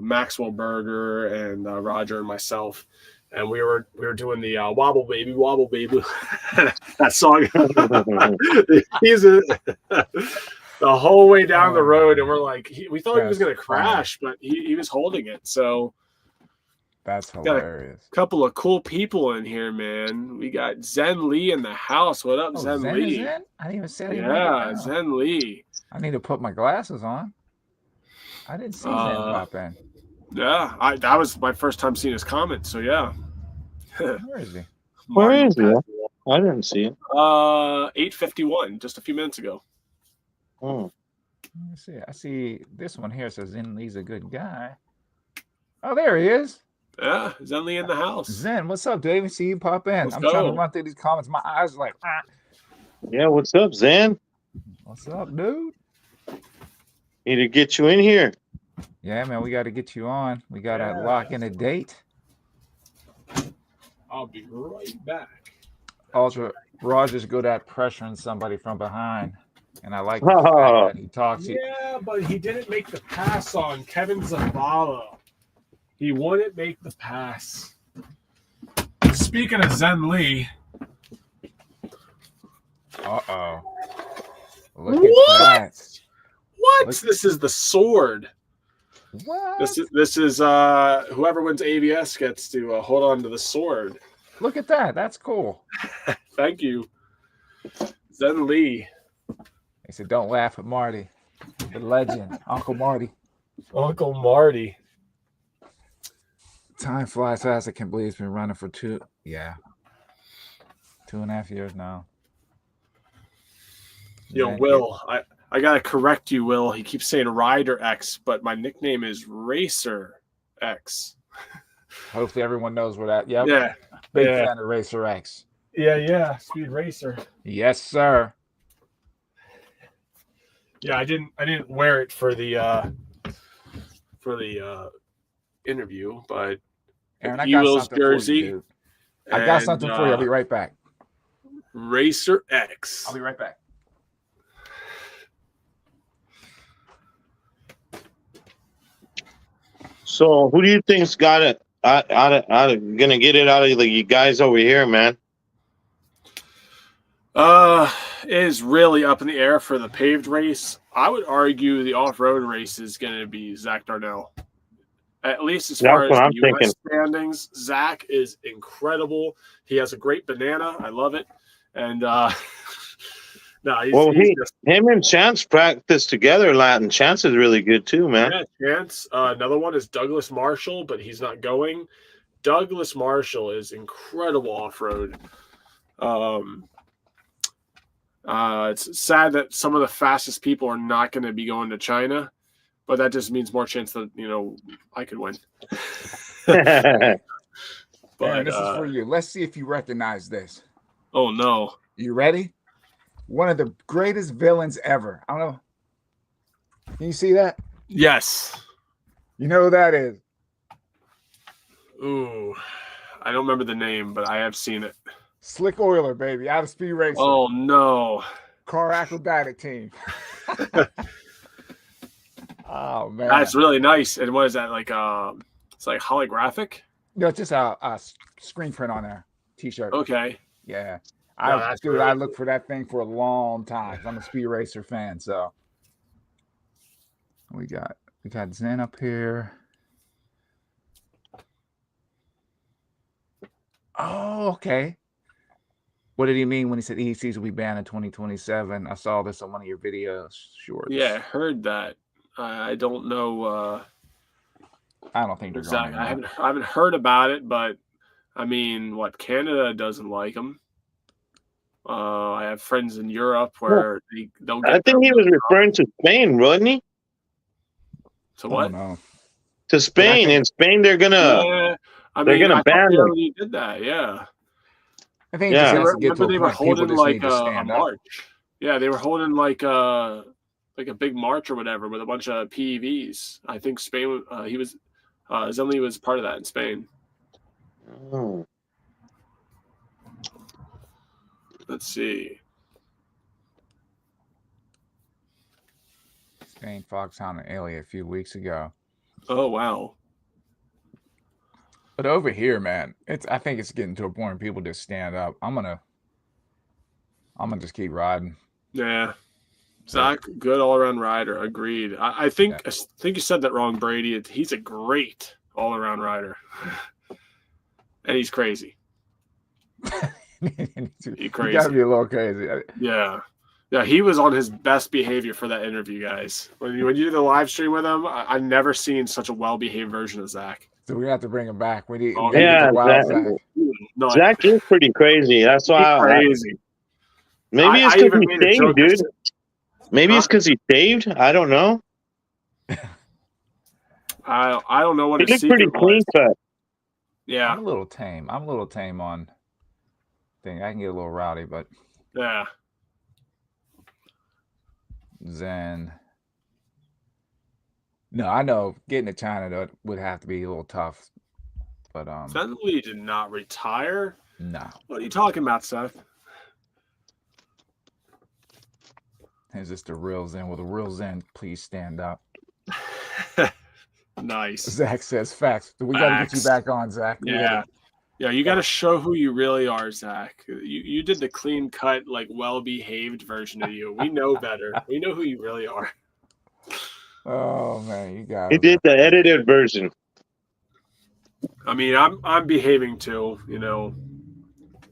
Maxwell Berger and Roger and myself. And we were doing the wobble baby that song. He's the whole way down the road, and we're like, we thought he was going to crash, but he was holding it. So that's hilarious. Got a couple of cool people in here, man. We got Zen Lee in the house. What up, Zen Lee? I didn't even say anything. Yeah, Zen Lee. I need to put my glasses on. I didn't see Zen pop in. Yeah, that was my first time seeing his comment. So yeah. Where is he? Where is he? I didn't see it. 8:51, just a few minutes ago. Oh. Let me see. I see this one here says Zen Lee's a good guy. Oh, there he is. Yeah, Zen Lee in the house. Zen, what's up? Did I even see you pop in? Let's I'm go. trying to run through these comments. My eyes are like, Yeah, what's up, Zen? What's up, dude? Need to get you in here. Yeah, man, we got to get you on. We got to lock in a date. I'll be right back. Ultra Roger's good at pressuring somebody from behind, and I like the fact that he talks. Yeah, but he didn't make the pass on Kevin Zavala. He wouldn't make the pass. Speaking of Zen Lee. Uh-oh. Look at that. What? This is the sword. What? This is whoever wins ABS gets to hold on to the sword. Look at that. That's cool. Thank you. Zen Lee. He said, don't laugh at Marty. The legend. Uncle Marty. Uncle Marty. Time flies fast. I can't believe it's been running for 2.5 years now. Yo, Will, I gotta correct you, Will. He keeps saying Rider X, but my nickname is Racer X. Hopefully everyone knows where that. Yep. Yeah. Big fan of Racer X. Yeah. Speed Racer. Yes, sir. Yeah, I didn't wear it for the interview, but Aaron, I got something jersey. For you, dude. I got something for you. I'll be right back. Racer X. I'll be right back. So, who do you think's got it? Gonna get it out of you guys over here, man? It is really up in the air for the paved race. I would argue the off-road race is going to be Zach Darnell. At least as far as the US standings, Zach is incredible. He has a great banana. I love it. And him and Chance practice together a lot, and Chance is really good too, man. Yeah, Chance. Another one is Douglas Marshall, but he's not going. Douglas Marshall is incredible off-road. It's sad that some of the fastest people are not going to be going to China, but that just means more chance that, I could win. But Aaron, this is for you. Let's see if you recognize this. Oh, no. You ready? One of the greatest villains ever. I don't know. Can you see that? Yes. You know who that is? Ooh. I don't remember the name, but I have seen it. Slick Oiler, baby, out of Speed Racer. Oh, no. Car acrobatic team. Oh, man. That's really nice. And what is that? It's like holographic? No, it's just a screen print on there. T-shirt. Okay. Yeah. I looked for that thing for a long time. I'm a Speed Racer fan, so. We got Zen up here. Oh, okay. What did he mean when he said ECs will be banned in 2027? I saw this on one of your videos shorts. Yeah, I heard that. I don't know. I don't think they're exactly. I haven't heard about it, but I mean, Canada doesn't like them. I have friends in Europe where they'll get. I think he was referring to Spain, wasn't he? To what? No. To Spain. In Spain, they're gonna. Yeah, they're gonna ban them. He did that. Yeah. I think they were holding like a march. Yeah, they were holding like a big march or whatever with a bunch of PEVs. I think Spain. Zenly was part of that in Spain. Oh. Let's see. Spain, Foxhound, and Ailey a few weeks ago. Oh wow. But over here, man, I think it's getting to a point where people just stand up. I'm gonna just keep riding. Yeah. Zach, good all-around rider. Agreed. I think you said that wrong, Brady. He's a great all-around rider, and he's crazy. He's crazy. You gotta be a little crazy. Yeah. He was on his best behavior for that interview, guys. When you do the live stream with him, I've never seen such a well-behaved version of Zach. So we have to bring him back. We need Zach is pretty crazy. That's why crazy. Maybe it's because he's saved, dude. Maybe it's because he's saved. I don't know. I don't know what he looks pretty clean cut. Yeah, I'm a little tame on thing. I can get a little rowdy, but yeah. Zen. No, I know getting to China would have to be a little tough, but Zenly did not retire. No. What are you talking about, Seth? Is this the real Zen? Will the real Zen please stand up? Nice. Zach says facts. We got to get you back on, Zach. Yeah. Yeah, you got to show who you really are, Zach. You did the clean cut, like well-behaved version of you. We know better. We know who you really are. Oh man, you got. He did the edited version. I mean, I'm behaving too. You know.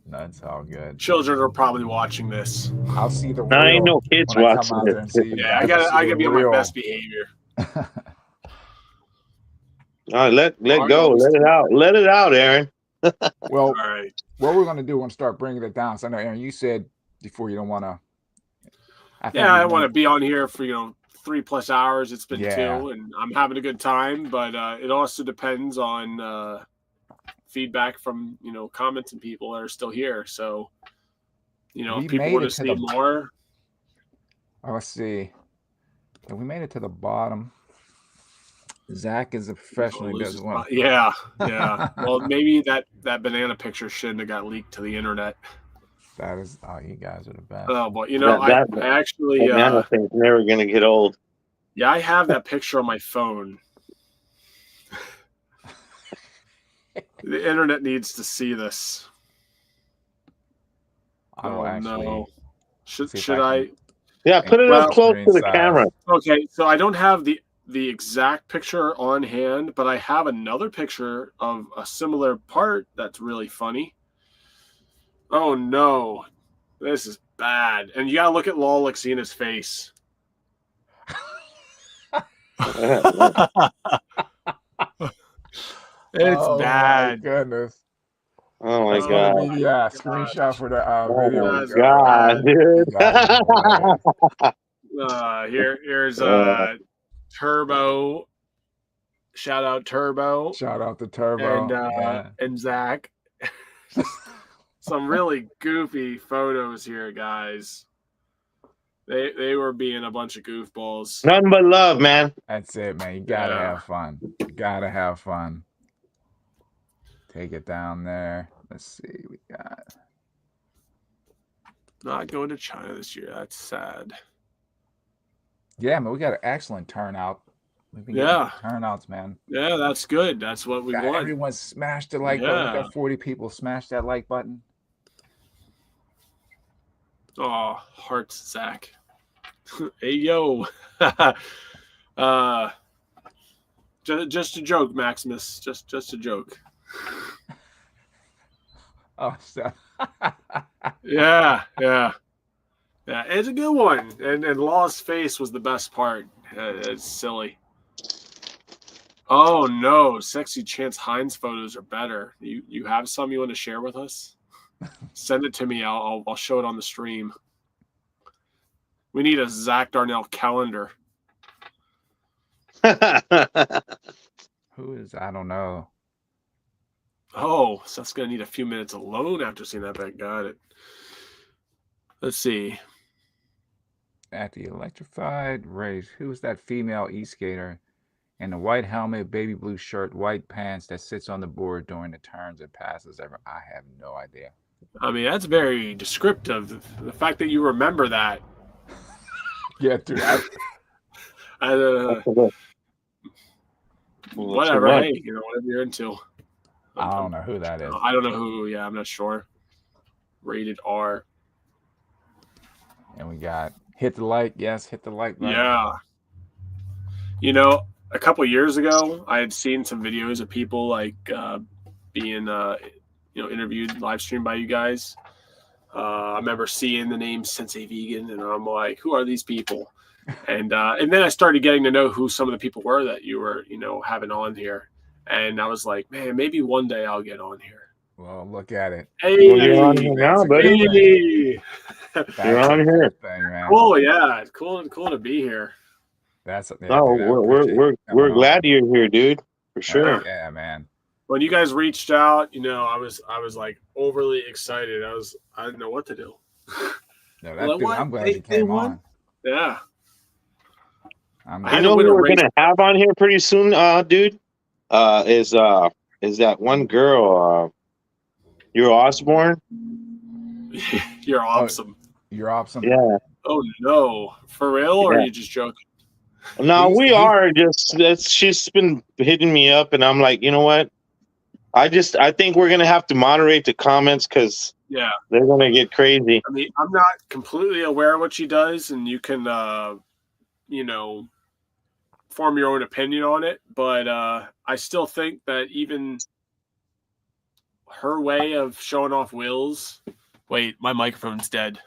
That's all good. Children are probably watching this. I'll see the real. I ain't no kids when watching I come out there and see you. Yeah, I gotta be on my best behavior. All right, let go. Let it out, Aaron. Well, all right. What we're going to do, we're going to start bringing it down. So I know, Aaron, you said before you don't want to. I want to be on here for 3+ hours. It's been 2, and I'm having a good time. But it also depends on feedback from comments and people that are still here. So if people want to see more. Oh, let's see. We made it to the bottom. Zach is a professional. He does one. Yeah. Well, maybe that banana picture shouldn't have got leaked to the internet. That is, you guys are the best. Oh, but I actually banana thing's never gonna get old. Yeah, I have that picture on my phone. The internet needs to see this. No. Should I? Yeah, put it up close to the camera. Okay, so I don't have the exact picture on hand, but I have another picture of a similar part that's really funny. Oh no, this is bad. And you gotta look at Lol Lexina's face. It's bad. My goodness. Oh my god. Yeah, screenshot for the video. Oh my god, dude. Here's Turbo. Shout out Turbo. Shout out to Turbo. And Zach. Some really goofy photos here, guys. They were being a bunch of goofballs. Nothing but love, man. That's it, man. You gotta have fun. You gotta have fun. Take it down there. Let's see. We got not going to China this year. That's sad. Yeah, man. We got an excellent turnout. Turnouts, man. Yeah, that's good. That's what we want. Everyone smashed the like button. We got 40 people smash that like button. Oh, hearts, Zach. Hey, yo. Just a joke, Maximus. Just a joke. Oh, so. Yeah. It's a good one. And Law's face was the best part. It's silly. Oh no, Sexy Chance Hines photos are better. You have some you want to share with us? Send it to me. I'll show it on the stream. We need a Zach Darnell calendar. Who is? I don't know. Oh, so that's gonna need a few minutes alone after seeing that back. Got it. Let's see. At the electrified race, who's that female e-skater in the white helmet, baby blue shirt, white pants that sits on the board during the turns and passes? I have no idea. I mean, that's very descriptive. The fact that you remember that. Yeah, dude. Whatever. Hey, whatever you're into. I don't know who that is. I don't know who. Yeah, I'm not sure. Rated R. And we got hit the like. Yes, hit the like button. Yeah. A couple years ago, I had seen some videos of people like being interviewed, live streamed by you guys. I remember seeing the name Sensei Vegan, and I'm like, who are these people? And then I started getting to know who some of the people were that you were, having on here. And I was like, man, maybe one day I'll get on here. Well, look at it. Hey, well, you're on here now, buddy. Hey. You're on here. Thing, man. Cool, yeah. It's cool to be here. We're glad you're here, dude. For sure. Yeah, man. When you guys reached out, I was like overly excited. I didn't know what to do. No, I'm glad you came on. Yeah. I know who we're gonna have on here pretty soon, dude. Is that one girl? You're Osborne? You're awesome. You're awesome. Yeah. Oh no, for real, or are you just joking? No, we are just. She's been hitting me up, and I'm like, you know what? I think we're gonna have to moderate the comments because they're gonna get crazy. I mean, I'm not completely aware of what she does, and you can, form your own opinion on it. But I still think that even her way of showing off wheels. Wait, my microphone's dead.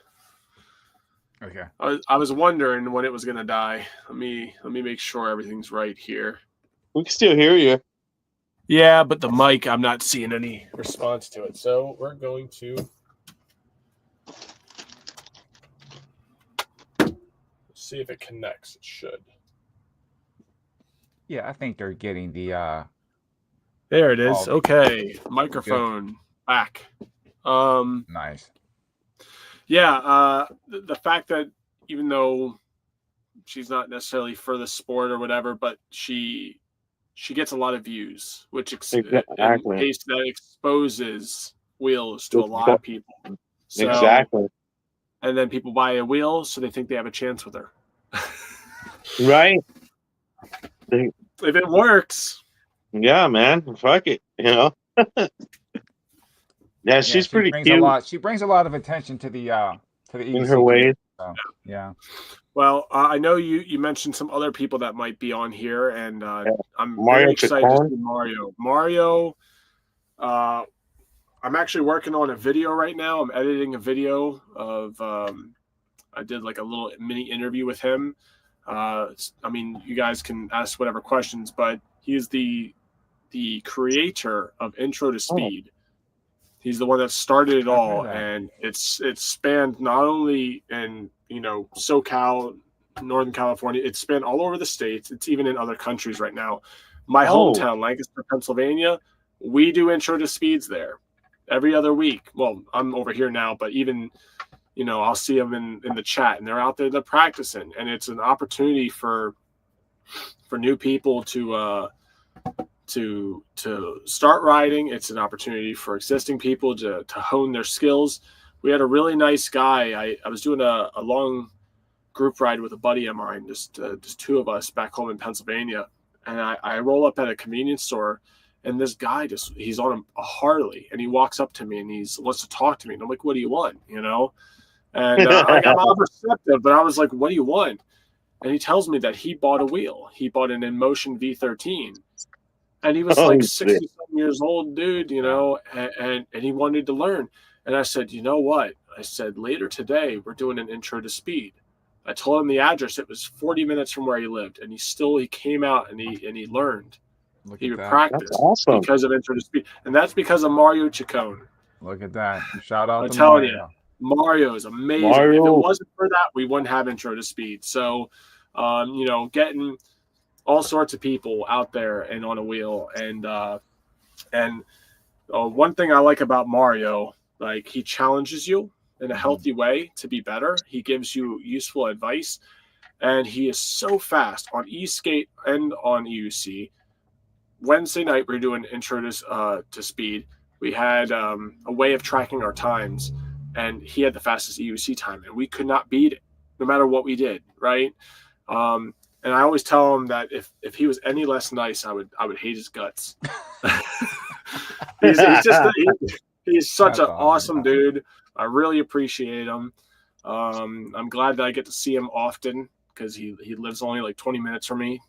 Okay. I was wondering when it was gonna die. Let me make sure everything's right here. We can still hear you. Yeah, but the mic, I'm not seeing any response to it. So we're going to see if it connects. It should. Yeah, I think they're getting the There it is. Okay. Microphone back. Nice. Yeah, the fact that even though she's not necessarily for the sport or whatever, but she gets a lot of views, which that exposes wheels to a lot of people. So, exactly. And then people buy a wheel, so they think they have a chance with her. Right. If it works. Yeah, man. Fuck it. Yeah, she's pretty cute. She brings a lot of attention to the in her ways. So, yeah. Well, I know you mentioned some other people that might be on here, and I'm Mario very excited to see Mario. Mario, I'm actually working on a video right now. I'm editing a video of I did like a little mini interview with him. I mean, you guys can ask whatever questions, but he is the creator of Intro to Speed. He's the one that started it all, and it's spanned not only in SoCal, Northern California. It's spanned all over the states. It's even in other countries right now. My hometown, Lancaster, Pennsylvania, we do Intro to Speeds there every other week. Well, I'm over here now, but even I'll see them in the chat, and they're out there, they're practicing, and it's an opportunity for new people to start riding. It's an opportunity for existing people to hone their skills. We had a really nice guy. I was doing a long group ride with a buddy of mine, just two of us back home in Pennsylvania. And I roll up at a convenience store, and this guy he's on a Harley, and he walks up to me and he wants to talk to me. And I'm like, what do you want? And I'm all receptive, but I was like, what do you want? And he tells me that he bought a wheel. He bought an InMotion V13. And he was like 60-something years old, dude, and he wanted to learn. And I said, you know what? I said, later today, we're doing an Intro to Speed. I told him the address. It was 40 minutes from where he lived. And he came out and he learned. He would practice because of Intro to Speed. And that's because of Mario Ciccone. Look at that. Shout out to Mario. I'm telling you, Mario is amazing. If it wasn't for that, we wouldn't have Intro to Speed. So, getting all sorts of people out there and on a wheel. And one thing I like about Mario, like, he challenges you in a healthy way to be better. He gives you useful advice, and he is so fast on eSkate and on EUC. Wednesday night, we were doing Intro to Speed. We had a way of tracking our times, and he had the fastest EUC time, and we could not beat it no matter what we did, right? And I always tell him that if he was any less nice, I would hate his guts. he's such an awesome dude. I really appreciate him. I'm glad that I get to see him often because he lives only like 20 minutes from me,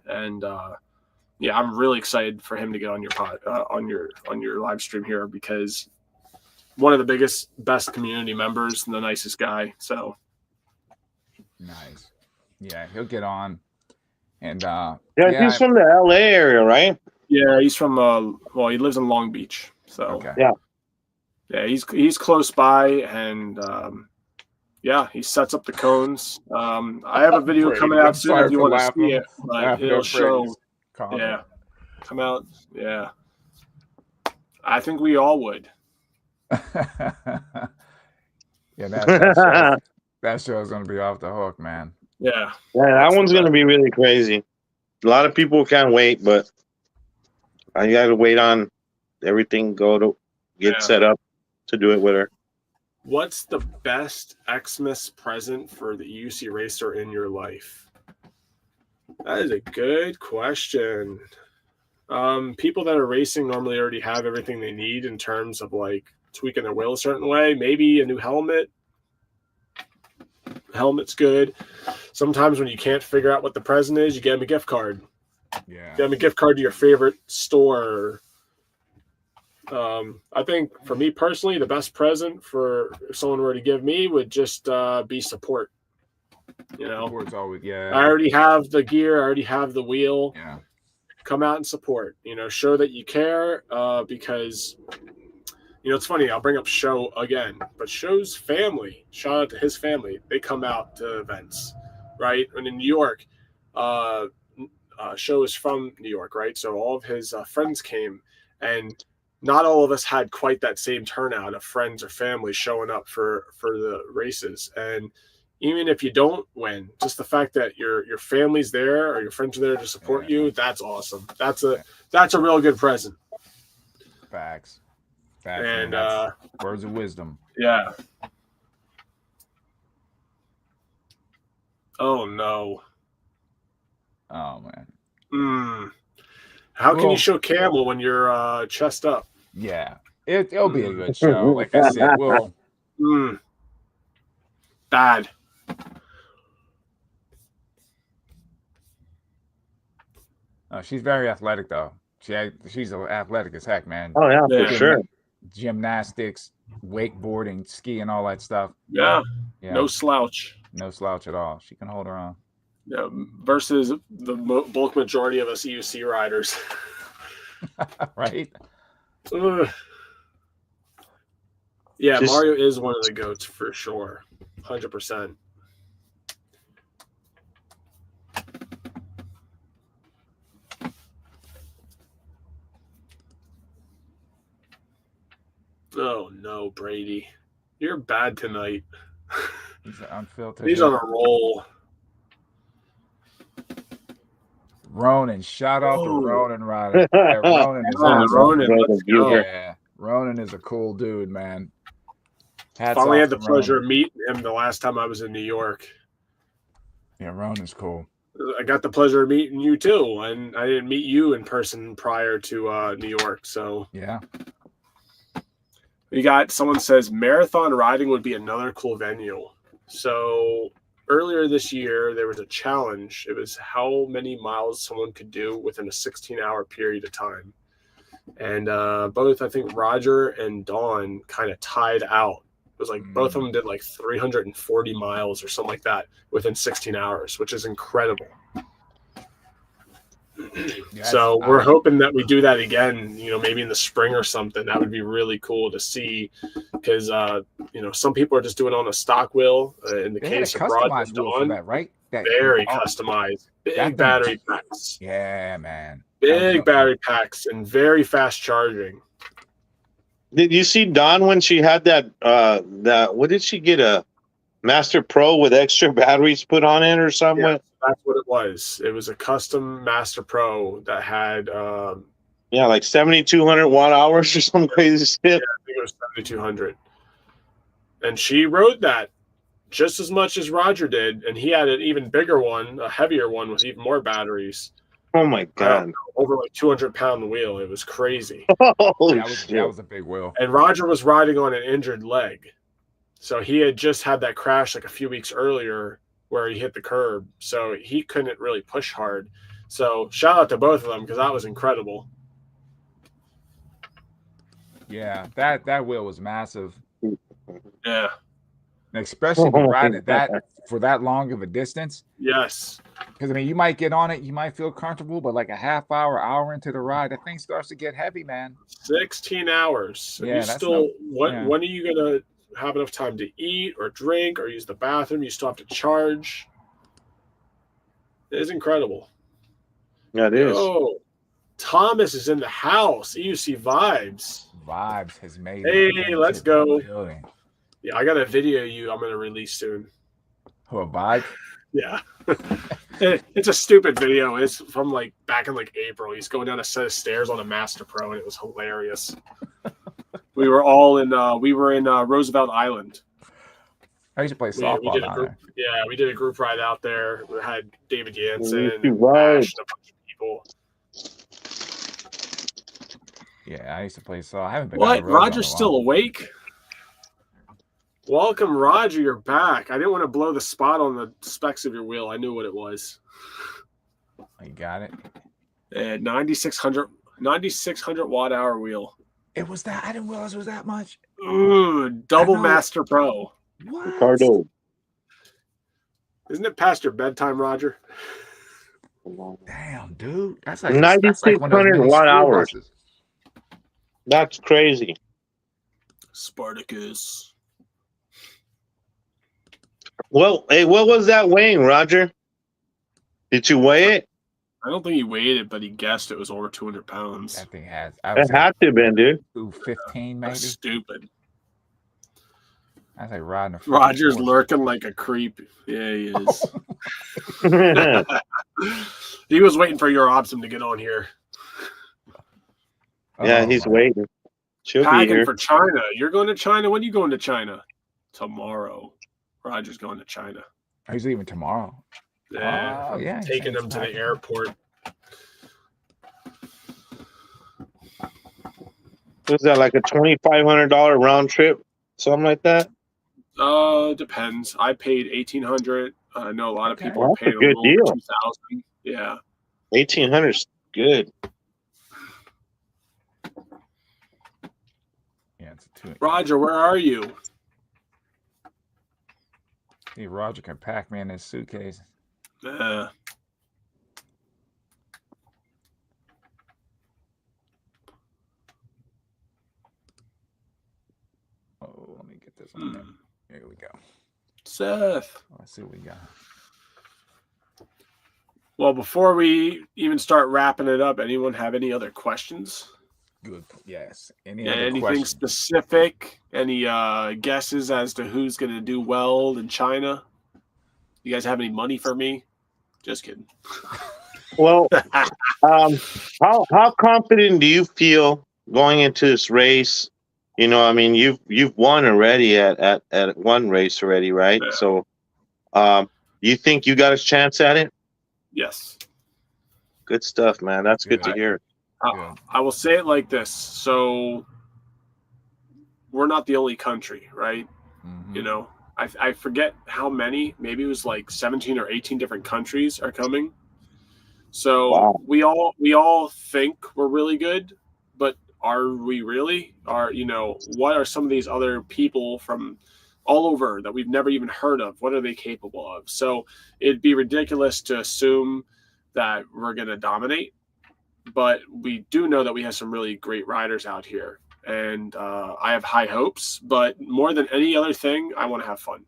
and I'm really excited for him to get on your on your live stream here because one of the best community members and the nicest guy. So nice. Yeah, he'll get on. And he's from the LA area, right? Yeah, he's from he lives in Long Beach. So yeah, he's close by, and he sets up the cones. I have a video coming out soon if you want to see it, but it'll show. Yeah, come out. Yeah, I think we all would. That show is going to be off the hook, man. Yeah, that one's going to be really crazy. A lot of people can't wait, but I got to wait on everything go get set up to do it with her. What's the best Xmas present for the UC Racer in your life? That is a good question. People that are racing normally already have everything they need in terms of like tweaking their wheel a certain way. Maybe a new helmet. Helmet's good. Sometimes when you can't figure out what the present is, you get them a gift card. Yeah. Get them a gift card to your favorite store. I think for me personally, the best present for if someone were to give me would just be support. You know, Support's always, yeah. I already have the gear. I already have the wheel. Yeah. Come out and support. You know, show that you care because, you know, it's funny. I'll bring up Show again, but Show's family, shout out to his family. They come out to events, right? And in New York, Show is from New York, right? So all of his friends came, and not all of us had quite that same turnout of friends or family showing up for the races. And even if you don't win, just the fact that your family's there or your friends are there to support you, that's awesome. That's a real good present. Facts. And words of wisdom. Yeah. Oh no. Oh man. How can you show camel when you're chest up? Yeah, it'll be a good show. Like I said, we'll. Bad. She's very athletic though. She's athletic as heck, man. Oh yeah, for sure. Gymnastics, wakeboarding, skiing, all that stuff. Yeah. No slouch. No slouch at all. She can hold her own. Yeah, versus the bulk majority of us UC riders. Right? Yeah, Mario is one of the GOATs for sure. 100%. Oh no, Brady. You're bad tonight. He's unfiltered. He's on a roll. Ronan, shout out to Ronan Ryder. Yeah, Ronan is awesome. Yeah, Ronan is a cool dude, man. Finally had the pleasure of meeting him the last time I was in New York. Yeah, Ronan's cool. I got the pleasure of meeting you too, and I didn't meet you in person prior to New York. So yeah. We got someone says marathon riding would be another cool venue. So earlier this year, there was a challenge. It was how many miles someone could do within a 16-hour period of time. And both, I think, Roger and Dawn kind of tied out. It was like both of them did like 340 miles or something like that within 16 hours, which is incredible. Yes, so we're hoping that we do that again, you know, maybe in the spring or something. That would be really cool to see because, you know, some people are just doing it on a stock wheel. In the case of Roger and Dawn, that, right? Very customized. Big battery packs. Yeah, man. Big battery packs and very fast charging. Did you see Dawn when she had that what did she get, a Master Pro with extra batteries put on it or something? Yeah, that's what it was. It was a custom Master Pro that had like 7,200 watt hours or some crazy shit. Yeah, I think it was 7,200. And she rode that just as much as Roger did, and he had an even bigger one, a heavier one with even more batteries. Oh my god! Over like 200-pound wheel. It was crazy. That was a big wheel. And Roger was riding on an injured leg, so he had just had that crash like a few weeks earlier where he hit the curb, so he couldn't really push hard. So shout out to both of them because that was incredible. Yeah, that wheel was massive. Yeah. Especially riding that for that long of a distance. Yes. Because I mean, you might get on it, you might feel comfortable, but like a half hour into the ride, that thing starts to get heavy, man. 16 hours. Yeah, when are you gonna have enough time to eat or drink or use the bathroom? You still have to charge. It is incredible. Yeah, it is. Oh, Thomas is in the house. EUC Vibes. Vibes has made Hey, let's go. Building. Yeah, I got a video you I'm going to release soon. Oh, a vibe? Yeah. It's a stupid video. It's from like back in like April. He's going down a set of stairs on a Master Pro, and it was hilarious. We were all in. We were in Roosevelt Island. I used to play softball down there. Yeah, we did a group ride out there. We had David Jansen, Rash, Rash, and a bunch of people. Yeah, I used to play so. I haven't been. What? Roger's still awake? Welcome, Roger. You're back. I didn't want to blow the spot on the specs of your wheel. I knew what it was. You got it. 9600 watt hour wheel. It was that. I didn't realize it was that much. Ooh, double Master Pro. What? Ricardo. Isn't it past your bedtime, Roger? Damn, dude. That's like 9,600 watt hours. That's crazy. Spartacus. Well, hey, what was that weighing, Roger? Did you weigh it? I don't think he weighed it, but he guessed it was over 200 pounds. That thing has. It had to have been, dude. 215, maybe. That's stupid. That's like riding a Roger's horse. lurking like a creep. Yeah, he is. He was waiting for your Optum to get on here. Yeah, he's waiting. She'll be Packing here. for China. You're going to China? When are you going to China? Tomorrow. Roger's going to China. He's leaving tomorrow. Yeah. Oh, yeah. Taking them to the airport. Was that like a $2,500 round trip? Something like that? Depends. I paid $1,800. I know a lot of people Well, are paying that's a good over deal. $2,000. Yeah. 1,800 is good. Yeah, it's a 2. Roger, where are you? See, Roger can pack me in his suitcase. Uh, Oh, let me get this on there. Here we go. Seth. Let's see what we got. Well, before we even start wrapping it up, anyone have any other questions? Good. Yes. Anything questions? specific? Any guesses as to who's going to do well in China? You guys have any money for me? Just kidding. Well, how confident do you feel going into this race? You know, I mean, you've won already at one race already, right? Yeah. So, you think you got a chance at it? Yes. Good stuff, man. That's good to hear. I will say it like this. So we're not the only country, right? Mm-hmm. You know, I forget how many, maybe it was like 17 or 18 different countries are coming. So Wow. we all think we're really good, but are we really? What are some of these other people from all over that we've never even heard of? What are they capable of? So it'd be ridiculous to assume that we're going to dominate, but we do know that we have some really great riders out here. And I have high hopes, but more than any other thing, I want to have fun.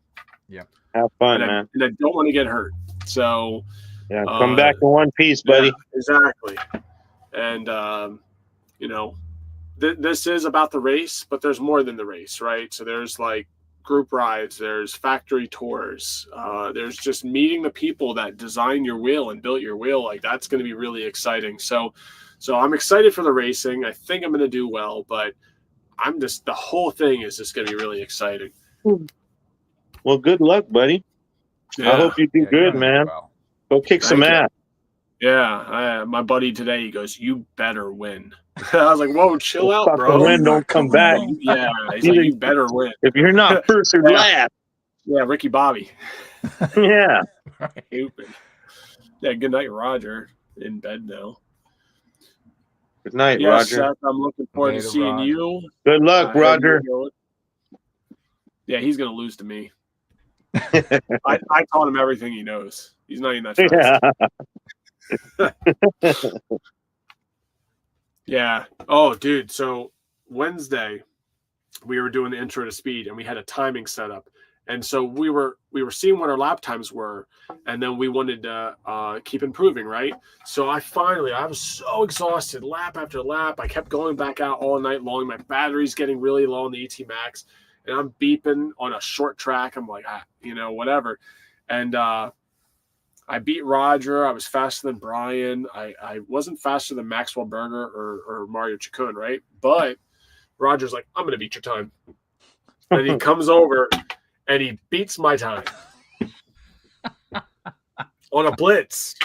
Yeah. Have fun, man. And I don't want to get hurt. So yeah, come back in one piece, buddy. Yeah, exactly. And, this is about the race, but there's more than the race, right? So there's like group rides, there's factory tours, there's just meeting the people that design your wheel and built your wheel. Like that's going to be really exciting. So I'm excited for the racing. I think I'm going to do well, but the whole thing is just going to be really exciting. Well, good luck, buddy. Yeah. I hope you do good, man. Go kick some ass. Yeah, my buddy today, he goes, "You better win." I was like, "Whoa, chill out, bro. Win, don't come back." Yeah, he's like, "You better win." If you're not first or last. Yeah, Ricky Bobby. Yeah. Stupid. Yeah, good night, Roger. In bed now. Good night, Yes, Roger. Seth, I'm looking forward to seeing you. Good luck, Roger. Yeah, he's going to lose to me. I taught him everything he knows. He's not even that fast. Yeah. Yeah. Oh, dude. So Wednesday, we were doing the intro to speed, and we had a timing set up. And so we were seeing what our lap times were, and then we wanted to keep improving, right? So I was so exhausted, lap after lap. I kept going back out all night long. My battery's getting really low on the ET Max, and I'm beeping on a short track. I'm like, whatever. And I beat Roger. I was faster than Brian. I wasn't faster than Maxwell Berger or Mario Chacon, right? But Roger's like, I'm going to beat your time. And he comes over and he beats my time on a blitz.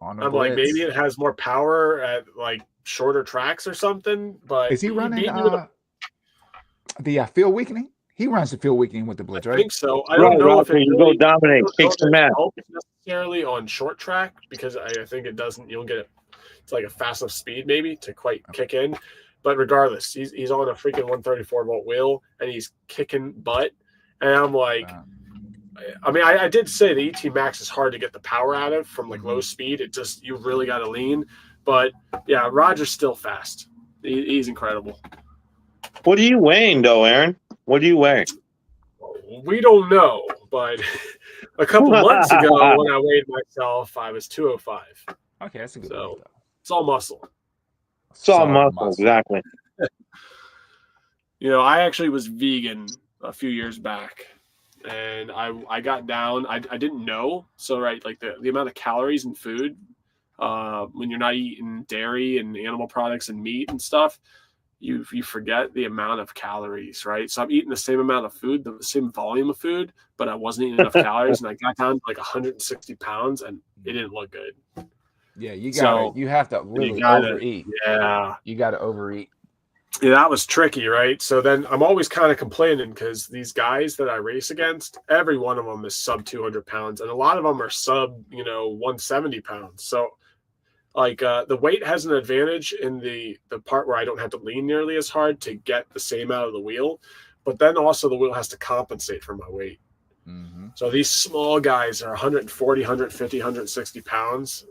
I'm like, maybe it has more power at like shorter tracks or something. But is he running the field weakening? He runs the field weakening with the blitz, right? I think so. I don't know if it you go dominate, kick some ass. Necessarily on short track, because I think it doesn't. You'll get it. It's like a fast enough speed maybe to quite kick in. But regardless, he's on a freaking 134 volt wheel and he's kicking butt. And I'm like, I mean, I did say the ET Max is hard to get the power out of from like low speed. It just, you really got to lean. But yeah, Roger's still fast. He's incredible. What are you weighing though, Aaron? What are you weighing? We don't know, but a couple months ago when I weighed myself, I was 205. Okay, that's a good weight, it's all muscle. It's all muscle, exactly. You know, I actually was vegan a few years back, and I got down. I didn't know, so right, like the amount of calories in food when you're not eating dairy and animal products and meat and stuff, you forget the amount of calories, right? So I'm eating the same amount of food, the same volume of food, but I wasn't eating enough calories, and I got down to like 160 pounds, and it didn't look good. Yeah, you have to really overeat. Yeah. You got to overeat. Yeah, that was tricky, right? So then I'm always kind of complaining because these guys that I race against, every one of them is sub 200 pounds, and a lot of them are sub, 170 pounds. So like the weight has an advantage in the part where I don't have to lean nearly as hard to get the same out of the wheel, but then also the wheel has to compensate for my weight. Mm-hmm. So these small guys are 140, 150, 160 pounds.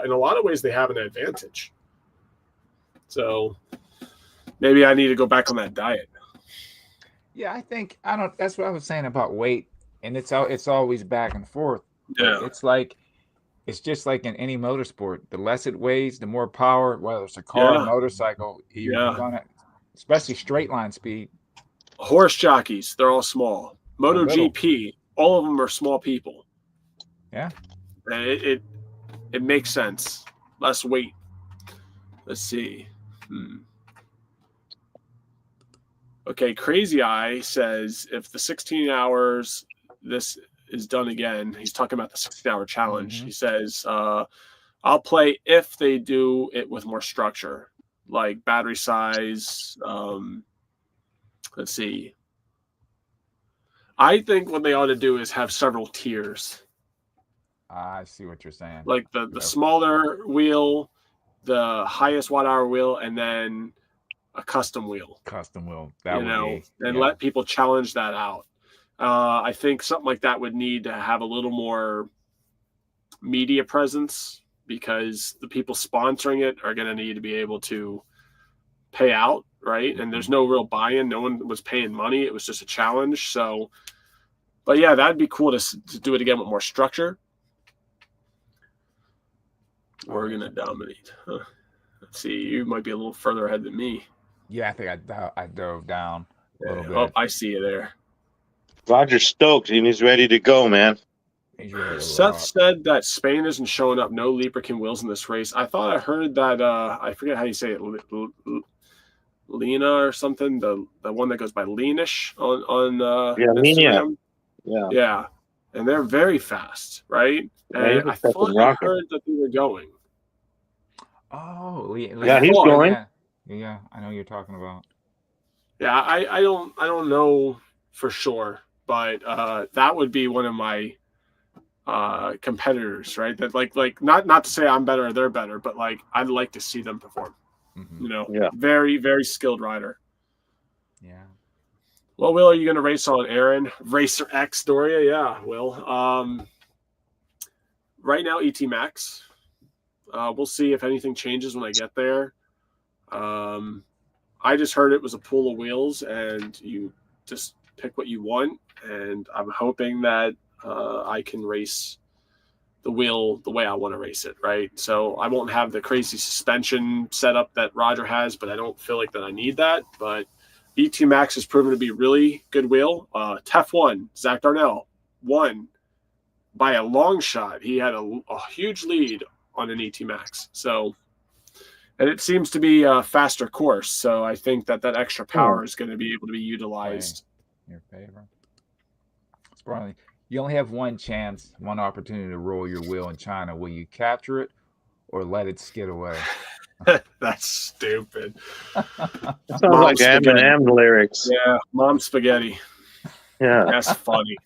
In a lot of ways, they have an advantage. So maybe I need to go back on that diet. Yeah, that's what I was saying about weight, and it's always back and forth. Yeah, it's just like in any motorsport. The less it weighs, the more power. Whether it's a car, or motorcycle, you're gonna, especially straight line speed. Horse jockeys, they're all small. MotoGP, all of them are small people. Yeah, and it makes sense. Less weight. Let's see. Okay, Crazy Eye says if the 16 hours this is done again, he's talking about the 16-hour challenge. Mm-hmm. He says, I'll play if they do it with more structure, like battery size. Let's see. I think what they ought to do is have several tiers. I see what you're saying. Like the smaller wheel, the highest watt-hour wheel, and then a custom wheel. Let people challenge that out. I think something like that would need to have a little more media presence, because the people sponsoring it are going to need to be able to pay out, right? And there's no real buy-in. No one was paying money. It was just a challenge. So, but yeah, that'd be cool to do it again with more structure. We're going to dominate. Let's see. You might be a little further ahead than me. Yeah, I think I dove down a little bit. Oh, I see you there. Roger's stoked and he's ready to go, man. Seth said that Spain isn't showing up. No Leaperkin wheels in this race. I thought I heard that. I forget how you say it. Lena or something. The one that goes by Leanish on Instagram. Yeah, and they're very fast, right? And I thought I heard that they were going. Oh, yeah, he's going. Yeah, I know what you're talking about. Yeah, I don't know for sure, but that would be one of my competitors, right? That like not to say I'm better or they're better, but like I'd like to see them perform. Mm-hmm. Very, very skilled rider. Yeah. What wheel are you going to race on, Aaron? Racer X Doria? Yeah, Will. Right now, ET Max. We'll see if anything changes when I get there. I just heard it was a pool of wheels, and you just pick what you want. And I'm hoping that I can race the wheel the way I want to race it, right? So I won't have the crazy suspension setup that Roger has, but I don't feel like that I need that. But ET Max has proven to be really good wheel. TEF1, Zach Darnell, won by a long shot. He had a huge lead on an ET Max. So, And it seems to be a faster course, so I think that extra power is going to be able to be utilized. Your favorite. Probably, you only have one chance, one opportunity to roll your wheel in China. Will you capture it or let it skid away? That's stupid. That sounds like Eminem lyrics. Yeah, Mom Spaghetti. Yeah. That's funny.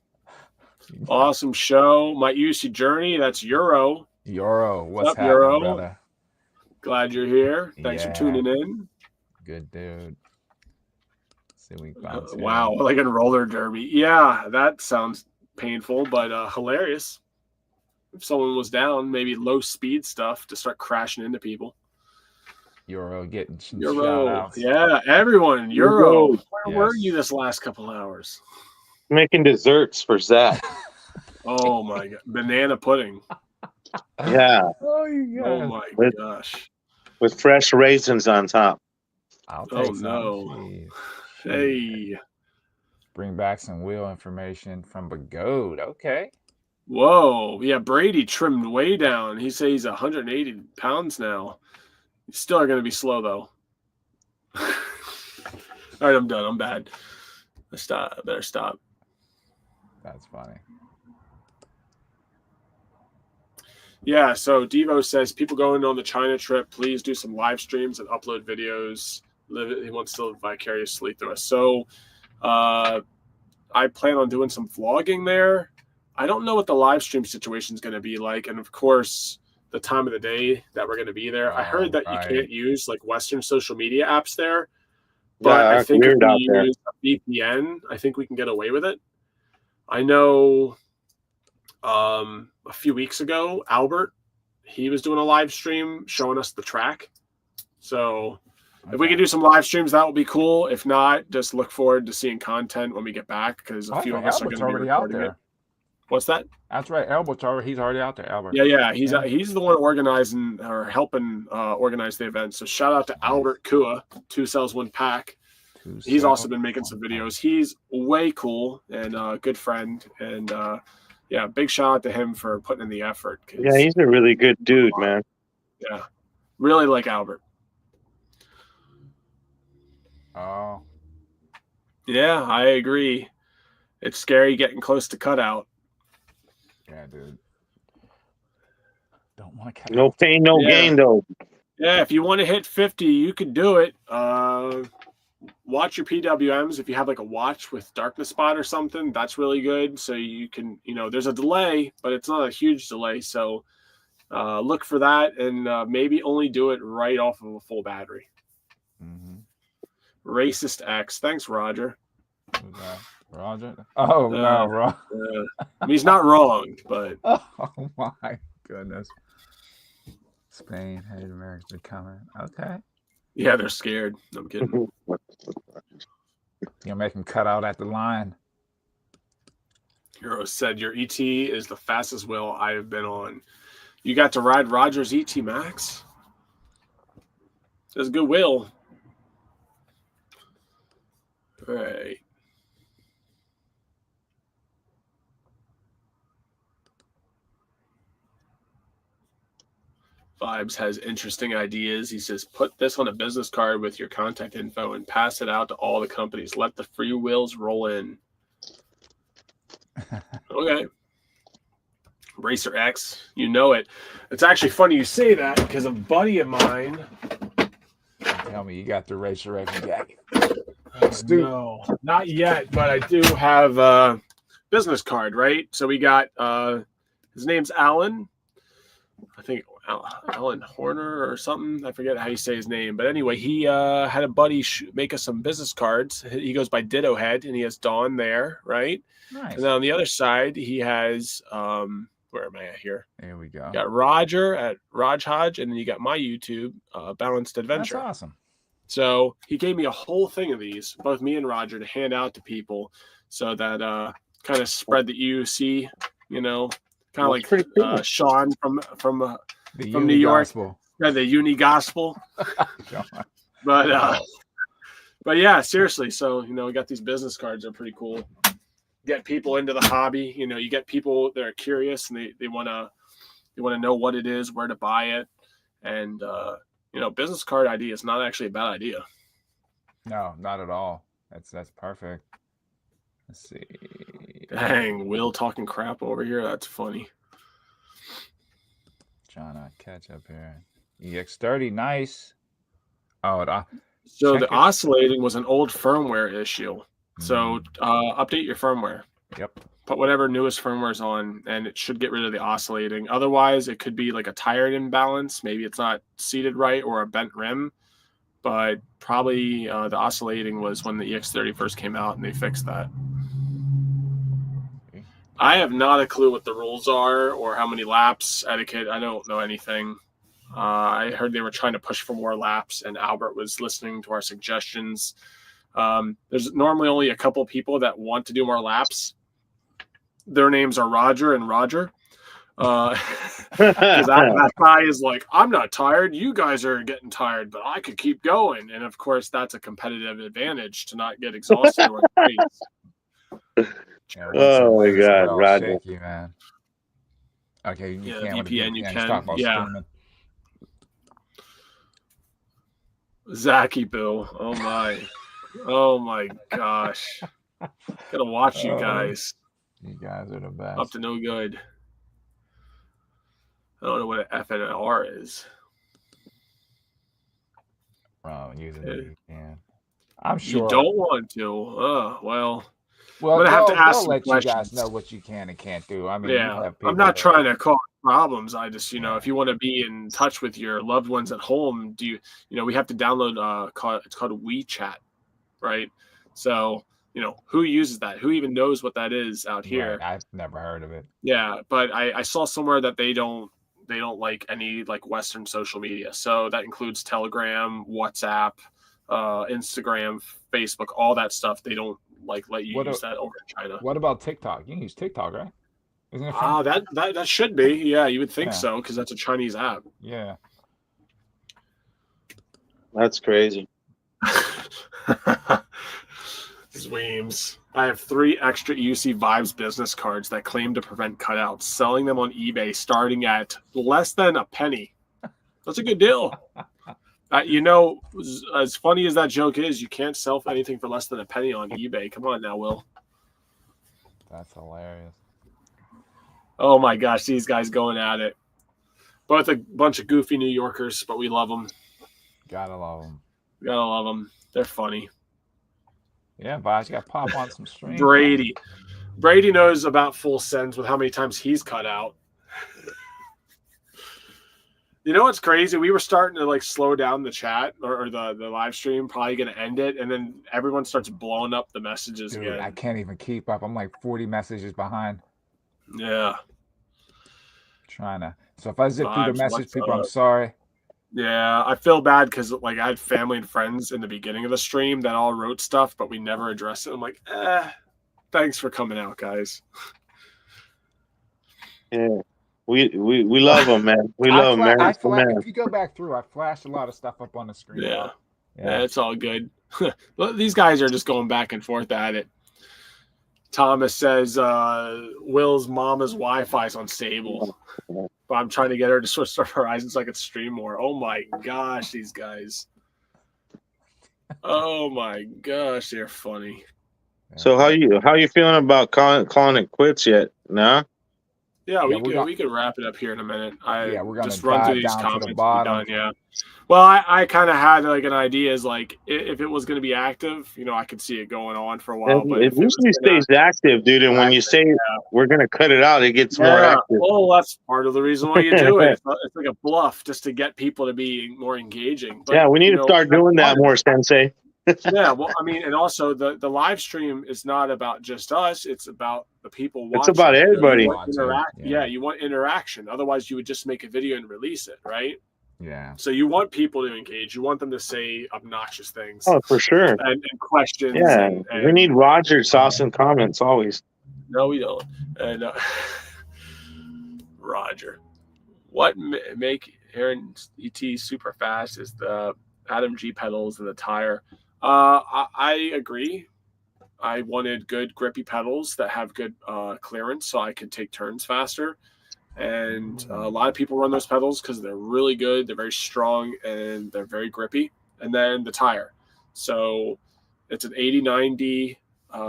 Awesome show. My UC journey. That's Euro. What's up, happening, Euro? Brother? Glad you're here. Thanks for tuning in. Good dude. See, we wow, like a roller derby. Yeah, that sounds painful, but hilarious. If someone was down, maybe low speed stuff to start crashing into people. Euro getting some Euro. shout outs. Yeah, everyone. Euro. Where were you this last couple hours? Making desserts for Zach. Oh my god. Banana pudding. Yeah. Oh my gosh. With fresh raisins on top. I'll take no. Jeez. Hey. Bring back some wheel information from Bagode. Okay. Whoa. Yeah, Brady trimmed way down. He says he's 180 pounds now. He's still going to be slow, though. All right, I'm done. I'm bad. Better stop. That's funny. Yeah, so Devo says, people going on the China trip, please do some live streams and upload videos. He wants to live vicariously through us. So I plan on doing some vlogging there. I don't know what the live stream situation is going to be like. And, of course, the time of the day that we're going to be there. I heard that you can't use, like, Western social media apps there. But I think if we use a VPN, I think we can get away with it. I know a few weeks ago, Albert, he was doing a live stream showing us the track. So if we can do some live streams, that will be cool. If not, just look forward to seeing content when we get back because a few of us are going to be recording it. What's that? That's right. He's already out there, Albert. Yeah. He's the one organizing or helping organize the event. So shout out to Albert Kua, 2 Cells 1 Pack. He's also been making some videos. He's way cool and a good friend. And yeah, big shout out to him for putting in the effort. Yeah, he's a really good dude, man. Yeah, really like Albert. Oh. Yeah, I agree. It's scary getting close to cutout. Yeah, dude. Don't want to cut. No pain, no gain, though. Yeah, if you want to hit 50, you can do it. Watch your PWMs. If you have like a watch with darkness spot or something, that's really good. So you can, there's a delay, but it's not a huge delay. So look for that and maybe only do it right off of a full battery. Mm-hmm. Racist X. Thanks, Roger. Roger? Oh, no, Roger. I mean, he's not wrong, but. Oh, my goodness. Spain, hated Americans been coming. Okay. Yeah, they're scared. No, I'm kidding. You'll make them cut out at the line. Hero said, your ET is the fastest wheel I have been on. You got to ride Roger's ET Max? That's a good wheel. All right. Vibes has interesting ideas. He says, put this on a business card with your contact info and pass it out to all the companies. Let the free wheels roll in. Okay. Racer X, you know it. It's actually funny you say that because a buddy of mine. Tell me you got the Racer X jacket. No, not yet, but I do have a business card, right? So we got his name's Alan. I think Alan Horner or something. I forget how you say his name. But anyway, he had a buddy make us some business cards. He goes by Ditto Head, and he has Dawn there, right? Nice. And then on the other side, he has, where am I at here? There we go. You got Roger at Raj Hodge, and then you got my YouTube, Balanced Adventure. That's awesome. So he gave me a whole thing of these, both me and Roger, to hand out to people so that kind of spread the UC, kind of like cool. Sean from New York. Yeah, the Uni Gospel. But yeah, seriously. So, we got these business cards. They're pretty cool. Get people into the hobby. You get people that are curious and they want to know what it is, where to buy it. And, business card idea is not actually a bad idea. No, not at all. That's perfect. Let's see. Dang, Will talking crap over here. That's funny. Trying to catch up here. EX30, nice. Oh, so the oscillating was an old firmware issue. So Mm. update your firmware. Yep. Put whatever newest firmware is on, and it should get rid of the oscillating. Otherwise, it could be like a tire imbalance. Maybe it's not seated right or a bent rim. But probably the oscillating was when the EX30 first came out, and they fixed that. Okay. I have not a clue what the rules are or how many laps etiquette. I don't know anything. I heard they were trying to push for more laps, and Albert was listening to our suggestions. There's normally only a couple people that want to do more laps. Their names are Roger and Roger. Because that guy is like, I'm not tired. You guys are getting tired, but I could keep going. And of course, that's a competitive advantage to not get exhausted or race. Yeah, oh my God, Roger. Shaky, man. Okay, you yeah, can't. VPN, you can. Talk about streaming. Zacky Bill. Oh my gosh. Gotta watch you guys. You guys are the best. Up to no good. I don't know what an FNR is. Using the VPN. I'm sure. You don't want to. Well, I'm gonna have to ask they'll let questions. You guys know what you can and can't do. I mean, yeah, I'm not trying to cause problems. I just, if you want to be in touch with your loved ones at home, we have to download it's called WeChat, right? So, who uses that? Who even knows what that is out here? Right. I've never heard of it. Yeah, but I saw somewhere that they don't like any like Western social media. So that includes Telegram, WhatsApp, Instagram, Facebook, all that stuff. They don't let you use that over in China. What about TikTok? You can use TikTok, right? Isn't it that should be. Yeah, you would think so, because that's a Chinese app. Yeah. That's crazy. Zweems. I have 3 extra UC Vibes business cards that claim to prevent cutouts, selling them on eBay starting at less than a penny. That's a good deal. As funny as that joke is, you can't sell anything for less than a penny on eBay. Come on now, Will. That's hilarious. Oh my gosh, these guys going at it. Both a bunch of goofy New Yorkers, but we love them. Gotta love them. Gotta love them. They're funny. Yeah, Bosh, you got to pop on some streams. Brady knows about full sends with how many times he's cut out. You know what's crazy? We were starting to slow down the chat or the live stream, probably going to end it, and then everyone starts blowing up the messages again. I can't even keep up. I'm like 40 messages behind. Yeah. So if I zip through the message, people, I'm sorry. Yeah, I feel bad because I had family and friends in the beginning of the stream that all wrote stuff, but we never addressed it. I'm like, thanks for coming out, guys. Yeah, we love them, man. We love them, man. If you go back through, I flashed a lot of stuff up on the screen. Yeah, it's all good. These guys are just going back and forth at it. Thomas says Will's mama's Wi-Fi is unstable. But I'm trying to get her to switch to Verizon so I can stream more. Oh my gosh, these guys. Oh my gosh, they're funny. So how you feeling about calling it quits yet? No? Yeah, we could wrap it up here in a minute. We're gonna just run through these comments. To the bottom. Yeah. Well, I kind of had an idea is if it was going to be active, I could see it going on for a while. But it usually stays active, dude. And when you say we're going to cut it out, it gets more active. Well, that's part of the reason why you do it. It's like a bluff just to get people to be more engaging. But, we need to start doing that more, Sensei. Yeah, well, I mean, and also the live stream is not about just us; it's about the people watching. It's about everybody. You want interaction. Otherwise, you would just make a video and release it, right? Yeah. So you want people to engage. You want them to say obnoxious things. Oh, for sure. And questions. Yeah, we need Roger sauce and comments always. No, we don't. And Roger, what make Aaron ET super fast is the Adam G pedals and the tire. I agree. I wanted good grippy pedals that have good clearance so I could take turns faster. And a lot of people run those pedals because they're really good. They're very strong and they're very grippy. And then the tire. So it's an 80/90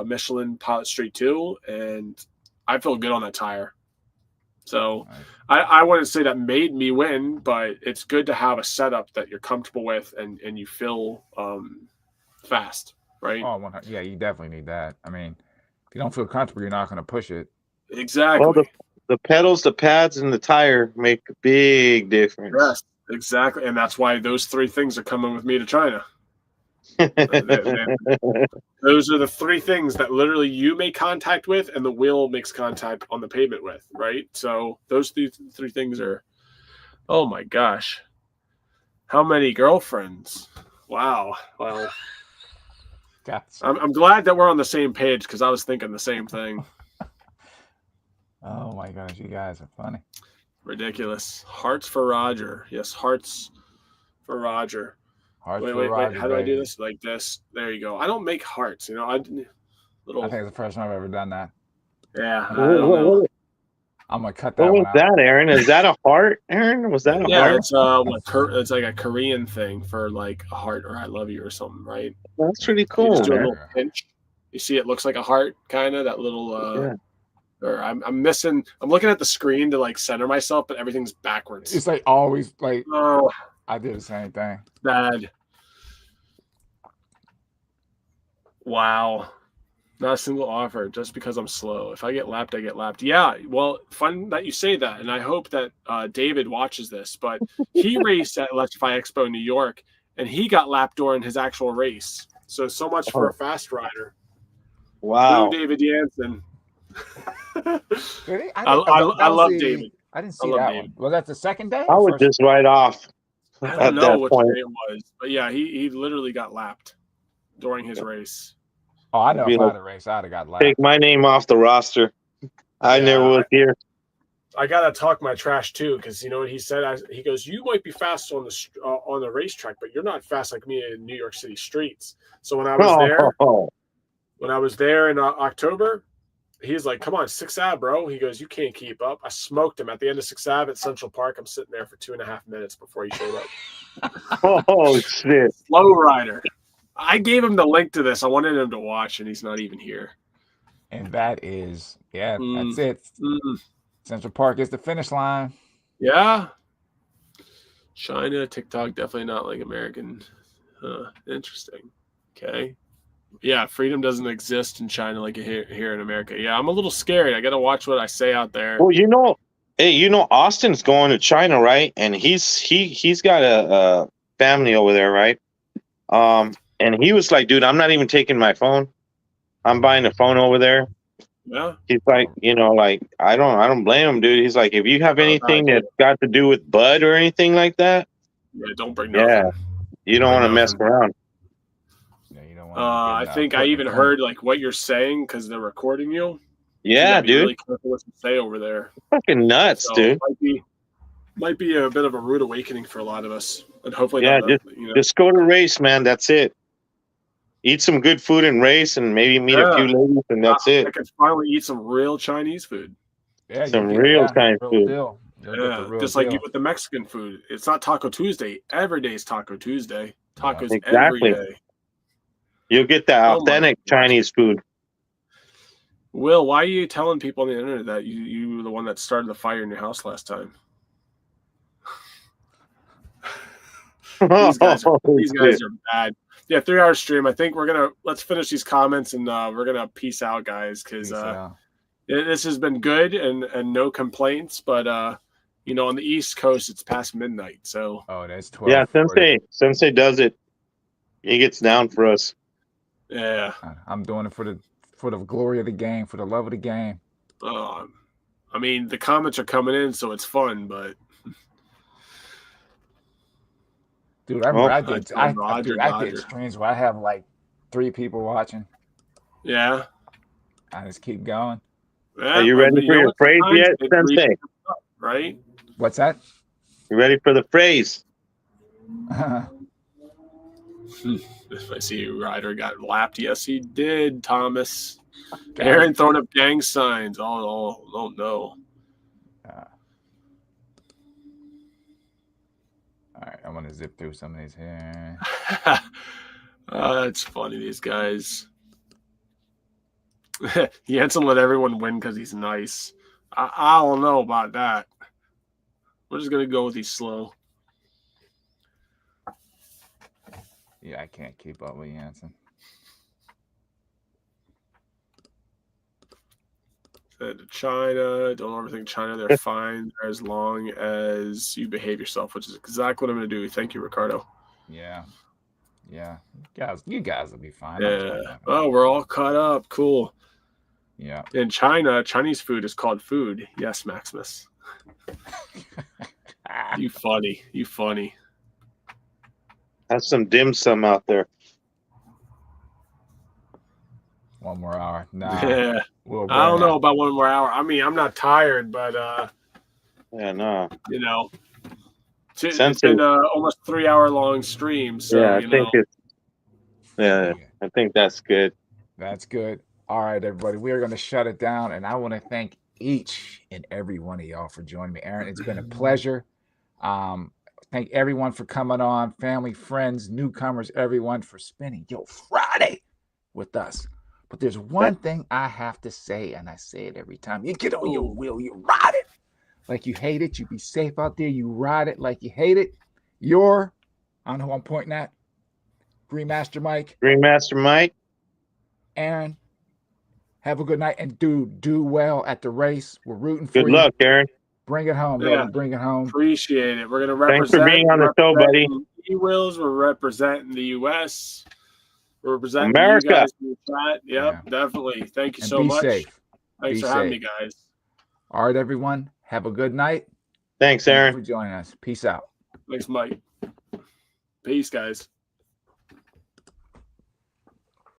Michelin Pilot Street 2, and I feel good on that tire. So I wouldn't say that made me win, but it's good to have a setup that you're comfortable with and you feel fast, right? Oh, yeah, you definitely need that. I mean, if you don't feel comfortable, you're not going to push it. Exactly. Well, the pedals, the pads, and the tire make a big difference. Yes, exactly. And that's why those 3 things are coming with me to China. Those are the 3 things that literally you make contact with and the wheel makes contact on the pavement with, right? So those 3 things are, oh my gosh. How many girlfriends? Wow. Well, I'm glad that we're on the same page because I was thinking the same thing. Oh my gosh, you guys are funny. Ridiculous. Hearts for Roger. Yes, hearts for Roger. Wait. How do I do this? Like this. There you go. I don't make hearts. You know, I think it's the first time I've ever done that. Yeah. I don't know. I'm gonna cut that. What was that, Aaron? Is that a heart, Aaron? Was that a heart? It's like a Korean thing for like a heart or I love you or something, right? That's pretty cool. You just do a little pinch. You see, it looks like a heart, kind of that little. Or I'm looking at the screen to like center myself, but everything's backwards. It's like always like. Oh, I did the same thing. Bad. Wow. Not a single offer just because I'm slow. If I get lapped, I get lapped. Yeah, well, fun that you say that. And I hope that David watches this. But he raced at Electrify Expo in New York, and he got lapped during his actual race. So much for a fast rider. Wow. Blue David Jansen. Really? I love David. I didn't see that one. Was that the second day? I was just right off. I don't know what day it was. But yeah, he literally got lapped during his race. Oh, I know if I had a race, I'd have got lapped. Take my name off the roster. I never was here. I gotta talk my trash too, because you know what he said. He goes, "You might be fast on the racetrack, but you're not fast like me in New York City streets." So when I was there in October, he's like, "Come on, 6th Ave, bro." He goes, "You can't keep up." I smoked him at the end of 6th Ave at Central Park. I'm sitting there for 2.5 minutes before he showed up. Oh shit! Slow rider. I gave him the link to this. I wanted him to watch, and he's not even here. And that is, that's it. Central Park is the finish line. Yeah. China, TikTok, definitely not like American. Interesting. Okay. Yeah, freedom doesn't exist in China like here in America. Yeah, I'm a little scared. I got to watch what I say out there. Well, Austin's going to China, right? And he's got a family over there, right? And he was like, dude, I'm not even taking my phone. I'm buying a phone over there. Yeah. He's like, I don't blame him, dude. He's like, if you have anything that's got to do with bud or anything like that, don't bring nothing. Yeah, you don't want to mess around. Yeah, you don't want. I think I even heard like what you're saying because they're recording you. Yeah, dude. Really careful what you say over there. Fucking nuts, dude. Might be a bit of a rude awakening for a lot of us, and hopefully, just go to race, man. That's it. Eat some good food and race, and maybe meet a few ladies, and that's it. I can finally eat some real Chinese food. Yeah, some real Chinese food. Yeah, just like you with the Mexican food. It's not Taco Tuesday. Every day is Taco Tuesday. Tacos every day. You'll get the authentic Chinese food. Will, why are you telling people on the internet that you were the one that started the fire in your house last time? These guys are bad. Yeah, 3-hour stream. I think let's finish these comments and we're gonna peace out, guys, because this has been good and no complaints. But on the East Coast it's past midnight, so that's 12. Yeah, Sensei does it. He gets down for us. Yeah, I'm doing it for the glory of the game, for the love of the game. I mean, the comments are coming in, so it's fun, but. Dude, I did streams where I have like 3 people watching. Yeah. I just keep going. Yeah, are you ready for your phrase yet, Sensei? Right? What's that? You ready for the phrase? If I see a rider got lapped, yes, he did, Thomas. Aaron throwing up gang signs. Oh no. want to zip through some of these here. It's funny, these guys. Jensen let everyone win because he's nice. I don't know about that. We're just gonna go with he's slow. Yeah, I can't keep up with Jensen. China, don't overthink China. They're fine as long as you behave yourself, which is exactly what I'm gonna do. Thank you, Ricardo. Yeah. You guys will be fine. Yeah. Oh, we're all caught up. Cool. Yeah. In China, Chinese food is called food. Yes, Maximus. You funny. Have some dim sum out there. 1 more hour. Nah. Yeah. I don't know about 1 more hour. I mean, I'm not tired, but yeah, no. You know, it's been almost 3 hour long stream. So yeah, I think that's good. That's good. All right, everybody. We are going to shut it down, and I want to thank each and every one of y'all for joining me. Aaron, it's been a pleasure. Thank everyone for coming on, family, friends, newcomers, everyone for spending your Friday with us. But there's one thing I have to say, and I say it every time. You get on your wheel, you ride it like you hate it. You be safe out there. You ride it like you hate it. I don't know who I'm pointing at. Greenmaster Mike. Aaron, have a good night, and do well at the race. We're rooting for you. Good luck, Aaron. Bring it home, baby. Bring it home. Appreciate it. We're going to represent. Thanks for being on the show, buddy. E-Wheels. We're representing the U.S. We're representing America. You guys in the chat. Yep, definitely. Thank you so much. Safe. Thanks for having me, guys. All right, everyone. Have a good night. Thanks, Aaron. Thank you for joining us. Peace out. Thanks, Mike. Peace, guys.